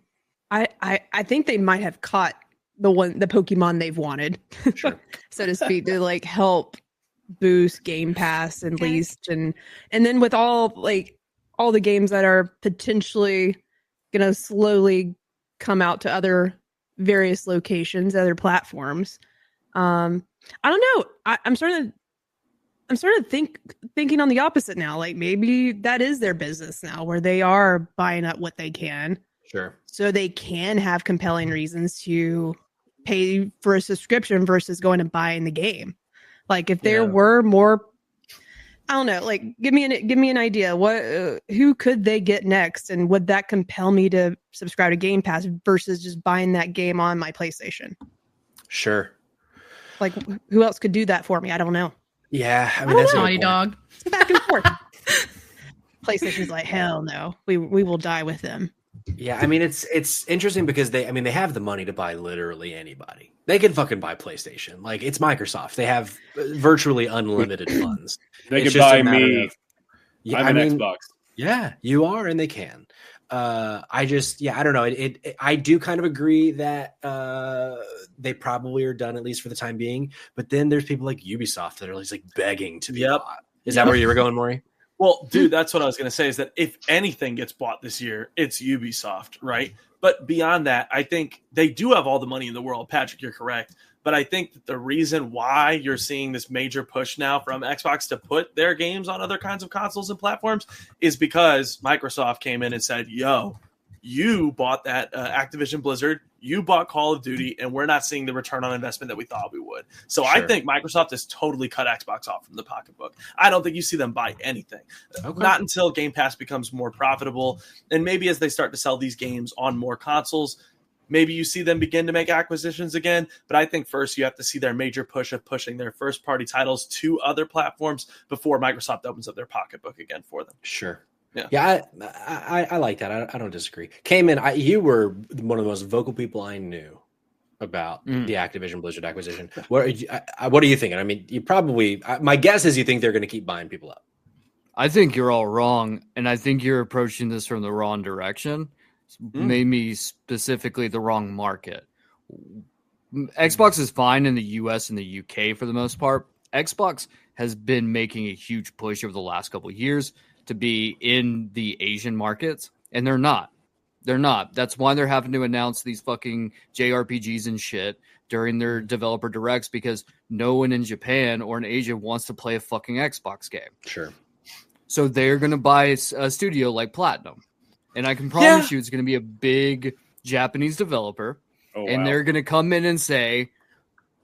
think they might have caught the Pokemon they've wanted, sure. so to speak, to help boost Game Pass at least, and then with all the games that are potentially gonna slowly come out to other various locations, other platforms. I don't know. I'm starting to thinking on the opposite now. Maybe that is their business now, where they are buying up what they can. Sure. So they can have compelling reasons to pay for a subscription versus going and buying the game. If there were more, I don't know. Give me an idea. Who could they get next, and would that compel me to subscribe to Game Pass versus just buying that game on my PlayStation? Sure. Who else could do that for me? I don't know. Yeah, I mean that's Naughty Dog. It's back and forth. PlayStation's hell no. We will die with them. Yeah, I mean it's interesting because they have the money to buy literally anybody. They can fucking buy PlayStation. It's Microsoft. They have virtually unlimited funds. They could buy me. Yeah, I'm an Xbox. Yeah, you are, and they can. I don't know. I do kind of agree that they probably are done, at least for the time being. But then there's people like Ubisoft that are just like begging to be bought. Is that where you were going, Maury? Well, dude, that's what I was going to say, is that if anything gets bought this year, it's Ubisoft, right? But beyond that, I think they do have all the money in the world. Patrick, you're correct. But I think that the reason why you're seeing this major push now from Xbox to put their games on other kinds of consoles and platforms is because Microsoft came in and said, yo, you bought that Activision Blizzard, you bought Call of Duty, and we're not seeing the return on investment that we thought we would. So I think Microsoft has totally cut Xbox off from the pocketbook. I don't think you see them buy anything. Not until Game Pass becomes more profitable. And maybe as they start to sell these games on more consoles, maybe you see them begin to make acquisitions again. But I think first you have to see their major push of pushing their first-party titles to other platforms before Microsoft opens up their pocketbook again for them. Sure. Yeah, I like that. I don't disagree. Cayman, you were one of the most vocal people I knew about the Activision Blizzard acquisition. What are you thinking? I mean, you probably, my guess is you think they're going to keep buying people up. I think you're all wrong, and I think you're approaching this from the wrong direction. Maybe specifically the wrong market. Xbox is fine in the US and the UK for the most part. Xbox has been making a huge push over the last couple of years to be in the Asian markets, and they're not. They're not. That's why they're having to announce these fucking JRPGs and shit during their developer directs, because no one in Japan or in Asia wants to play a fucking Xbox game. Sure. So they're going to buy a studio like Platinum. And I can promise you it's going to be a big Japanese developer. And they're going to come in and say,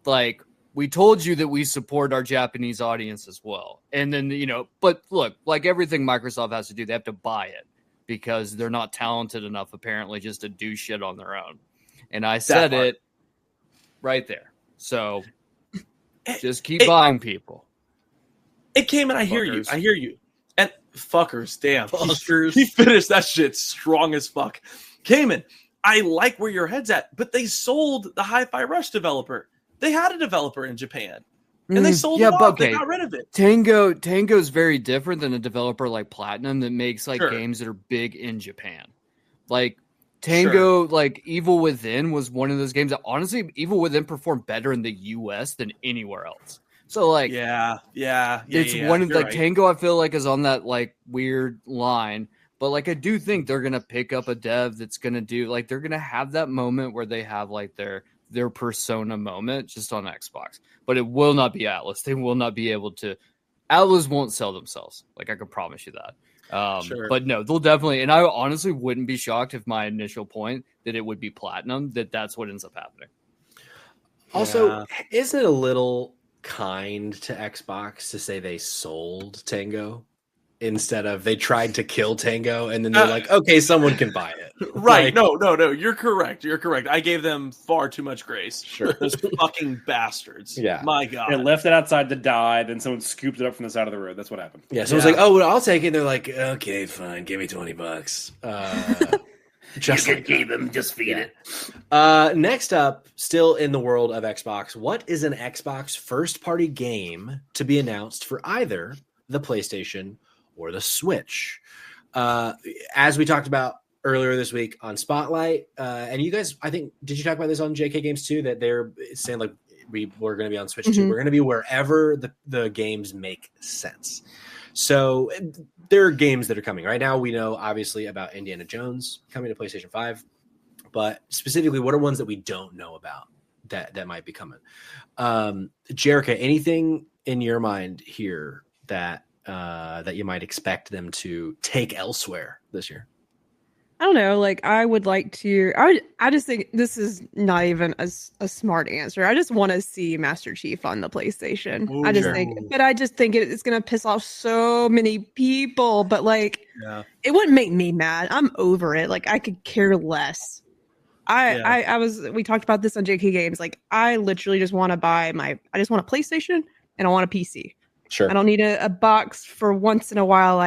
like, we told you that we support our Japanese audience as well. And then, but look, like everything Microsoft has to do, they have to buy it because they're not talented enough, apparently, just to do shit on their own. And I said it right there. So just keep buying people. It came and I hear you. And fuckers, damn. He finished that shit strong as fuck. Cayman, I like where your head's at, but they sold the Hi-Fi Rush developer. They had a developer in Japan, and they sold it off. They got rid of it. Tango's very different than a developer like Platinum that makes games that are big in Japan. Like Tango, like Evil Within was one of those games that honestly, Evil Within performed better in the US than anywhere else. So like, it's one of like Tango. I feel like is on that like weird line, but like I do think they're gonna pick up a dev that's gonna do like they're gonna have that moment where they have like their Persona moment just on Xbox, but it will not be Atlas. They will not be able to. Atlas won't sell themselves. Like I can promise you that. But no, they'll definitely. And I honestly wouldn't be shocked if my initial point that it would be Platinum that's what ends up happening. Also, isn't it a little kind to Xbox to say they sold Tango instead of they tried to kill Tango and then they're like, okay, someone can buy it. Right. Like, no. You're correct. I gave them far too much grace. Sure. Those fucking bastards. Yeah. My God. They left it outside to die, then someone scooped it up from the side of the road. That's what happened. Yeah. So it's like, oh, well, I'll take it. They're like, okay, fine. Give me $20. Just like keep them, just feed it. Next up, still in the world of Xbox, what is an Xbox first-party game to be announced for either the PlayStation or the Switch? As we talked about earlier this week on Spotlight, and you guys, I think, did you talk about this on JK Games too? That they're saying like we're going to be on Switch too. We're going to be wherever the games make sense. So there are games that are coming right now. We know obviously about Indiana Jones coming to PlayStation 5, but specifically, what are ones that we don't know about that might be coming? Jerica, anything in your mind here that you might expect them to take elsewhere this year? I don't know. Like, I would like to. I just think this is not even a smart answer. I just want to see Master Chief on the PlayStation. Ooh, I just think it's gonna piss off so many people. But like, it wouldn't make me mad. I'm over it. Like, I could care less. We talked about this on JK Games. Like, I literally just want to I just want a PlayStation and I want a PC. Sure. I don't need a box for once in a while.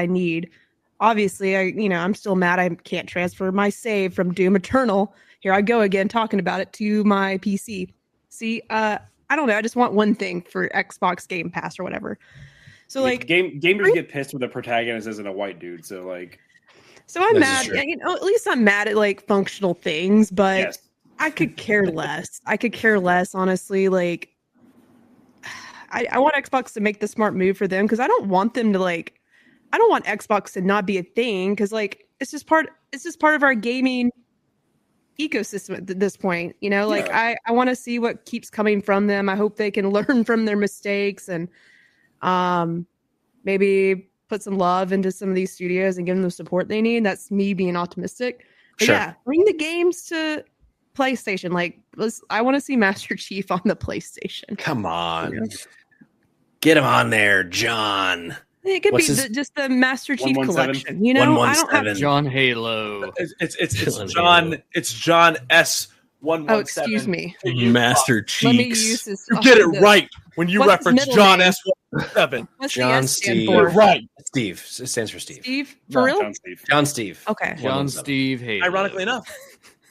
Obviously, I'm still mad I can't transfer my save from Doom Eternal. Here I go again talking about it to my PC. See, I don't know. I just want one thing for Xbox Game Pass or whatever. So like gamers get pissed when the protagonist isn't a white dude. So like, so I'm mad. You know, at least I'm mad at like functional things, but yes. I could care less. I could care less, honestly. Like, I want Xbox to make the smart move for them because I don't want them to like. I don't want Xbox to not be a thing because like it's just part of our gaming ecosystem at this point. You know, like I want to see what keeps coming from them. I hope they can learn from their mistakes and maybe put some love into some of these studios and give them the support they need. That's me being optimistic. But yeah, bring the games to PlayStation. Like, I want to see Master Chief on the PlayStation. Come on, get him on there, John. It could be just the Master Chief collection. You know, I don't have John Halo. It's John. It's John S. 117. Oh, excuse me, Master Cheeks. Let me use this. You get it right when you reference John S. 117. What's John the S stand Steve. for? Right. Steve. It stands for Steve. Steve, for real? John Steve. John Steve. Okay. John Steve Halo. Ironically enough,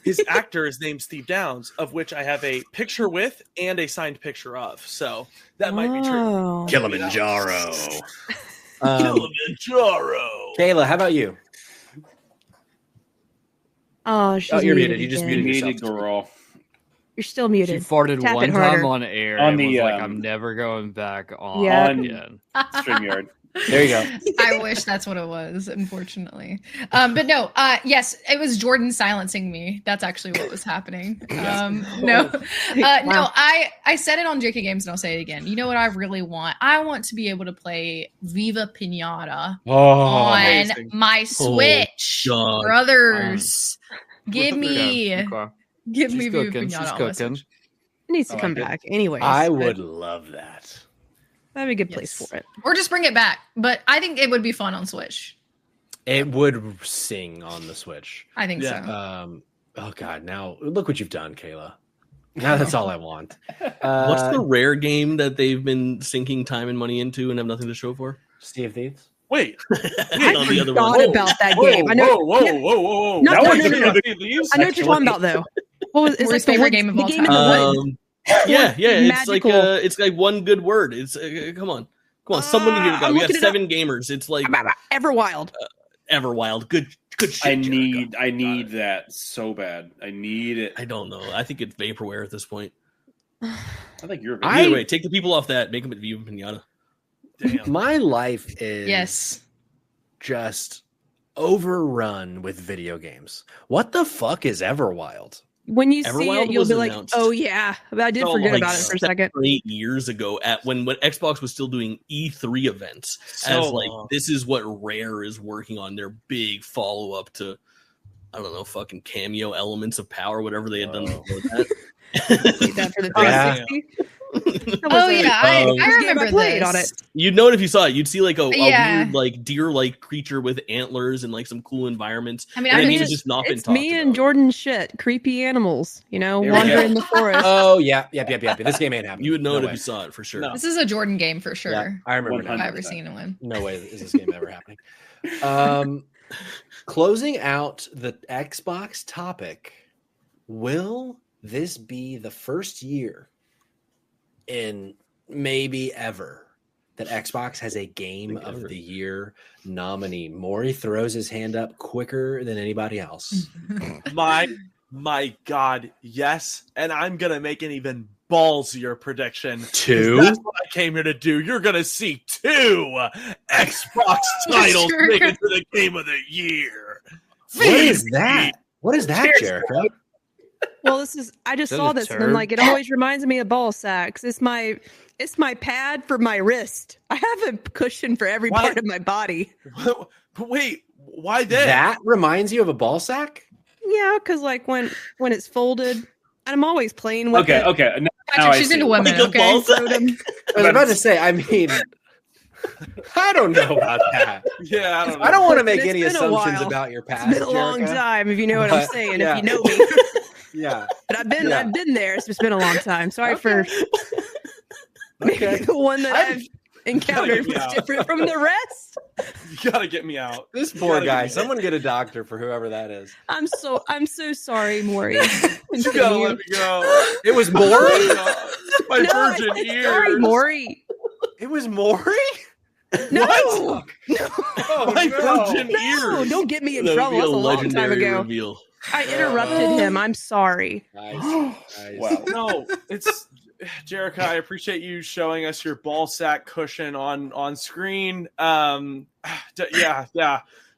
his actor is named Steve Downs, of which I have a picture with and a signed picture of. So that might be true. Kilimanjaro. Kilimanjaro. Kayla, how about you? Oh, she's you're muted. muted. You just again. muted yourself. Girl. You're still muted. She farted Tap one it harder. time on air On and the, was like, I'm never going back on Yeah. again. StreamYard. There you go. I wish that's what it was, unfortunately. But no, yes, it was Jordan silencing me. That's actually what was happening. No, I said it on JK Games and I'll say it again. You know what I really want? I want to be able to play Viva Pinata on amazing. my Switch, God. brothers. Give me Okay. Viva cooking. Pinata She's on my cooking. Switch. It needs to I come like it. back. Anyways, I would love that. that'd be a good place Yes. for it. Or just bring it back. But I think it would be fun on Switch. It would sing on the Switch. I think Yeah. so. Oh God! Now look what you've done, Kayla. Now that's all I want. What's the rare game that they've been sinking time and money into and have nothing to show for? Sea of Thieves? Wait. I on the other forgot one. about that game. I know. Whoa. No, That no, was no, no, no. I know what you're talking about, though. What was Worst favorite game of all time. in the woods. Yeah. Magical. It's like one good word. It's come on. Somebody here. I'm We got looking it 7 gamers. It's like Everwild. Everwild. Good shit. I Jericho. need that so bad. I need it. I don't know. I think it's vaporware at this point. I think you're. Either way, take the people off that. Make them at Viva Pinata. Damn. My life is Yes. just overrun with video games. What the fuck is Everwild? When you see Everwild it, you'll was be like, announced. "Oh yeah," but I did Oh, forget like about it for a 7 second. or 8 years ago at when Xbox was still doing E3 events So as like long. this is what Rare is working on their big follow up to I don't know fucking Cameo Elements of Power whatever they had done before that. Need that for the Yeah. 360. Oh yeah, I remember I played this. on it. You'd know it if you saw it. You'd see like a Yeah. weird like deer-like creature with antlers and like some cool environments. I mean, and I it mean, means it's just not been It's talked me about. and Jordan shit, creepy animals, you know, There we wander go. in the forest. Oh yeah. This game ain't happening. You would know No it if way. you saw it for sure. No. This is a Jordan game for sure. Yeah, I remember now. If I've 100%. ever seen one. No way is this game ever happening. Closing out the Xbox topic, will this be the first year in maybe ever that Xbox has a game of the year nominee? Maury throws his hand up quicker than anybody else. My God, yes. And I'm gonna make an even ballsier prediction. 2? That's what I came here to do. You're gonna see 2 Xbox titles Sure. make it to the game of the year. What is that? What is that, Jericho? Well, I just Is that saw a this, and turd? I'm like, it always reminds me of ball sacks. It's my pad for my wrist. I have a cushion for every Why- part of my body. But wait, why then? That reminds you of a ball sack? Yeah, because like when it's folded, and I'm always playing with Okay. it. Okay. Now Patrick, I she's see. into women. Like a Okay. ball sack? I was about to say, I mean, I don't know about that. Yeah, I don't know. I don't want to make It's any been a assumptions while. about your past. It's been a long Jericho. time, if you know what I'm But, saying. yeah. If you know me, Yeah. but I've Yeah. been there. It's just been a long time. Sorry for maybe Okay. the one that I'm- I've encountered Gotta get me was out. different from the rest. You gotta get me out. This You poor gotta guy. get me Someone get a doctor for whoever that is. I'm so sorry, Maury. You gotta let me go. It was Maury? Maury? My No, I virgin said ears. sorry, Maury. It was Maury? No, My virgin ears. Don't get me in That would trouble. be a That's a long time legendary ago. reveal. I interrupted him. I'm sorry. Nice. Wow. No, it's Jericho. I appreciate you showing us your ball sack cushion on screen. Yeah.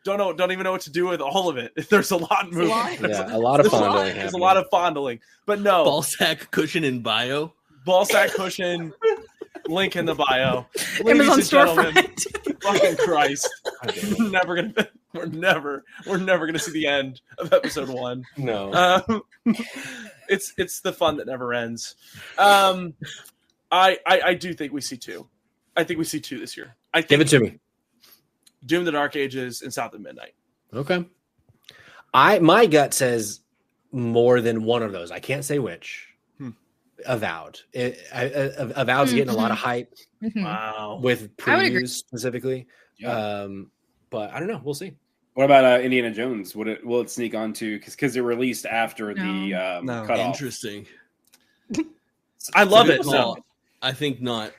Don't even know what to do with all of it. There's a lot moving. Yeah, a lot of fondling. There's a lot of fondling. But no. Ball sack cushion in bio. Ball sack cushion. Link in the bio. Amazon storefront. Fucking Christ. We're never gonna see the end of episode 1. No. It's the fun that never ends. I do think we see 2. I think we see 2 this year. Give it to me. Doom: The Dark Ages and South of Midnight. Okay. My gut says more than one of those. I can't say which. Avowed. Avowed's getting a lot of hype. Wow. With I would agree. previews specifically. Yeah. But I don't know. We'll see. What about Indiana Jones? Will it sneak onto because it released after the No. cutoff? Interesting. I love it. No, I think not.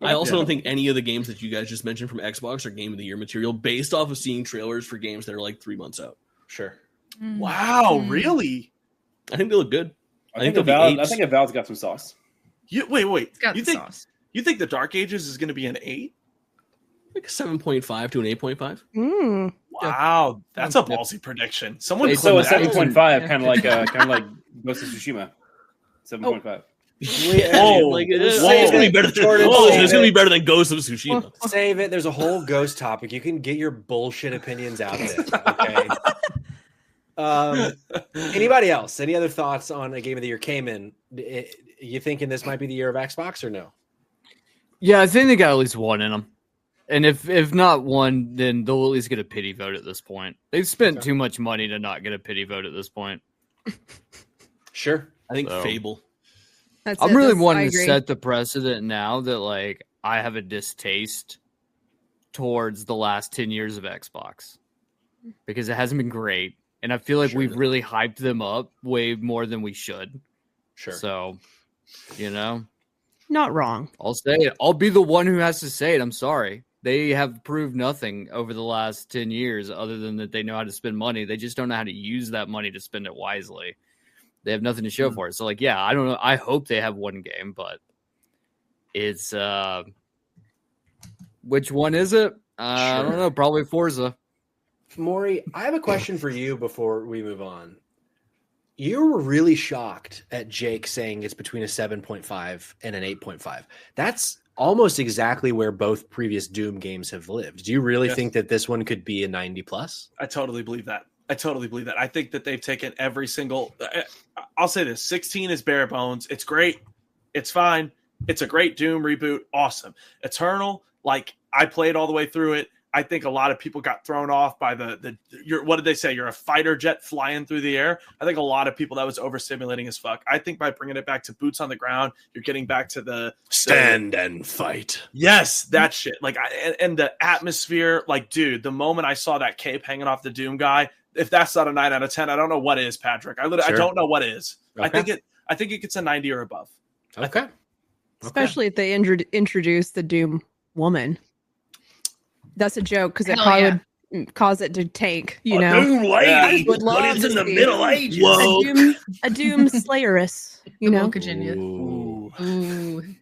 I also don't think any of the games that you guys just mentioned from Xbox are Game of the Year material based off of seeing trailers for games that are like 3 months out. Sure. Wow, really? I think they look good. I think Avowed's got some sauce. Wait. It's got You the think sauce. you think the Dark Ages is going to be an 8? Like a 7.5 to an 8.5 Wow, that's a ballsy prediction. Someone So a put that in. 7.5, kind of like Ghost of Tsushima. 7.5. It's gonna be better than it's gonna be better than Ghost of Tsushima. Save it. There's a whole ghost topic. You can get your bullshit opinions out there. Okay. Anybody else? Any other thoughts on a Game of the Year? Cayman, you thinking this might be the year of Xbox or no? Yeah, I think they got at least one in them. And if not one, then they'll at least get a pity vote at this point. They've spent too much money to not get a pity vote at this point. Sure. I think Fable. I'm really wanting to set the precedent now that like I have a distaste towards the last 10 years of Xbox because it hasn't been great. And I feel like we've really hyped them up way more than we should. Sure. So, you know, not wrong. I'll say it. I'll be the one who has to say it. I'm sorry. They have proved nothing over the last 10 years other than that they know how to spend money. They just don't know how to use that money to spend it wisely. They have nothing to show for it. So, like, yeah, I don't know. I hope they have one game, but it's which one is it? I don't know. Probably Forza. Maury, I have a question for you before we move on. You were really shocked at Jake saying it's between a 7.5 and an 8.5. That's almost exactly where both previous Doom games have lived. Do you really think that this one could be a 90 plus? I totally believe that. I think that they've taken every single. I'll say this: 16 is bare bones. It's great. It's fine. It's a great Doom reboot. Awesome. Eternal, like I played all the way through it. I think a lot of people got thrown off by what did they say? You're a fighter jet flying through the air. I think a lot of people that was overstimulating as fuck. I think by bringing it back to boots on the ground, you're getting back to the stand and fight. Yes, that shit. Like, and the atmosphere. Like, dude, the moment I saw that cape hanging off the Doom guy, if that's not a 9 out of 10, I don't know what is, Patrick. I don't know what is. Okay. I think it gets a 90 or above. Okay. Especially if they introduce the Doom woman. That's a joke because it probably would cause it to tank. You know, Doom lady. Would love What is in the Middle Ages? A Doom Slayeress. You know, Virginia. Oh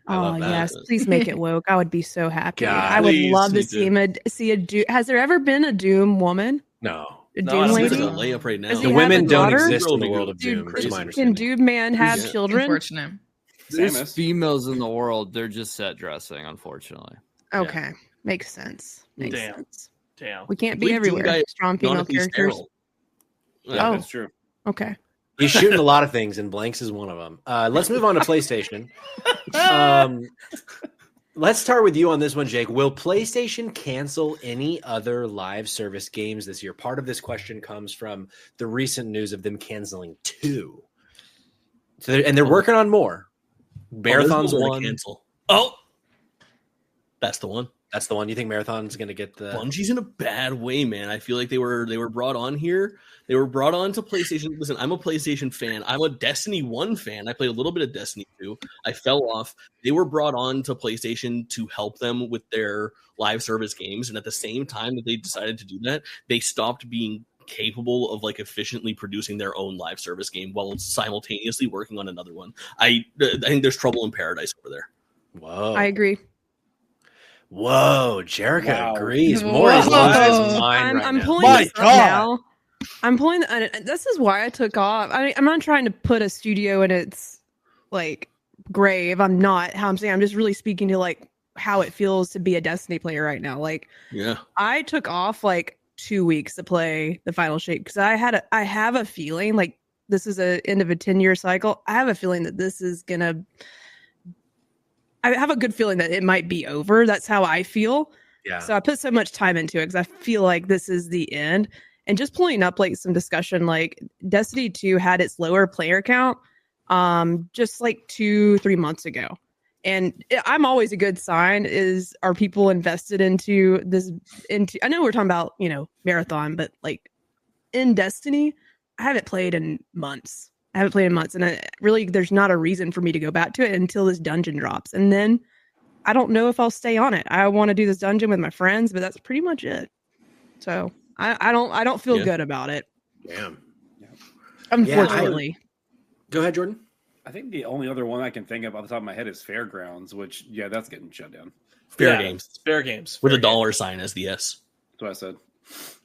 love that. yes, please make it woke. I would be so happy. God, I would love to please, see a Doom. Has there ever been a Doom woman? No. A I Doom don't think lady? there's a layup right now. Does he The have women a don't daughter? exist in the world of Doom. Dude, Is my can understanding. Doom man have children? Unfortunate. There's Samus. females in the world. They're just set dressing, unfortunately. Okay, makes sense. Makes sense. Damn. We can't Believe be everywhere. Doom guy Strong Not female if he's characters. sterile. Yeah, Oh. that's true. Okay. He's shooting a lot of things, and Blanks is one of them. Let's move on to PlayStation. Let's start with you on this one, Jake. Will PlayStation cancel any other live service games this year? Part of this question comes from the recent news of them canceling 2. So they're working on more. Marathon's there's more to one. cancel. Oh, that's the one. That's the one. You think Marathon's going to get the... Bungie's in a bad way, man. I feel like they were brought on here. They were brought on to PlayStation. Listen, I'm a PlayStation fan. I'm a Destiny 1 fan. I played a little bit of Destiny 2. I fell off. They were brought on to PlayStation to help them with their live service games. And at the same time that they decided to do that, they stopped being capable of like efficiently producing their own live service game while simultaneously working on another one. I think there's trouble in paradise over there. Whoa. I agree. Whoa, Jerica agrees. More is losing his mind I'm now. pulling this up now. I'm pulling. This is why I took off. I'm not trying to put a studio in its like grave. I'm not. How I'm saying. I'm just really speaking to like how it feels to be a Destiny player right now. Like, yeah, I took off like 2 weeks to play the final shape because I have a feeling like this is a end of a 10-year cycle. I have a feeling that this is gonna. I have a good feeling that it might be over. That's how I feel. Yeah. So I put so much time into it because I feel like this is the end. And just pulling up like some discussion, like Destiny 2 had its lower player count just like 2-3 months ago. And I'm always a good sign are people invested into this, I know we're talking about, Marathon, but like in Destiny, I haven't played in months. And really, there's not a reason for me to go back to it until this dungeon drops. And then I don't know if I'll stay on it. I want to do this dungeon with my friends, but that's pretty much it. So I don't feel good about it. Damn. Unfortunately. Go ahead, Jordan. I think the only other one I can think of off the top of my head is Fairgrounds, which that's getting shut down. Fair games with a dollar sign as the S. That's what I said.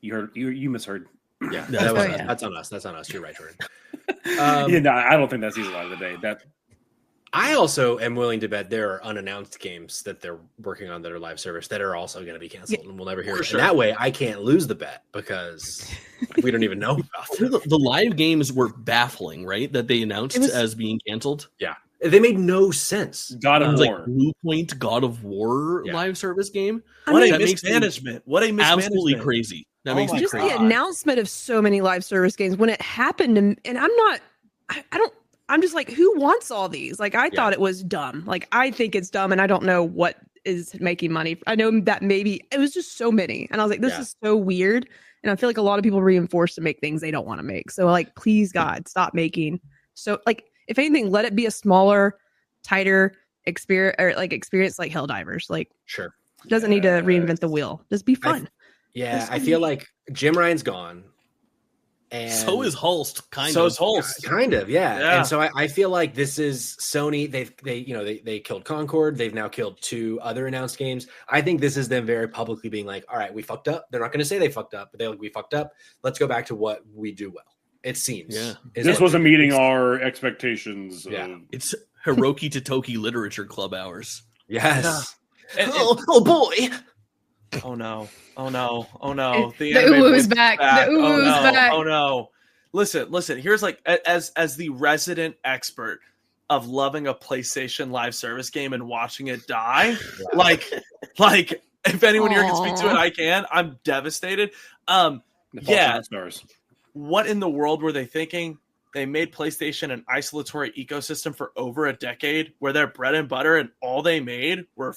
You heard. You misheard. Yeah, that's on us. That's on us. You're right, Jordan. I don't think that's either line of the day. That I also am willing to bet there are unannounced games that they're working on that are live service that are also going to be canceled, and we'll never hear it. Sure. And that way, I can't lose the bet because we don't even know about them. The live games were baffling, right? That they announced as being canceled. Yeah, they made no sense. God of War, like Blue Point God of War live service game. What a mismanagement! What a mismanagement! Absolutely crazy. That makes me just crazy. The announcement of so many live service games when it happened, and I'm just like, who wants all these? Like, I thought it was dumb. Like, I think it's dumb, and I don't know what is making money. I know that maybe it was just so many, and I was like, this is so weird. And I feel like a lot of people reinforce to make things they don't want to make. So, like, please, God, stop making. So, like, if anything, let it be a smaller, tighter experience like Helldivers. Like, sure, doesn't need to reinvent the wheel. Just be fun. I feel like Jim Ryan's gone. And so is Hulst, kind of, yeah. And so I feel like this is Sony. They killed Concord. They've now killed 2 other announced games. I think this is them very publicly being like, all right, we fucked up. They're not going to say they fucked up, but they're like, we fucked up. Let's go back to what we do well. It seems. Yeah. This wasn't meeting our expectations. Yeah. It's Hiroki Totoki Literature Club hours. Yes. Yeah. Oh boy. Oh no. The ooh is back. The ooh is back. Oh no. Listen, here's like as the resident expert of loving a PlayStation live service game and watching it die. like if anyone here can speak to it, I can. I'm devastated. Stars. What in the world were they thinking? They made PlayStation an isolatory ecosystem for over a decade where their bread and butter and all they made were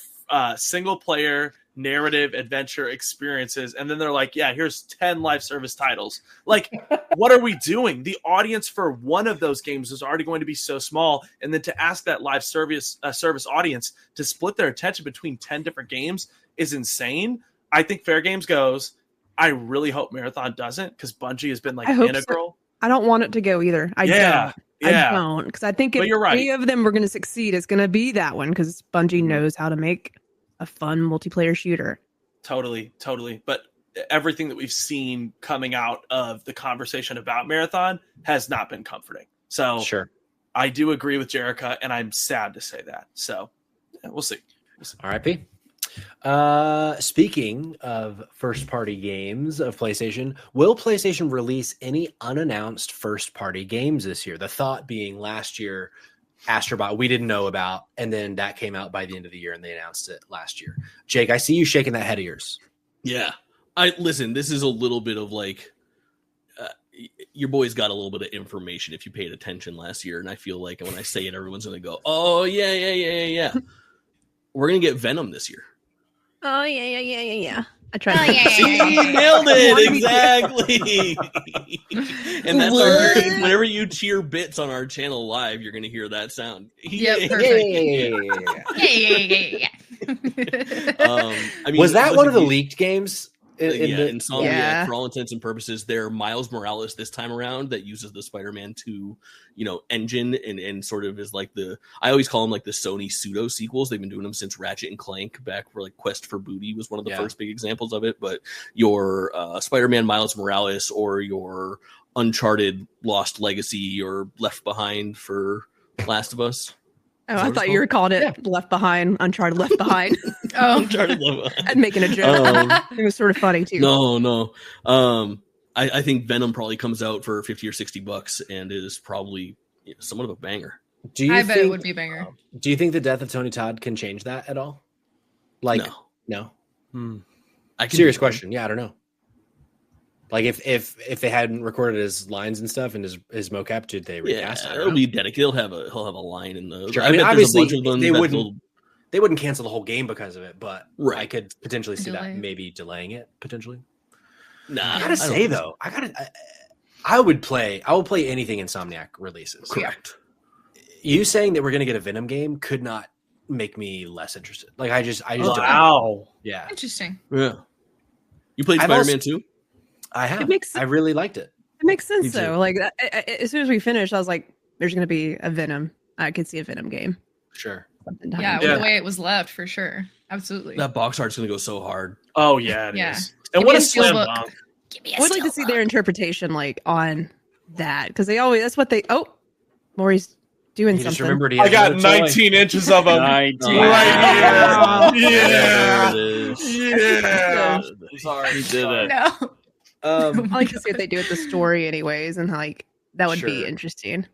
single player narrative adventure experiences. And then they're like, yeah, here's 10 live service titles. Like, what are we doing? The audience for one of those games is already going to be so small. And then to ask that live service audience to split their attention between 10 different games is insane. I think Fair Games goes. I really hope Marathon doesn't because Bungie has been like integral. So. I don't want it to go either. I don't because I think if any of them were going to succeed, it's going to be that one because Bungie knows how to make a fun multiplayer shooter. Totally. But everything that we've seen coming out of the conversation about Marathon has not been comforting. So sure, I do agree with Jerica, and I'm sad to say that. So we'll see. R.I.P. Speaking of first-party games of PlayStation, will PlayStation release any unannounced first-party games this year? The thought being last year, Astrobot we didn't know about, and then that came out by the end of the year, and they announced it last year. Jake, I see you shaking that head of yours. Yeah, listen. This is a little bit of like your boys got a little bit of information if you paid attention last year, and I feel like when I say it, everyone's going to go, "Oh yeah." We're going to get Venom this year. Oh yeah. I tried. Oh, yeah. See, nailed it exactly. And that's whenever you cheer bits on our channel live, you're going to hear that sound. Yep, perfect. I mean, was that one of the leaked games? Insomniac, for all intents and purposes, they're Miles Morales this time around that uses the Spider-Man 2, engine and sort of is like I always call them like the Sony pseudo sequels. They've been doing them since Ratchet and Clank back where like Quest for Booty was one of the first big examples of it. But your Spider-Man Miles Morales or your Uncharted Lost Legacy or Left Behind for Last of Us. Oh, I thought you were calling it Left Behind, Uncharted Left Behind. Uncharted Left Behind. And making a joke. It was sort of funny too. No. I think Venom probably comes out for $50 or $60 and is probably somewhat of a banger. I bet it would be a banger. Do you think the death of Tony Todd can change that at all? Like, no. Serious question. Yeah, I don't know. Like if they hadn't recorded his lines and stuff and his mocap, did they recast? Yeah, it'll be dedicated. He'll have a line in those. Sure. I mean, obviously they wouldn't cancel the whole game because of it, but I could potentially see that maybe delaying it potentially. Nah, I gotta say though, I will play anything Insomniac releases. Correct. You saying that we're gonna get a Venom game could not make me less interested. Like I just don't. Wow. Yeah. Interesting. Yeah. You played Spider-Man 2? I have. I really liked it. It makes sense though. Like as soon as we finished, I was like, "There's going to be a Venom. I could see a Venom game." Sure. Yeah, with the way it was left, for sure. Absolutely. That box art's going to go so hard. Oh yeah, it is. And what a slam dunk! I would like to see their interpretation, like on that, because they always. That's what they. Oh, Maury's doing something. Just remembered I got 19 inches of them. 19. Right here. Yeah. Yeah. Sorry, you did it. No. I like to see what they do with the story, anyways, and like that would be interesting.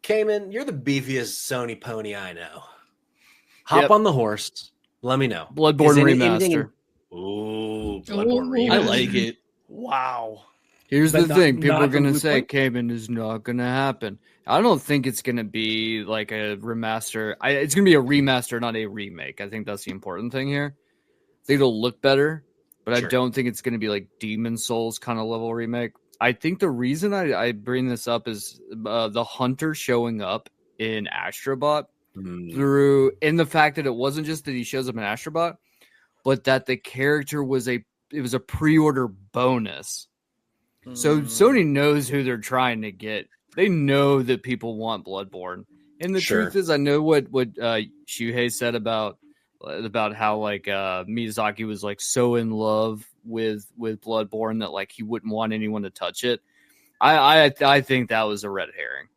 Cayman, you're the beefiest Sony pony I know. Hop on the horse. Let me know. Bloodborne remaster. Ooh, Bloodborne remaster. I like it. Wow. Here's the thing. People are going to say Cayman is not going to happen. I don't think it's going to be like a remaster. It's going to be a remaster, not a remake. I think that's the important thing here. I think it'll look better, but I don't think it's going to be like Demon Souls kind of level remake. I think the reason I bring this up is the Hunter showing up in Astrobot through in the fact that it wasn't just that he shows up in Astrobot, but that the character was a pre-order bonus. So Sony knows who they're trying to get. They know that people want Bloodborne. And the truth is, I know what Shuhei said about how like Miyazaki was like so in love with Bloodborne that like he wouldn't want anyone to touch it. I think that was a red herring.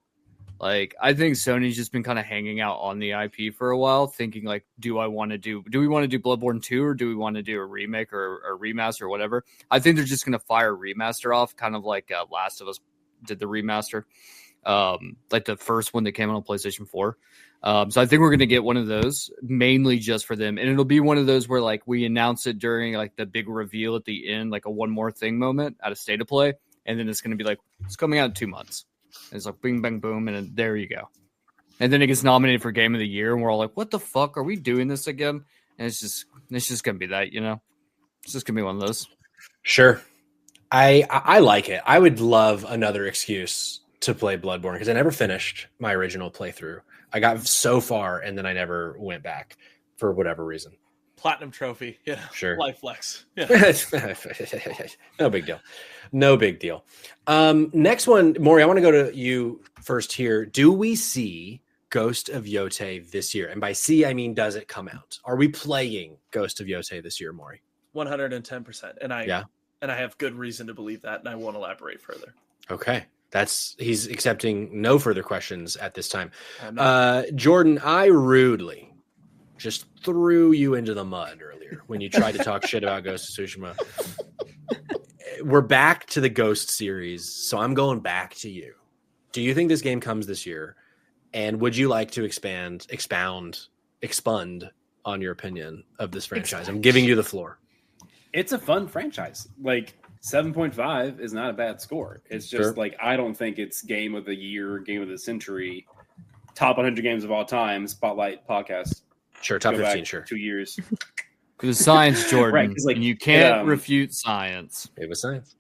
Like I think Sony's just been kind of hanging out on the IP for a while, thinking like, do we want to do Bloodborne 2 or do we want to do a remake or a remaster or whatever? I think they're just gonna fire remaster off, kind of like Last of Us did the remaster, like the first one that came out on PlayStation 4. So I think we're going to get one of those mainly just for them. And it'll be one of those where like we announce it during like the big reveal at the end, like a one more thing moment at a state of play. And then it's going to be like, it's coming out in 2 months. And it's like bing, bang, boom. And then there you go. And then it gets nominated for Game of the Year. And we're all like, what the fuck? Are we doing this again? And it's just going to be that, it's just going to be one of those. Sure. I like it. I would love another excuse to play Bloodborne because I never finished my original playthrough. I got so far and then I never went back for whatever reason. Platinum trophy. Yeah. Sure. Life flex. Yeah. No big deal. No big deal. Next one, Maury, I want to go to you first here. Do we see Ghost of Yotei this year? And by see, I mean, does it come out? Are we playing Ghost of Yotei this year, Maury? 110%. And I have good reason to believe that, and I won't elaborate further. Okay. He's accepting no further questions at this time. Jordan, I rudely just threw you into the mud earlier when you tried to talk shit about Ghost of Tsushima. We're back to the Ghost series, so I'm going back to you. Do you think this game comes this year? And would you like to expand on your opinion of this franchise? I'm giving you the floor. It's a fun franchise. Like 7.5 is not a bad score. It's just like, I don't think it's game of the year, game of the century, top 100 games of all time, Spotlight podcast. Sure, top 15, sure. 2 years. It was science, Jordan. Right, 'cause, like, and you can't refute science. It was science.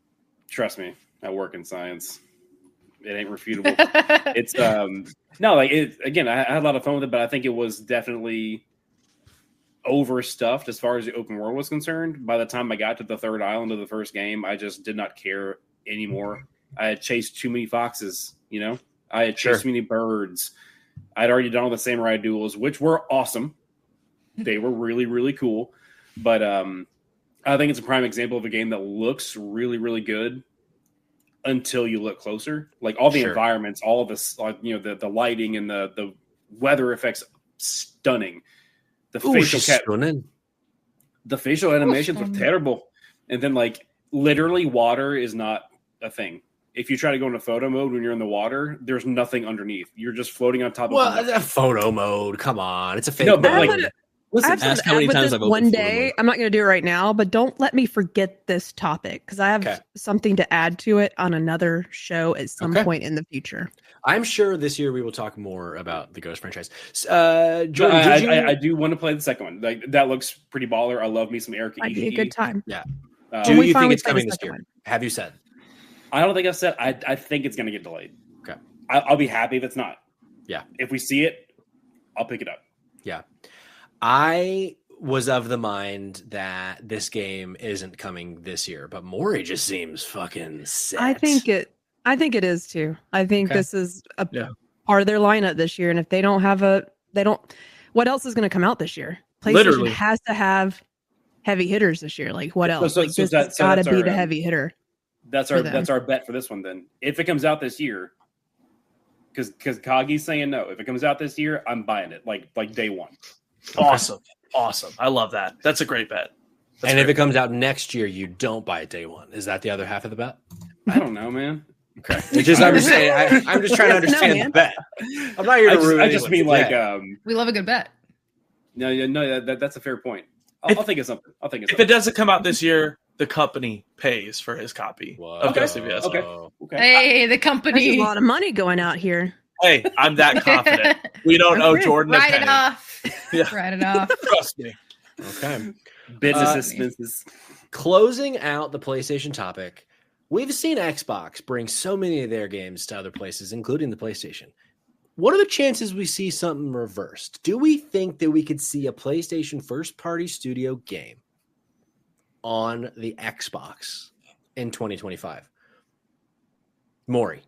Trust me, I work in science. It ain't refutable. It's no, like it again. I had a lot of fun with it, but I think it was definitely overstuffed as far as the open world was concerned. By the time I got to the third island of the first game, I just did not care anymore. I had chased too many foxes, you know. I had chased too many birds. I'd already done all the samurai duels, which were awesome. They were really, really cool. But I think it's a prime example of a game that looks really, really good until you look closer. Like all the environments, all of this, like, you know, the lighting and the weather effects, stunning. The facial animations were terrible. And then, like, literally water is not a thing. If you try to go into photo mode when you're in the water, there's nothing underneath. You're just floating on top of a photo mode. Come on. It's a fake. No, but like, listen, ask how many times I've one day. I'm not going to do it right now, but don't let me forget this topic because I have something to add to it on another show at some point in the future. I'm sure this year we will talk more about the Ghost franchise. Jordan, I do want to play the second one. Like that looks pretty baller. I love me some Eric. Might be a good time. Yeah. Do you think it's coming this year? Have you said? I don't think I've said. I think it's going to get delayed. Okay. I'll be happy if it's not. Yeah. If we see it, I'll pick it up. Yeah. I was of the mind that this game isn't coming this year, but Maury just seems fucking set. I think it is too. I think this is a part of their lineup this year. And if they don't have what else is going to come out this year? PlayStation has to have heavy hitters this year. Like what else? This has got to be the heavy hitter. That's our bet for this one. Then if it comes out this year, because Kagi's saying no. If it comes out this year, I'm buying it like day one. Awesome. I love that. That's a great bet. And if it comes out next year, you don't buy it day one. Is that the other half of the bet? I don't know, man. Okay. I'm just trying to understand the bet. I'm not here to ruin. I just mean like we love a good bet. No, that's a fair point. I'll think of something. If it doesn't come out this year, the company pays for his copy of Ghost of PS. Okay. Hey, the company. There's a lot of money going out here. Hey, I'm that confident. We don't owe Jordan a penny. Write it off. Yeah. Write it off. Trust me. Okay. Business. Closing out the PlayStation topic, we've seen Xbox bring so many of their games to other places, including the PlayStation. What are the chances we see something reversed? Do we think that we could see a PlayStation first-party studio game on the Xbox in 2025? Maury.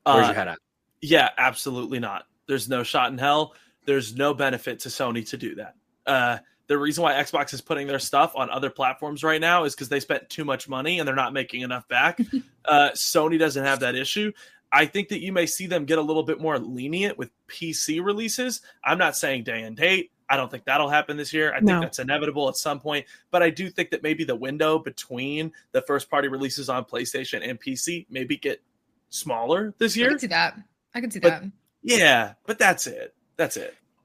Where's your head at? Yeah, absolutely not. There's no shot in hell. There's no benefit to Sony to do that. The reason why Xbox is putting their stuff on other platforms right now is because they spent too much money and they're not making enough back. Sony doesn't have that issue. I think that you may see them get a little bit more lenient with PC releases. I'm not saying day and date. I don't think that'll happen this year. I think that's inevitable at some point. But I do think that maybe the window between the first-party releases on PlayStation and PC maybe get smaller this year. I can see that. Yeah, but that's it.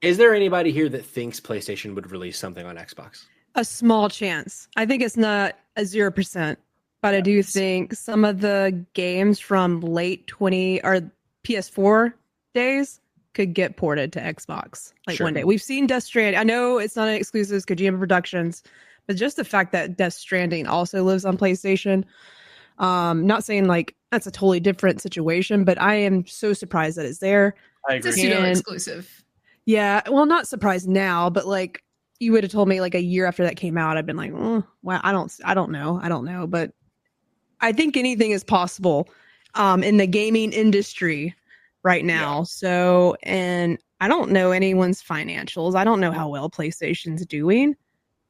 Is there anybody here that thinks PlayStation would release something on Xbox? A small chance. I think it's not a 0%, but I do think some of the games from late 20 or PS4 days could get ported to Xbox one day. We've seen Death Stranding. I know it's not an exclusive, Kojima Productions, but just the fact that Death Stranding also lives on PlayStation. Not saying like that's a totally different situation, but I am so surprised that it's there. I agree. It's a pseudo exclusive. Yeah, well, not surprised now, but like you would have told me like a year after that came out, I've been like, well, I don't know, but I think anything is possible in the gaming industry right now. Yeah. So, and I don't know anyone's financials. I don't know how well PlayStation's doing.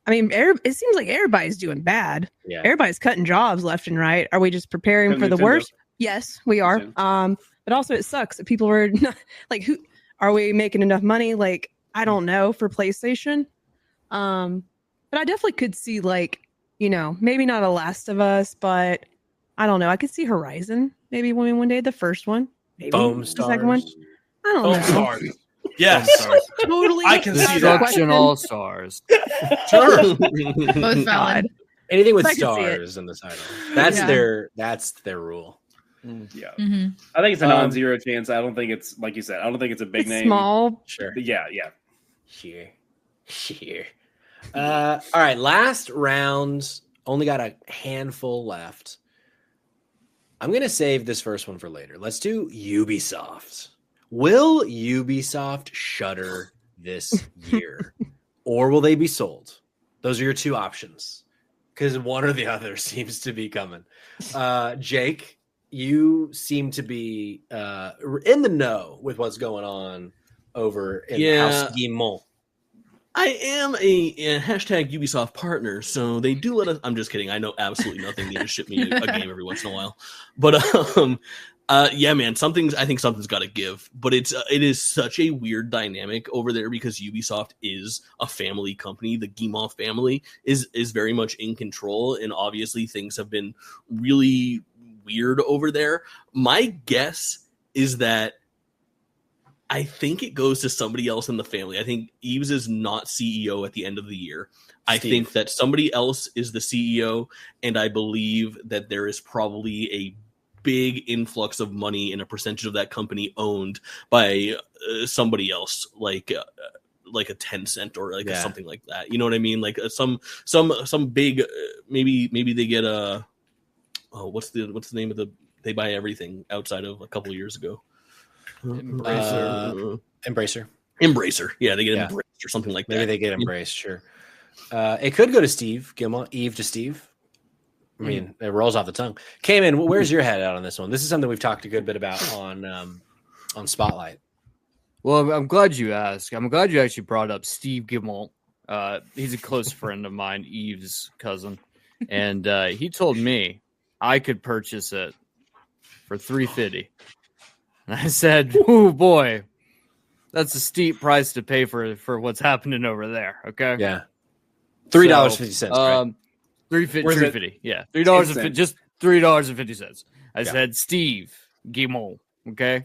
I mean, it seems like everybody's doing bad. Yeah. Everybody's cutting jobs left and right. Are we just preparing for the worst? Yes, we are. But also it sucks that people are not, like, who are we making enough money? Like, I don't know for PlayStation. But I definitely could see like, maybe not a Last of Us, but I don't know. I could see Horizon maybe one day, the first one, maybe Foam the Stars. second one. I don't know. Stars. Yes, totally. I can see that. Destruction All Stars. Sure. Both valid. Anything with stars in the title. That's their rule. Yeah. Mm-hmm. I think it's a non-zero chance. I don't think it's like you said. I don't think it's a big name. Small. Sure. But yeah. Here. All right, last round. Only got a handful left. I'm going to save this first one for later. Let's do Ubisoft. Will Ubisoft shutter this year? Or will they be sold? Those are your two options. Because one or the other seems to be coming. Jake, you seem to be in the know with what's going on over in House Guillemot. I am a hashtag Ubisoft partner, so they do let us. I'm just kidding. I know absolutely nothing. They just ship me a game every once in a while. But yeah, man, I think something's got to give. But it is such a weird dynamic over there because Ubisoft is a family company. The Guillemot family is very much in control, and obviously things have been really weird over there. My guess is that I think it goes to somebody else in the family. I think Eves is not CEO at the end of the year. I think that somebody else is the CEO, and I believe that there is probably a big influx of money and a percentage of that company owned by somebody else, like a Tencent or something like that. You know what I mean? Like some big maybe they get a what's the name of they buy everything outside of a couple of years ago. Embracer. Yeah, they get Embraced or something like that. Maybe they get Embraced, sure. It could go to Steve Guillemot, Eve to Steve. I mean, it rolls off the tongue. Cayman, where's your head out on this one? This is something we've talked a good bit about on Spotlight. Well, I'm glad you asked. I'm glad you actually brought up Steve Guillemot. He's a close friend of mine, Eve's cousin, and he told me I could purchase it for $350. And I said, "Oh boy, that's a steep price to pay for what's happening over there." Okay, yeah, $3.50. Right? $3.50. Yeah, $3.50. Just $3.50. I said, "Steve Guillemot." Okay,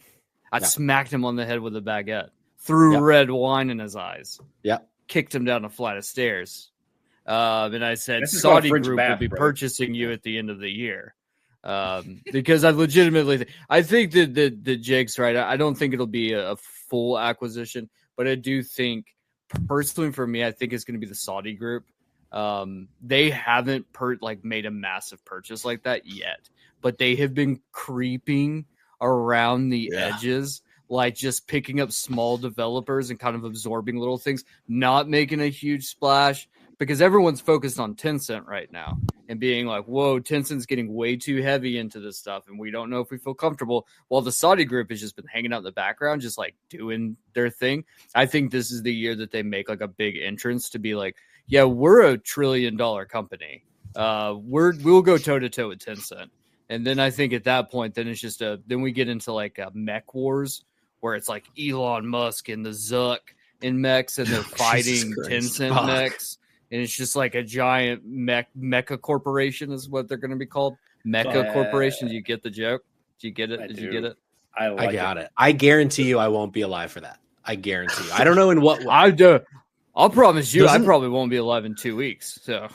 I smacked him on the head with a baguette, threw red wine in his eyes. Yeah, kicked him down a flight of stairs. And I said, "Saudi Group will be purchasing you at the end of the year." Because I legitimately I think that Jake's right. I don't think it'll be a full acquisition, but I do think personally for me, I think it's going to be the Saudi Group. They haven't made a massive purchase like that yet, but they have been creeping around the edges, like just picking up small developers and kind of absorbing little things, not making a huge splash. Because everyone's focused on Tencent right now and being like, whoa, Tencent's getting way too heavy into this stuff. And we don't know if we feel comfortable. While the Saudi group has just been hanging out in the background, just like doing their thing. I think this is the year that they make like a big entrance to be like, yeah, we're $1 trillion company. We'll go toe to toe with Tencent. And then I think at that point, then it's just then we get into like a mech wars where it's like Elon Musk and the Zuck in mechs and they're fighting Tencent mechs. And it's just like a giant mecha corporation is what they're going to be called. Mecha corporation. Do you get the joke? Do you get it? Did you get it? I got it. I guarantee you I won't be alive for that. I guarantee you. I don't know in what way. I do. I'll promise you I probably won't be alive in 2 weeks. So,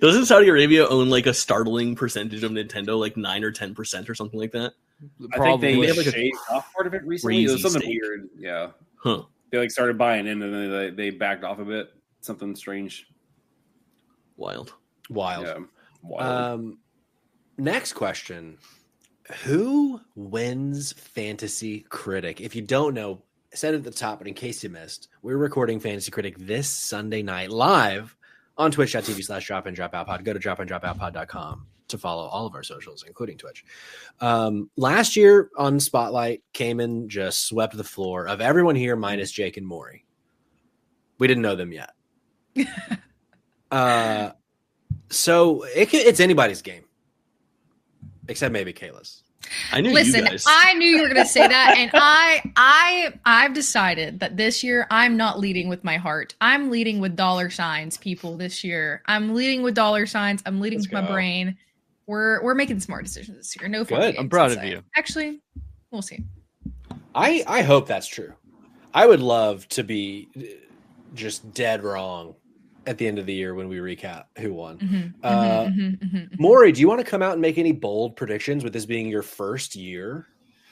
Doesn't Saudi Arabia own like a startling percentage of Nintendo, like 9 or 10% or something like that? Probably. I think they shaved off part of it recently. It was something weird. Yeah. Huh. They like started buying in and then they backed off a bit. Something strange. Wild. Yeah, wild. Next question. Who wins Fantasy Critic? If you don't know, I said at the top, but in case you missed, we're recording Fantasy Critic this Sunday night live on twitch.tv/dropanddropoutpod. Go to dropanddropoutpod.com to follow all of our socials, including Twitch. Last year on Spotlight, Cayman just swept the floor of everyone here minus Jake and Maury. We didn't know them yet. So it's anybody's game, except maybe Kayla's. I knew. Listen, you guys. I knew you were going to say that, and I've decided that this year I'm not leading with my heart. I'm leading with dollar signs, people. This year, I'm leading with dollar signs. I'm leading with my brain. We're making smart decisions this year. No fun. I'm proud of you. Actually, we'll see. I hope that's true. I would love to be just dead wrong at the end of the year when we recap who won. Maury, do you want to come out and make any bold predictions with this being your first year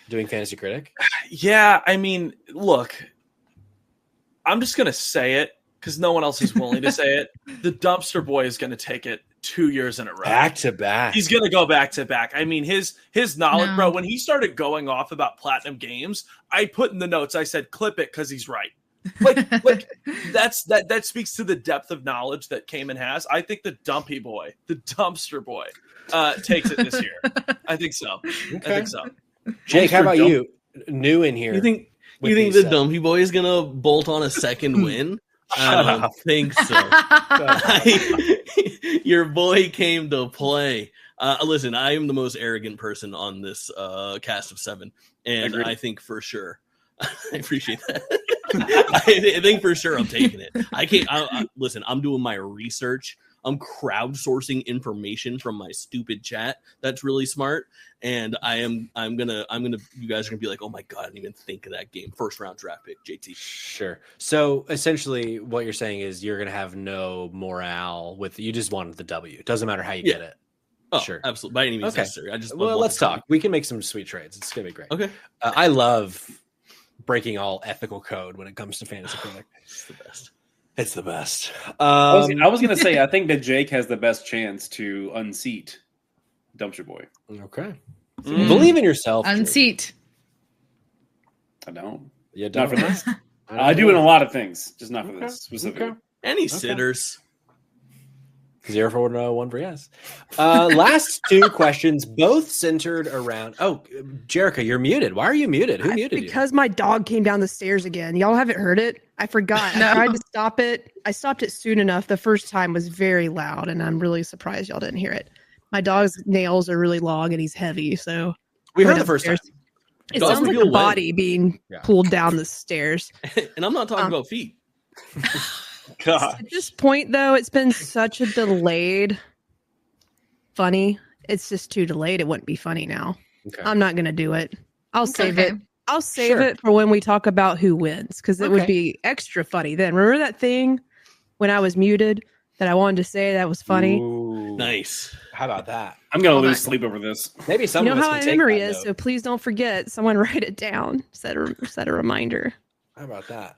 doing Fantasy Critic? Yeah, I mean, look, I'm just going to say it because no one else is willing to say it. The Dumpster Boy is going to take it 2 years in a row. Back to back. He's going to go back to back. I mean, his knowledge, bro, when he started going off about Platinum Games, I put in the notes, I said, clip it because he's right. Like that speaks to the depth of knowledge that Cayman has. I think the Dumpy Boy, the Dumpster Boy, takes it this year. I think so. Okay. I think so. Jake, how about you? New in here. You think the Dumpy Boy is gonna bolt on a second win? I don't think so. Your boy came to play. Listen, I am the most arrogant person on this cast of 7, and I think for sure. I appreciate that. I think for sure I'm taking it. I can't. Listen, I'm doing my research. I'm crowdsourcing information from my stupid chat. That's really smart. And I'm gonna. You guys are gonna be like, oh my god, I didn't even think of that game. First round draft pick, JT. Sure. So essentially, what you're saying is you're gonna have no morale with. You just wanted the W. It doesn't matter how you get it. Oh, sure, absolutely. By any means necessary. Let's talk. We can make some sweet trades. It's gonna be great. Okay. I love breaking all ethical code when it comes to Fantasy Critic. It's the best. It's the best. I was going to say, I think that Jake has the best chance to unseat Dumpster Boy. Okay. Believe in yourself. Unseat. I don't. You don't. Not for this. I do in a lot of things, just not for this specifically. Any sitters? 0 for no, 1 for yes. Last 2 questions, both centered around. Oh, Jerica, you're muted. Why are you muted? Who muted you? Because my dog came down the stairs again. Y'all haven't heard it? I forgot. I tried to stop it. I stopped it soon enough. The first time was very loud, and I'm really surprised y'all didn't hear it. My dog's nails are really long, and he's heavy, so we heard the first time. It sounds like a body being pulled down the stairs. And I'm not talking about feet. God. At this point, though, it's been such a delayed funny. It's just too delayed. It wouldn't be funny now. Okay. I'm not going to do it. I'll save it. I'll save it for when we talk about who wins, because it would be extra funny then. Remember that thing when I was muted that I wanted to say that was funny? Ooh, nice. How about that? I'm going to lose sleep over this. Maybe someone how my memory is, so please don't forget. Someone write it down. Set a reminder. How about that?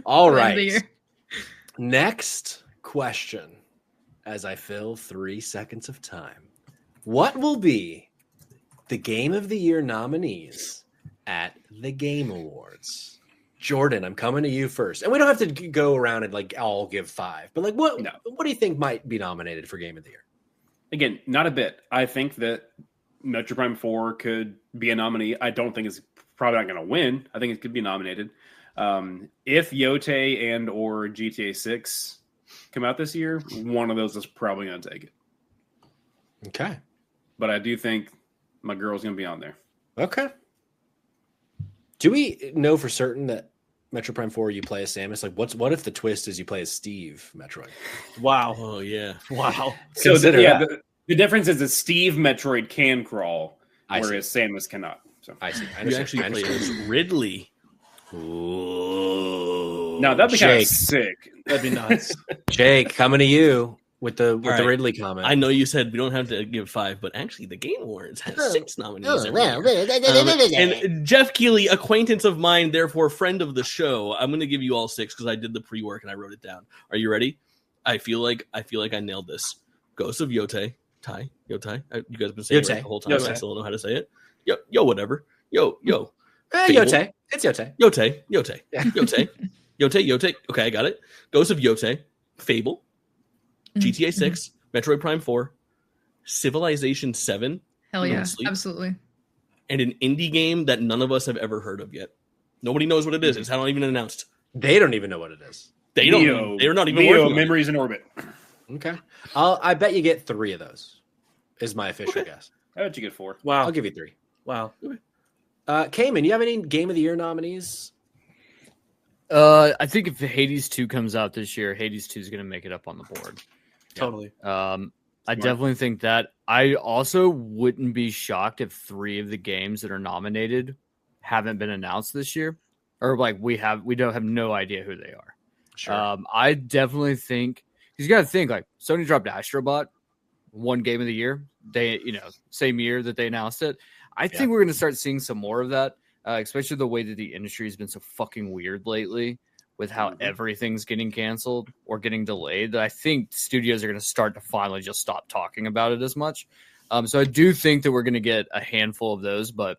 All right. Next question, as I fill 3 seconds of time. What will be the Game of the Year nominees at the Game Awards? Jordan, I'm coming to you first. And we don't have to go around and all give 5. But what do you think might be nominated for Game of the Year? Again, not a bit. I think that Metroid Prime 4 could be a nominee. I don't think it's probably not going to win. I think it could be nominated. If Yotei and or GTA 6 come out this year, one of those is probably going to take it. Okay. But I do think my girl's going to be on there. Okay. Do we know for certain that Metroid Prime 4 you play as Samus? What if the twist is you play as Steve Metroid? Wow. Oh, yeah. Wow. So the difference is that Steve Metroid can crawl, whereas Samus cannot. So I see. You actually play as Ridley. Ooh. No, that'd be kind of sick. That'd be nuts. Jake, coming to you with the Ridley comment. I know you said we don't have to give 5, but actually the Game Awards has 6 nominees. And Jeff Keighley, acquaintance of mine, therefore friend of the show. I'm going to give you all 6 because I did the pre-work and I wrote it down. Are you ready? I feel like I nailed this. Ghost of Yotei. You guys have been saying it the whole time. I still don't know how to say it. Yo, whatever. Yo. Yotei. It's Yotei. Yotei. Yotei. Okay, I got it. Ghost of Yotei, Fable, GTA 6, Metroid Prime 4, Civilization 7. Hell yeah, absolutely. And an indie game that none of us have ever heard of yet. Nobody knows what it is. It's not even announced. They don't even know what it is. They're not even working on Memories in Orbit. Okay. I bet you get 3 of those, is my official guess. I bet you get 4. Wow. I'll give you 3. Wow. Cayman, you have any Game of the Year nominees? I think if Hades 2 comes out this year, Hades 2 is going to make it up on the board. Totally. I definitely think that. I also wouldn't be shocked if 3 of the games that are nominated haven't been announced this year, or we don't have no idea who they are. Sure. I definitely think you got to think Sony dropped Astrobot, one Game of the Year. They, same year that they announced it. I think we're going to start seeing some more of that, especially the way that the industry has been so fucking weird lately. with how everything's getting canceled or getting delayed, that I think studios are going to start to finally just stop talking about it as much. So I do think that we're going to get a handful of those, but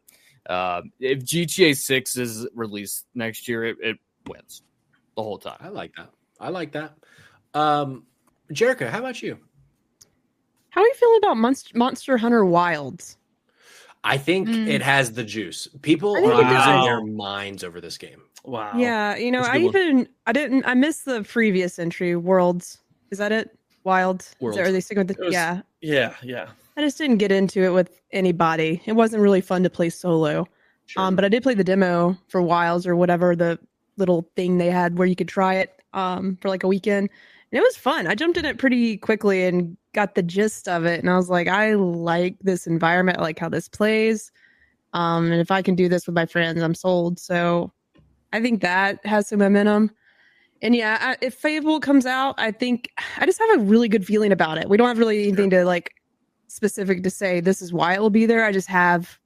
if GTA 6 is released next year, it wins the whole time. I like that. Jerica, how about you? How are you feeling about Monster Hunter Wilds? I think it has the juice. People are losing their minds over this game. Wow. Yeah, I missed the previous entry, Worlds. Is that it? Wilds? Are they sticking with it? Yeah. Yeah. I just didn't get into it with anybody. It wasn't really fun to play solo. Sure. But I did play the demo for Wilds or whatever, the little thing they had where you could try it for like a weekend. And it was fun. I jumped in it pretty quickly and got the gist of it. And I was like, I like this environment. I like how this plays. And if I can do this with my friends, I'm sold. So I think that has some momentum. And yeah, if Fable comes out, I think I just have a really good feeling about it. We don't have really anything to like specific to say this is why it will be there. I just have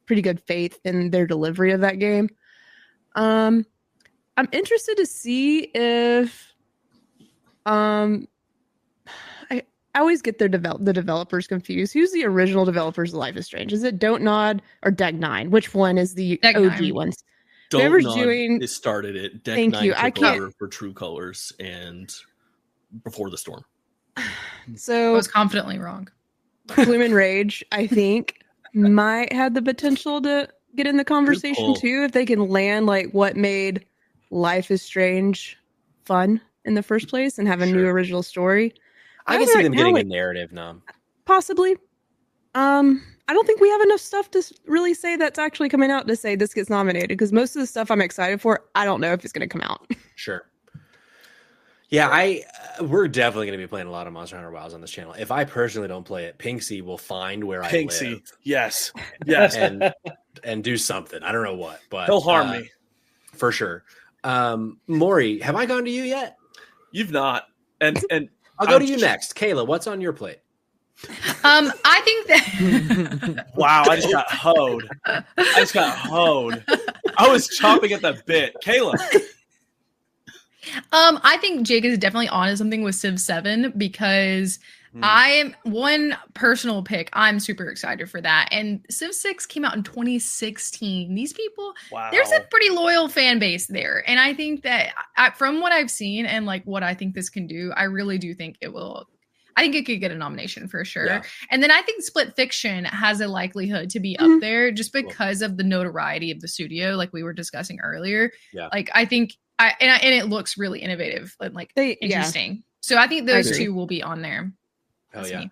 pretty good faith in their delivery of that game. I'm interested to see if I always get the developers confused. Who's the original developers of Life is Strange? Is it Don't Nod or Deck 9? Which one is the OG ones? Don't Nod it started it. Deck 9 took over for True Colors and Before the Storm. So I was confidently wrong. Gloom and Rage, I think, might have the potential to get in the conversation too, if they can land like what made Life is Strange fun in the first place and have a new original story. I can see them getting a narrative now. Possibly. I don't think we have enough stuff to really say that's actually coming out to say this gets nominated, because most of the stuff I'm excited for, I don't know if it's going to come out. Sure. Yeah, we're definitely going to be playing a lot of Monster Hunter Wilds on this channel. If I personally don't play it, Pinksy will find where I live. Yes. And do something. I don't know what, but he'll harm me. For sure. Maury, have I gone to you yet? You've not. And I'll go to you next. Kayla, what's on your plate? I think that wow, I just got hoed. I was chomping at the bit. Kayla. I think Jake is definitely on something with Civ 7 because I'm one personal pick. I'm super excited for that. And Civ 6 came out in 2016. These people, there's a pretty loyal fan base there. And I think that from what I've seen and like what I think this can do, I really do think it will. I think it could get a nomination for sure. Yeah. And then I think Split Fiction has a likelihood to be up there just because of the notoriety of the studio, like we were discussing earlier. Yeah. Like I think and it looks really innovative and like interesting. Yeah. So I think those two will be on there. Oh yeah.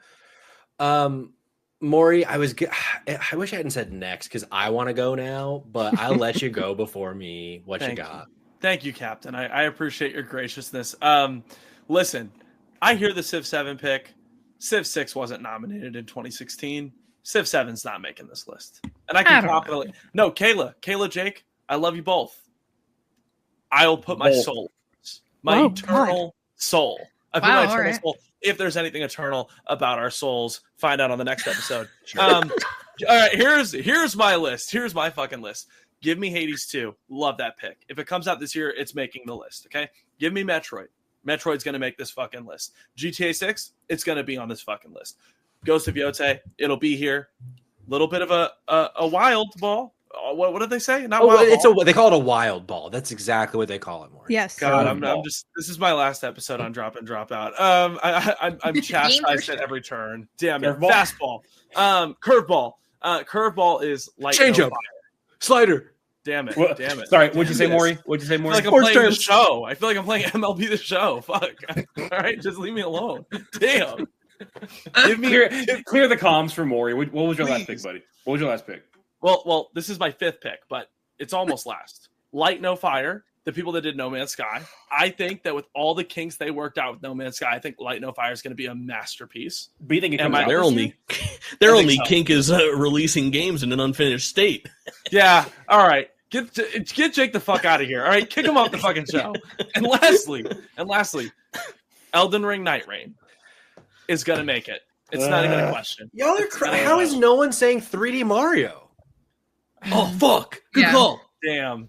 Maury, I wish I hadn't said next because I want to go now, but I'll let you go before me. What you got? Thank you, Captain. I appreciate your graciousness. Listen, I hear the Civ 7 pick. Civ 6 wasn't nominated in 2016. Civ 7's not making this list. And I can confidently... No, Kayla, Jake, I love you both. I'll put my soul. My eternal soul. I put my eternal soul. If there's anything eternal about our souls, find out on the next episode. All right, here's my list. Here's my fucking list. Give me Hades 2. Love that pick. If it comes out this year, it's making the list, okay? Give me Metroid. Metroid's going to make this fucking list. GTA 6, it's going to be on this fucking list. Ghost of Yotei, it'll be here. Little bit of a wild ball. What did they say? Not wild ball. They call it a wild ball. That's exactly what they call it, more. Yes. God, I'm just. This is my last episode on Drop and Drop Out. I'm chastised at every turn. Damn it. Fastball. Curveball. Curveball is like changeup. Slider. Damn it. Damn it. Sorry, what'd you say, Maury? I feel like I'm playing the show. I feel like I'm playing MLB The Show. Fuck. All right, just leave me alone. Damn. Give me clear the comms for Maury. What was your last pick, buddy? What was your last pick? Well, this is my fifth pick, but it's almost last. Light No Fire, the people that did No Man's Sky. I think that with all the kinks they worked out with No Man's Sky, I think Light No Fire is going to be a masterpiece. But you think their only kink is releasing games in an unfinished state. Yeah. All right. Get Jake the fuck out of here. All right. Kick him off the fucking show. And lastly, Elden Ring Night Rain is going to make it. It's not even a question. Y'all are crying. How is no one saying 3D Mario? Oh, fuck. Good call. Damn.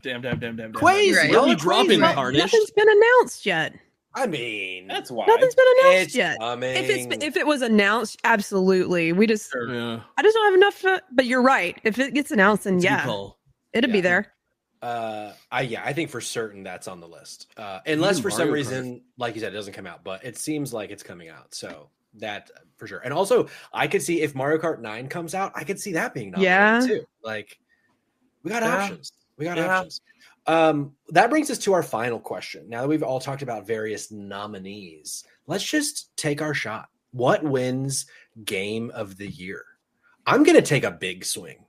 Crazy. Right. Really dropping Well, Carnage. nothing's been announced yet. I mean, That's why. Nothing's been announced it's yet. coming. If it was announced, absolutely. We just Yeah. I just don't have enough. But you're right. If it gets announced, then It's a good yeah, call. it'll be there. I think for certain that's on the list. Unless for some reason, like you said, it doesn't come out, but it seems like it's coming out. So that for sure. And also, I could see if Mario Kart 9 comes out, I could see that being nominated too. Like, we got options. We got options. That brings us to our final question. Now that we've all talked about various nominees, let's just take our shot. What wins Game of the Year? I'm going to take a big swing.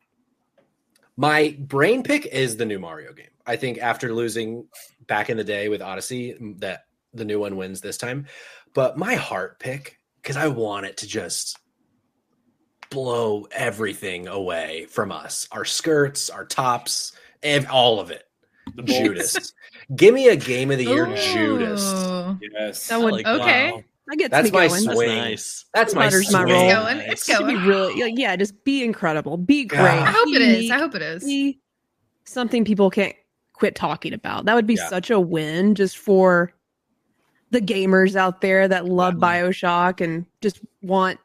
My brain pick is the new Mario game. I think after losing back in the day with Odyssey, that the new one wins this time. But my heart pick, because I want it to just blow everything away from us. Our skirts, our tops, and all of it. Judas. Give me a Game of the Year Judas. Yes. That would like okay. Wow. I get That's me my going. swing. That's nice. That's my Butters swing. my roll. It's going. It's It should be going. really, yeah, just be incredible. Be great. I hope it is. Unique. I hope it is. Be something people can't quit talking about. That would be Yeah. such a win just for the gamers out there that love BioShock and just want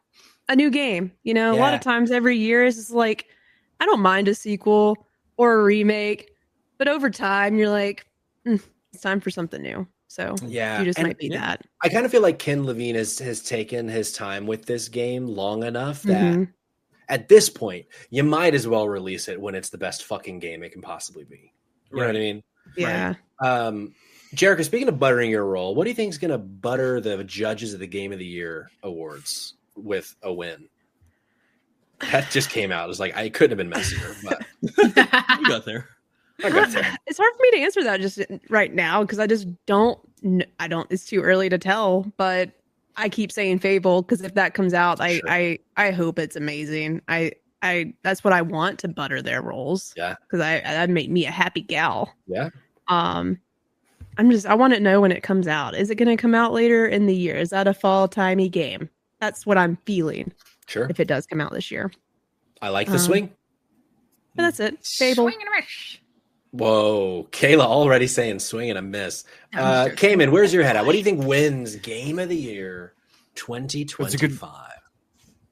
a new game. You know, a lot of times every year is just like, I don't mind a sequel or a remake, but over time you're like, it's time for something new. So you just might be that. I kind of feel like Ken Levine has taken his time with this game long enough that at this point, you might as well release it when it's the best fucking game it can possibly be. You know what I mean? Yeah. Jerica, speaking of buttering your roll, what do you think is going to butter the judges of the Game of the Year awards with a win? That just came out. It was like, I couldn't have been messier, but You got there. I got there. It's hard for me to answer that just right now because I just don't. It's too early to tell. But I keep saying Fable because if that comes out, I hope it's amazing. That's what I want to butter their rolls. Yeah, because that made me a happy gal. Yeah. I want to know when it comes out. Is it going to come out later in the year? Is that a fall timey game? That's what I'm feeling. Sure. If it does come out this year, I like the swing. But that's it. Fable. Swing and a miss. Whoa, Kayla already saying swing and a miss. Cayman, where's your head at? What do you think wins Game of the Year 2025?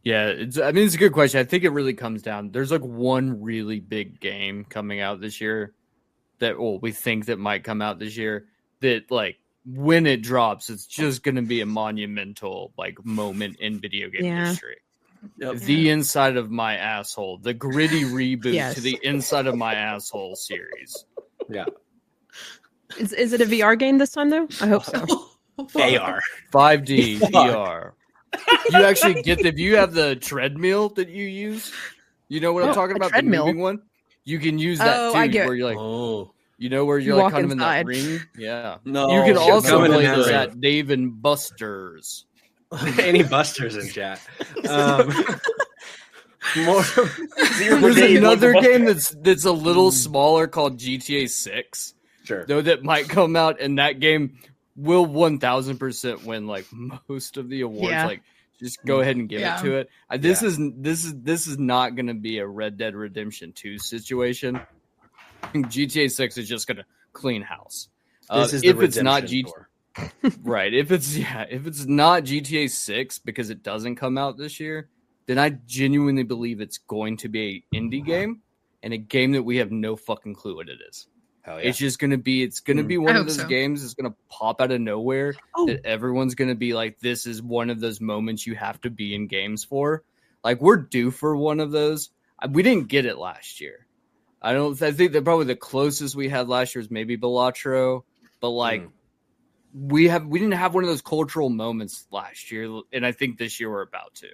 Yeah, it's a good question. I think it really comes down. There's like one really big game coming out this year that we think that might come out this year that like when it drops, it's just going to be a monumental like moment in video game history. Yep. The Inside of My Asshole, the gritty reboot to the Inside of My Asshole series. Yeah. Is it a VR game this time though? I hope so. AR. 5D VR. You actually get if you have the treadmill that you use. You know what I'm talking about? Treadmill. The moving one. You can use that too. I get where you're like, you know where you're You like walk kind of in that inside. ring. Yeah. No, you can also coming in play that this ring. at Dave and Buster's. Any busters in chat? There's another game that's a little smaller called GTA 6. Sure. Though that might come out, and that game will 1000% win like most of the awards. Yeah. Like, just go ahead and give it to it. This is not going to be a Red Dead Redemption 2 situation. GTA 6 is just going to clean house. This is if it's not right. If it's not GTA 6 because it doesn't come out this year, then I genuinely believe it's going to be an indie game and a game that we have no fucking clue what it is. Hell yeah. It's just going to be one of those games that's going to pop out of nowhere that everyone's going to be like, this is one of those moments you have to be in games for. Like, we're due for one of those. We didn't get it last year. I think that probably the closest we had last year was maybe Balatro, but like we didn't have one of those cultural moments last year, and I think this year we're about to.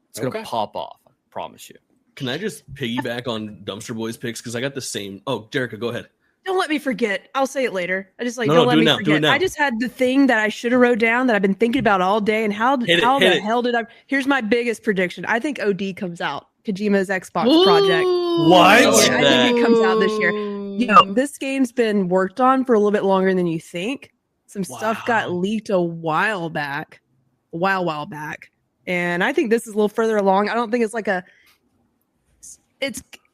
It's gonna pop off. I promise you. Can I just piggyback on Dumpster Boys picks because I got the same? Oh, Jerica, go ahead. Don't let me forget. I'll say it later. I just like No, don't do let it me now, do it forget. now. I just had the thing that I should have wrote down that I've been thinking about all day. And how Hit the it. hell did I? Here's my biggest prediction. I think OD comes out. Kojima's Xbox project. What? Yeah, I think it comes out this year. This game's been worked on for a little bit longer than you think. Some stuff got leaked a while back, and I think this is a little further along. I don't think it's like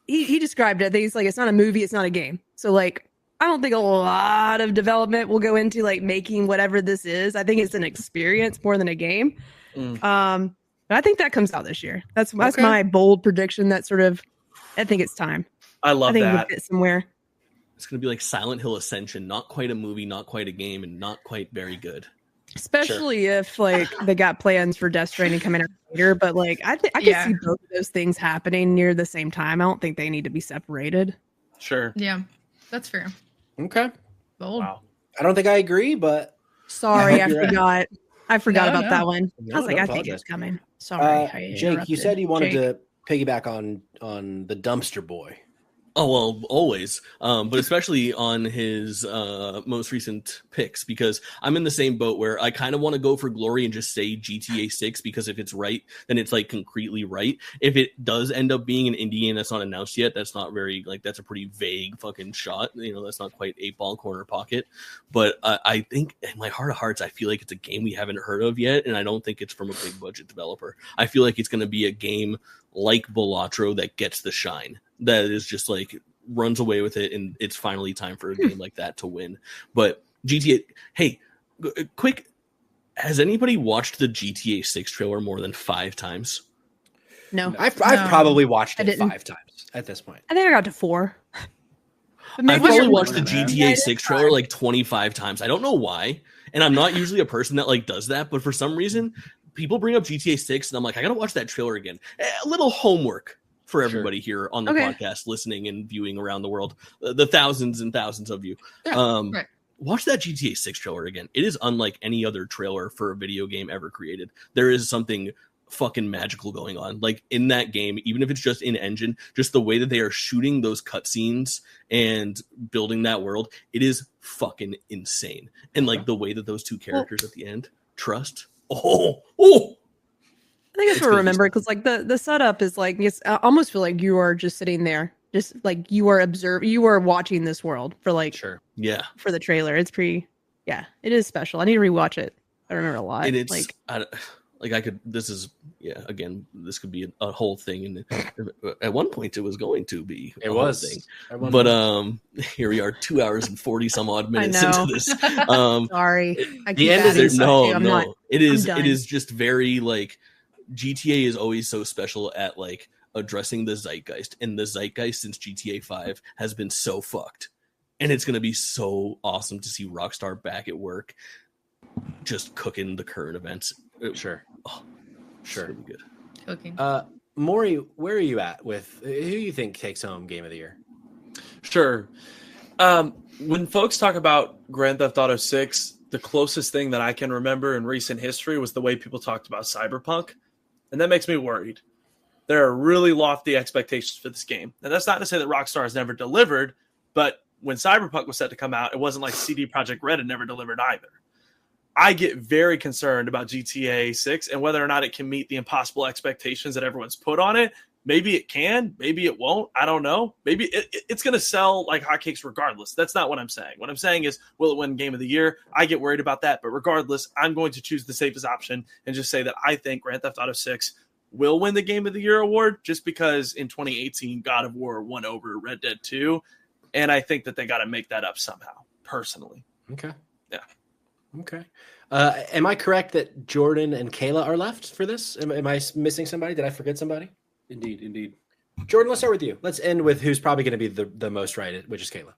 he described it. I think it's like it's not a movie, it's not a game. So like, I don't think a lot of development will go into like making whatever this is. I think it's an experience more than a game. But I think that comes out this year. That's my bold prediction. That sort of, I think it's time. I love that. It'll fit somewhere. It's going to be like Silent Hill Ascension, not quite a movie, not quite a game, and not quite very good. Especially if like they got plans for Death Stranding coming out later. But like, I can see both of those things happening near the same time. I don't think they need to be separated. Sure. Yeah, that's fair. Okay. Bold. Wow. I don't think I agree, but sorry, I forgot. I forgot about that one. No, I was like, I think it's coming. Sorry. Jake, you said you wanted to piggyback on the dumpster boy. Oh, well, always. But especially on his most recent picks, because I'm in the same boat where I kind of want to go for glory and just say GTA 6, because if it's right, then it's like concretely right. If it does end up being an indie and that's not announced yet, that's not very, like, that's a pretty vague fucking shot. You know, that's not quite 8-ball corner pocket. But I think in my heart of hearts, I feel like it's a game we haven't heard of yet, and I don't think it's from a big budget developer. I feel like it's going to be a game like Balatro that gets the shine. That is just like runs away with it, and it's finally time for a game like that to win. But GTA, hey, quick, has anybody watched the GTA 6 trailer more than 5 times? No. I've probably watched it 5 times at this point. I think I got to 4. I've probably watched the GTA 6 trailer like 25 times. I don't know why, and I'm not usually a person that like does that, but for some reason people bring up GTA 6 and I'm like, I gotta watch that trailer again. A little homework for everybody here on the podcast, listening and viewing around the world, the thousands and thousands of you. Watch that GTA 6 trailer again. It is unlike any other trailer for a video game ever created. There is something fucking magical going on. Like in that game, even if it's just in engine, just the way that they are shooting those cutscenes and building that world, it is fucking insane. And like the way that those two characters at the end trust. I think that's what I remember, because like the setup is like, I almost feel like you are just sitting there, just like you are watching this world for like for the trailer. It's pretty, it is special. I need to rewatch it. I remember a lot. And it's again, this could be a whole thing, and at one point it was going to be a whole thing. But here we are, 2 hours and 40 some odd minutes into this. Sorry, the end is no. It is just very like. GTA is always so special at like addressing the zeitgeist, and the zeitgeist since GTA 5 has been so fucked, and it's going to be so awesome to see Rockstar back at work just cooking the current events. Sure. Good. Cooking. Maury, where are you at with who you think takes home Game of the Year? Sure. When folks talk about Grand Theft Auto 6, the closest thing that I can remember in recent history was the way people talked about Cyberpunk. And that makes me worried. There are really lofty expectations for this game. And that's not to say that Rockstar has never delivered, but when Cyberpunk was set to come out, it wasn't like CD Projekt Red had never delivered either. I get very concerned about GTA 6 and whether or not it can meet the impossible expectations that everyone's put on it. Maybe it can, maybe it won't. I don't know. Maybe it's going to sell like hotcakes regardless. That's not what I'm saying. What I'm saying is, will it win Game of the Year? I get worried about that. But regardless, I'm going to choose the safest option and just say that I think Grand Theft Auto 6 will win the Game of the Year award, just because in 2018, God of War won over Red Dead 2. And I think that they got to make that up somehow, personally. Okay. Yeah. Okay. Am I correct that Jordan and Kayla are left for this? Am I missing somebody? Did I forget somebody? Indeed. Jordan, let's start with you. Let's end with who's probably going to be the most right, which is Kayla.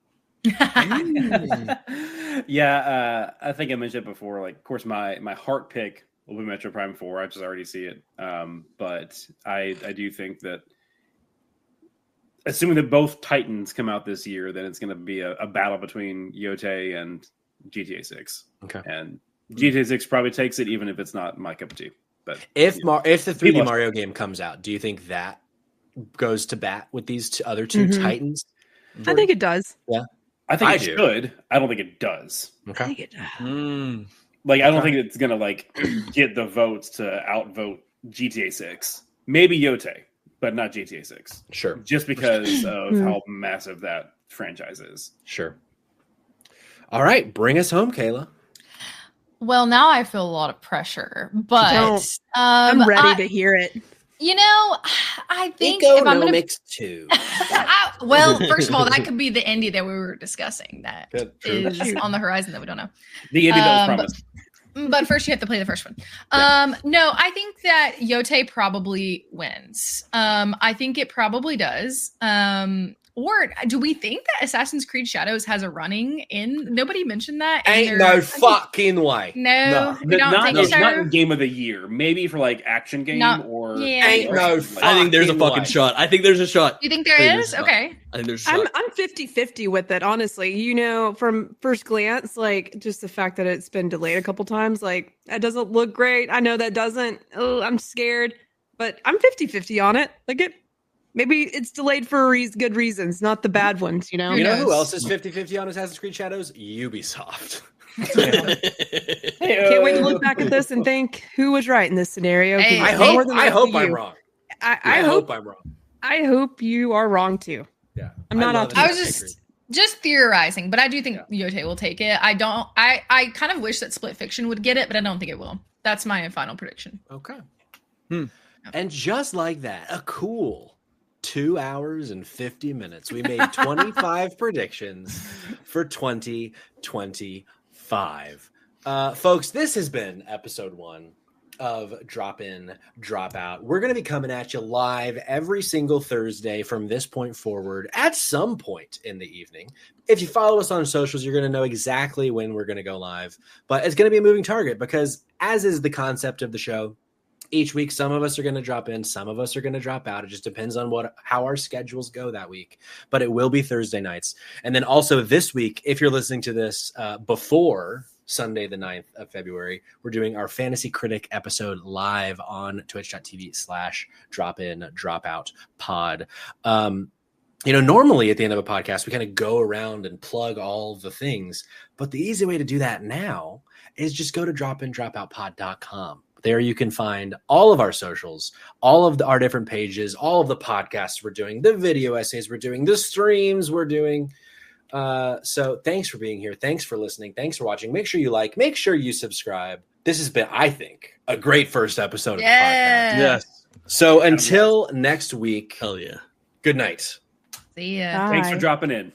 I think I mentioned it before. Like, of course, my heart pick will be Metroid Prime 4. I just already see it. But I do think that, assuming that both Titans come out this year, then it's going to be a battle between Yotei and GTA 6. Okay. And GTA 6 probably takes it, even if it's not my cup of tea. But if the 3D Mario game comes out, do you think that goes to bat with these other two Titans? I think it does. Yeah, I think it should. I don't think it does. Okay. I think it does. I don't think it's gonna like get the votes to outvote GTA 6. Maybe Yotei, but not GTA 6. Sure. Just because of how massive that franchise is. Sure. All right, bring us home, Kayla. Well, now I feel a lot of pressure, but I'm ready to hear it. You know, I think if I'm going to too. Well, first of all, that could be the indie that we were discussing that is on the horizon that we don't know. The indie that was promised. But first, you have to play the first one. No, I think that Yotei probably wins. I think it probably does. Or do we think that Assassin's Creed Shadows has a running in? Nobody mentioned that. Ain't no fucking way. No, we don't think so. Not in Game of the Year. Maybe for like action game or. Yeah. Ain't no. I think there's a fucking shot. I think there's a shot. You think there is? Okay. I think there's a shot. I'm 50-50 with it, honestly. You know, from first glance, like just the fact that it's been delayed a couple times, like that doesn't look great. I know that doesn't. Oh, I'm scared, but I'm 50-50 on it. Like it. Maybe it's delayed for good reasons, not the bad ones, you know? You know who else is 50-50 on Assassin's Creed Shadows? Ubisoft. Can't wait to look back at this and think who was right in this scenario. Hey, I hope I'm wrong. I hope I'm wrong. I hope you are wrong too. Yeah. I'm not optimistic. I was just theorizing, but I do think Yotei will take it. I kind of wish that Split Fiction would get it, but I don't think it will. That's my final prediction. Okay. And just like that, a cool 2 hours and 50 minutes. We made 25 predictions for 2025. Folks, this has been episode 1 of Drop In, Drop Out. We're going to be coming at you live every single Thursday from this point forward at some point in the evening. If you follow us on socials, you're going to know exactly when we're going to go live. But it's going to be a moving target because, as is the concept of the show, each week, some of us are going to drop in, some of us are going to drop out. It just depends on how our schedules go that week. But it will be Thursday nights. And then also this week, if you're listening to this before Sunday, the 9th of February, we're doing our Fantasy Critic episode live on twitch.tv/drop-in-drop-out-pod. Normally at the end of a podcast, we kind of go around and plug all the things. But the easy way to do that now is just go to dropindropoutpod.com. There you can find all of our socials, all of our different pages, all of the podcasts we're doing, the video essays we're doing, the streams we're doing. So thanks for being here. Thanks for listening. Thanks for watching. Make sure you like, make sure you subscribe. This has been, I think, a great first episode of the podcast. Yes. So until next week. Hell yeah. Good night. See ya. Thanks for dropping in.